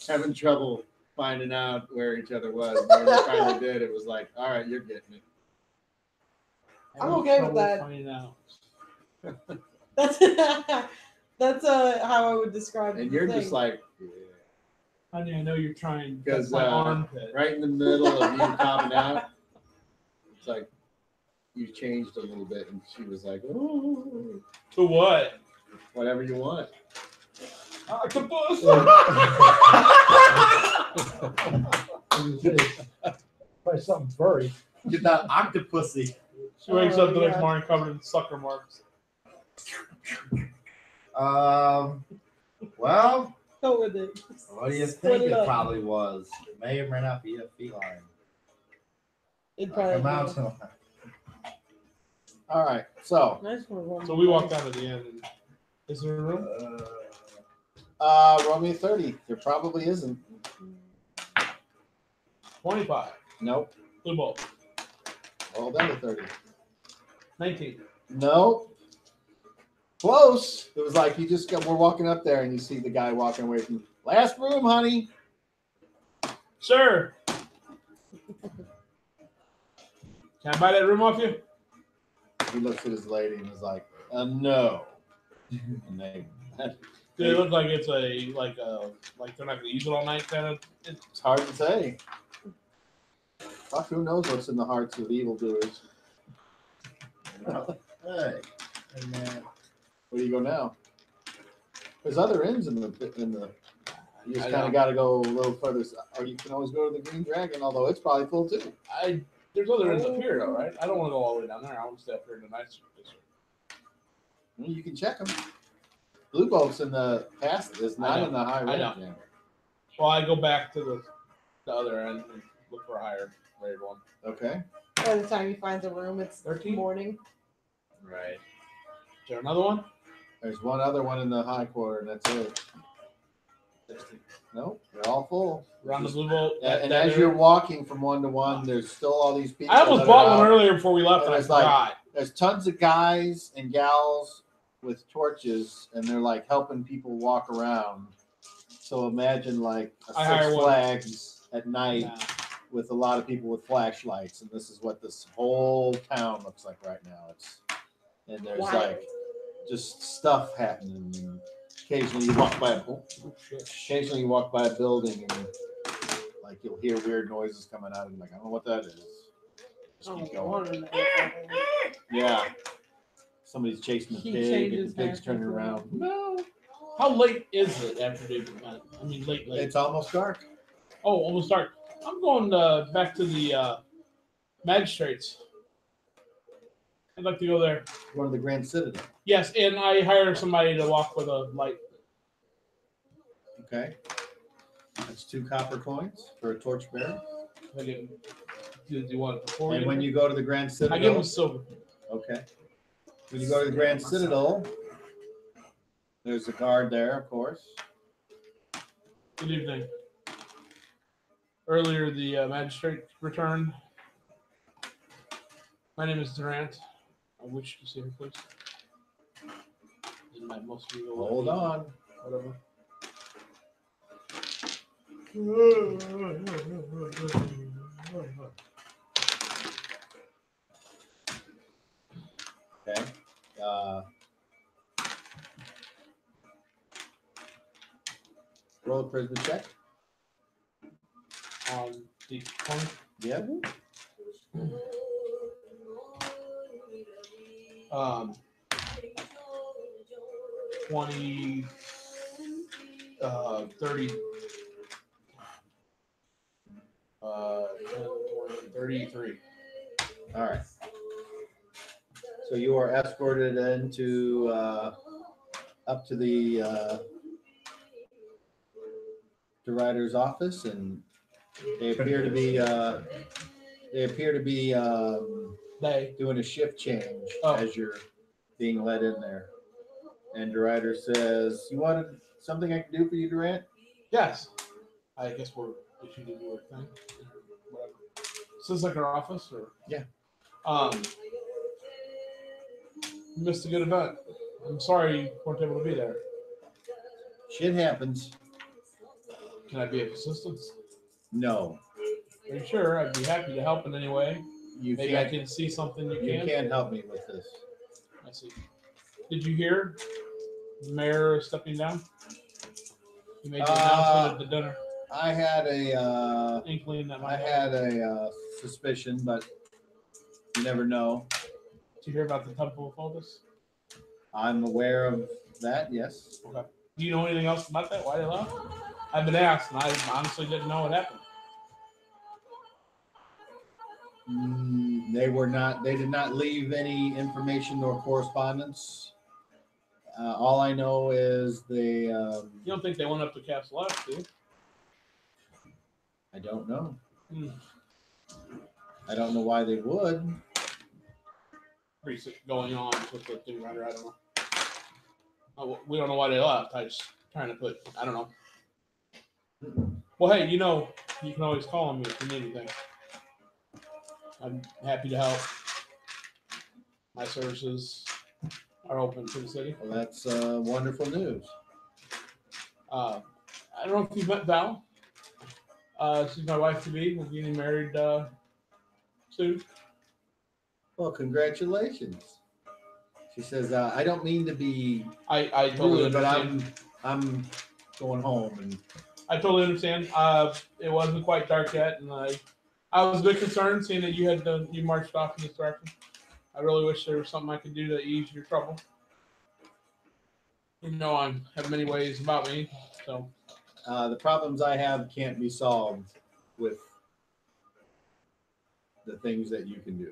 having trouble finding out where each other was. And when you finally did, it was like, all right, you're getting it. I'm okay with that. Finding out. That's how I would describe And the you're thing. just like, yeah. Honey, I know you're trying. Because That's my armpit. right in the middle of you coming out, it's like you changed a little bit, and she was like, "Oh, To what? whatever you want." Octopus. Probably something furry. Get that octopusy. She wakes up the next yeah. morning covered in sucker marks. Well, Go with it. what do you Split think it it up. probably was? It may or may not be a feline. It'd Like a probably mountain lion. All right, so be. I just wanna roll So my we dice. walk down to the end. And is there a room? roll me a 30. There probably isn't. 25. Nope. Blue ball. Roll down to 30. 19. Nope. Close. It was like you just we're walking up there and you see the guy walking away from last room, honey. Sir. Can I buy that room off you? He looks at his lady and is like, no. And they, Did it look like it's like they're not gonna use it all night kind of? it's hard to say. Fuck, who knows what's in the hearts of evildoers? Hey. And where do you go now? There's other inns in the. You just I kind know. of got to go a little further, or you can always go to the Green Dragon, although it's probably full too. There's other ends up here though, right? I don't want to go all the way down there. I want to stay up here in the nice. Well, you can check them. Blue Boat's in the past. It's not in the high I range. know. yet. Well, I go back to the other end and look for a higher rated one. Okay. By the time he finds a room, it's 13? morning. Right. Is there another one? There's one other one in the high quarter, and that's it. Nope, they're all full. Around the blue boat. And as you're walking from one to one, there's still all these people. I almost that bought are one out. earlier before we left, And and I it's like- forgot. There's tons of guys and gals with torches, and they're like helping people walk around. So imagine like a I hire Six one. Flags at night Nah. with a lot of people with flashlights, and this is what this whole town looks like right now. And there's Wow. like just stuff happening. And occasionally you walk by occasionally you walk by a building and like you'll hear weird noises coming out and like I don't know what that is. Just keep going. Yeah. Somebody's chasing a He pig and changes the pig's half turning the around. No. How late is it after the event? I mean, late. It's almost dark. Oh, almost dark. I'm going back to the magistrates. I'd like to go there. One of the Grand Citadel. Yes, and I hire somebody to walk with a light. Okay. That's 2 copper coins for a torchbearer. I get, do you want it before we And get when there? you go to the Grand I give them Citadel, silver. okay. When you go to the Grand Citadel, there's a guard there, of course. Good evening. Earlier, the magistrate returned. My name is Durant. I wish to see her, please. In my most legal way. Hold on. Whatever. Okay. Roll a charisma check. The coin. Yeah. 20, 30, 33. All right. So you are escorted into up to the writer's office, and they appear to be doing a shift change as you're being led in there. And DeRider says, "You wanted something I can do for you, Durant?" Yes. I guess if you do your thing. Whatever. Is this like our office or? Yeah. Missed a good event. I'm sorry you weren't able to be there. Shit happens. Can I be of assistance? No, Are you sure? I'd be happy to help in any way. you Maybe I can't. can see something you You can. can't help me with this. I see. Did you hear the mayor stepping down? He made the announcement at the dinner. I had a Inkling that I might had a suspicion, but you never know. Did you hear about the Temple of Phoebus? I'm aware of that. Yes. Okay. Do you know anything else about that? Why they left? I've been asked, and I honestly didn't know what happened. They were not. They did not leave any information or correspondence. All I know is they. You don't think they went up to Castle F, do you? I don't know. Hmm. I don't know why they would. Pretty going on with the thing writer. I don't know. We don't know why they left. I just trying to put. I don't know. Well, hey, you know, you can always call on me if you need anything. I'm happy to help. My services are open to the city. Well, that's wonderful news. I don't know if you've met Val. She's my wife to be. We're getting married soon. Well, congratulations. She says, "I don't mean to be I totally rude, but understand. I'm going home." And I totally understand. It wasn't quite dark yet, and I was a bit concerned seeing that you marched off in this direction. I really wish there was something I could do to ease your trouble. You know, I have many ways about me, so the problems I have can't be solved with the things that you can do.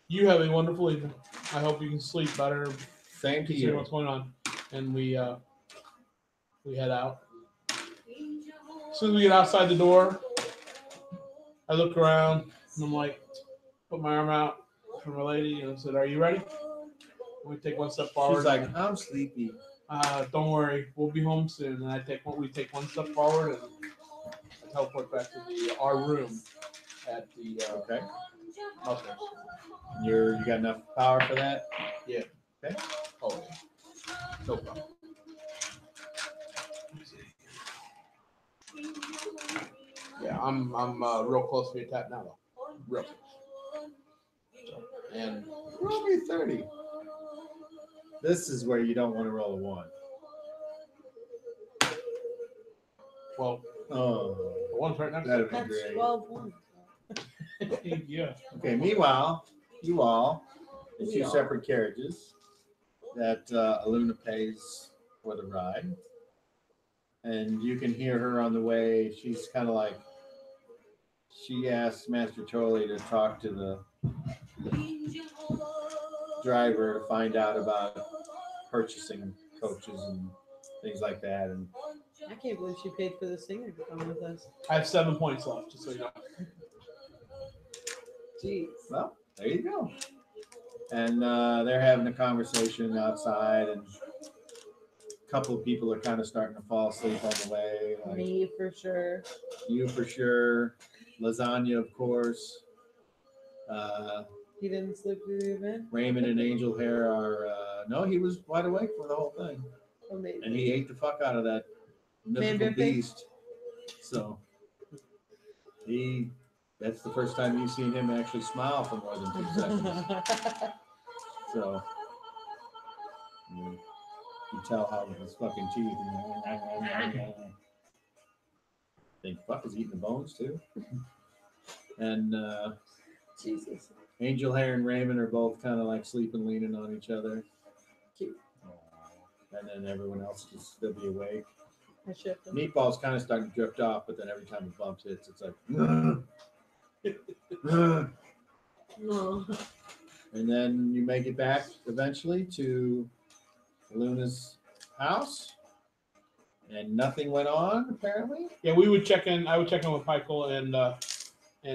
you have a wonderful evening. I hope you can sleep better. Same to Consider you. what's going on, and we head out. As soon as we get outside the door, I look around and I'm like, put my arm out from my lady and I said, "Are you ready?" We take one step forward. She's like, "I'm sleepy." Don't worry, we'll be home soon. And we take one step forward and I teleport back to our room at the Okay. house. You got enough power for that? Yeah. Okay. Oh, yeah. No problem. Yeah, I'm real close to being tapped now though. Real close. So, and Roll me 30. This is where you don't want to roll a 1. well, Oh, the one's right next to that'd it. be That's great. 12 points. Yeah. Okay, meanwhile, you all, in We two all. separate carriages that Aluna pays for the ride. And you can hear her on the way. She's kind of like, she asks Master Choli to talk to the driver to find out about purchasing coaches and things like that. And I can't believe she paid for the singer to come with us. I have 7 points left, just so you know. Jeez. well, there you go. And they're having a conversation outside, and a couple of people are kind of starting to fall asleep on the way. Like Me for sure. you for sure, Lasagna, of course. He didn't sleep through the event. Raymond and Angel Hair are no, he was wide awake for the whole thing, Amazing. and he ate the fuck out of that mythical bear pig? beast. So that's the first time you've seen him actually smile for more than 2 seconds. So you tell how his fucking teeth. Think fuck is eating the bones too. And Jesus. Angel Hair and Raymond are both kind of like sleeping, leaning on each other. Cute. And then everyone else just still be awake. I shipped him. Meatball's kind of starting to drift off, but then every time the bump hits, it's like. No. And then you make it back eventually to Luna's house, and nothing went on apparently. Yeah, we would check in. I would check in with Michael and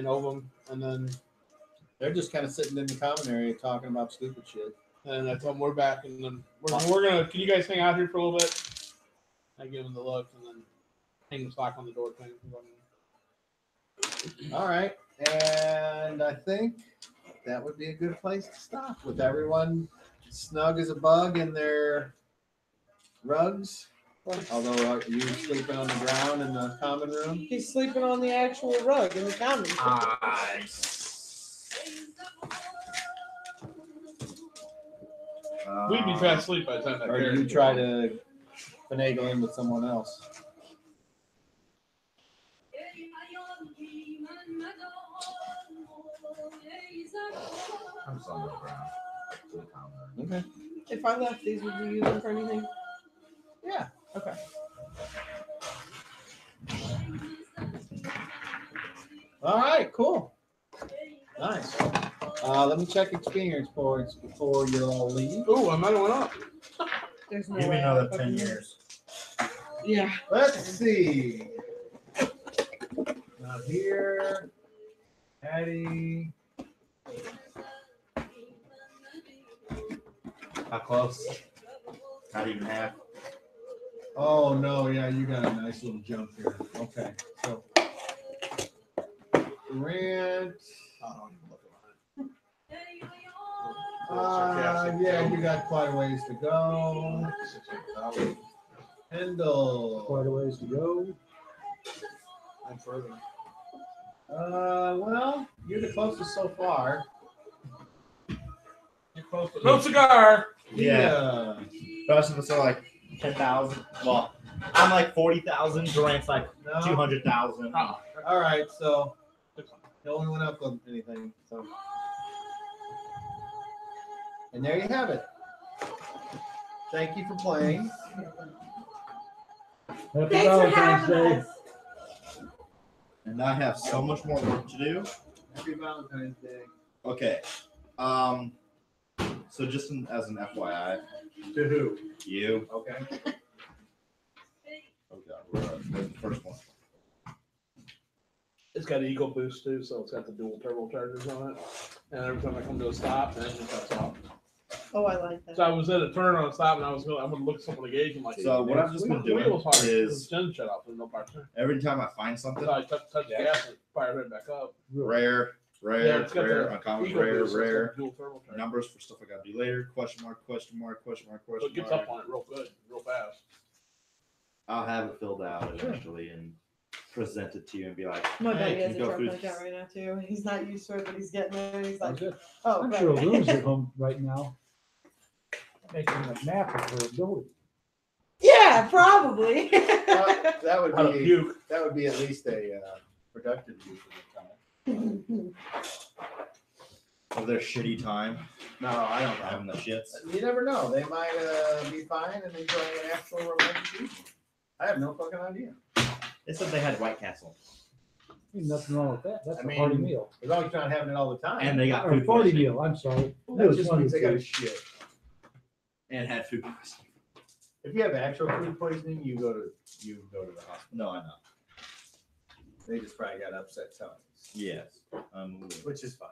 Ovum, and then They're just kind of sitting in the common area talking about stupid shit. I told them we're back, and then we're gonna. Can you guys hang out here for a little bit? I give them the look, and then hang the stock on the door thing. All right, and I think that would be a good place to stop with everyone snug as a bug in their rugs. Although are you sleeping on the ground in the common room? He's sleeping on the actual rug in the common room. We'd be fast asleep by the time that Or do you carriage try goes. to finagle in with someone else? I'm just on the ground. In the common room. Okay. If I left these, would you use them for anything? Yeah. Okay. All right, cool. Nice. Let me check experience points before you all leave. Ooh, I might have went up. There's no Give me way another I'm 10 fucking- years. Yeah. Let's see. Not here. Patty. How close? Not even half. Oh no, yeah, you got a nice little jump here. Okay, so Grant. Yeah, you got quite a ways to go. Kendall. Quite a ways to go. I'm further. Well, you're the closest so far. You're close to No cigar. Yeah. The rest of us are like 10,000. Well, I'm like 40,000. Durant's like No. 200,000. All right, so no one went up on anything. So, and there you have it. Thank you for playing. Happy Thanks for Valentine's having Day. us. And I have so much more work to do. Happy Valentine's Day. Okay. So just as an FYI, To who? you. Okay. Oh God, where's the first one? It's got Eco Boost too, so it's got the dual turbochargers on it. And every time I come to a stop, the engine cuts off. Oh, I like that. So I was at a turn on a stop, and I would look up on the gauge and like. So what I've just been doing wheels hard. is- the engine shut off. There's no power turn. Every time I find something, So I touch the gas and fire it back up. rare, it's got rare, the uncommon, Eco rare, Boost, so it's got rare. the dual turbocharger. Numbers for stuff I gotta do later. Question mark, question mark, question mark, So question it gets mark. up on it real good, real fast. I'll have it filled out eventually and present it to you and be like, My buddy hey, has can a you go truck through like that right now too. He's not used to it, but he's getting there. And he's I'm like, good. oh, I'm right. sure Luna's at home right now making a map of her ability. Yeah, probably. That would Out of be puke. at least a productive use of the time. of their shitty time No, I don't know. having the shits. You never know. They might be fine and enjoying an actual romantic evening. I have no fucking idea. They said they had White Castle Ain't nothing wrong with that. That's I a mean, hearty meal. As long as you're not having it all the time. and they got Or food party poisoning. meal, I'm sorry. that just means they got a shit. And had food poisoning. If you have actual food poisoning, you go to the hospital. No, I know. They just probably got upset tongues, Yes. which is fine.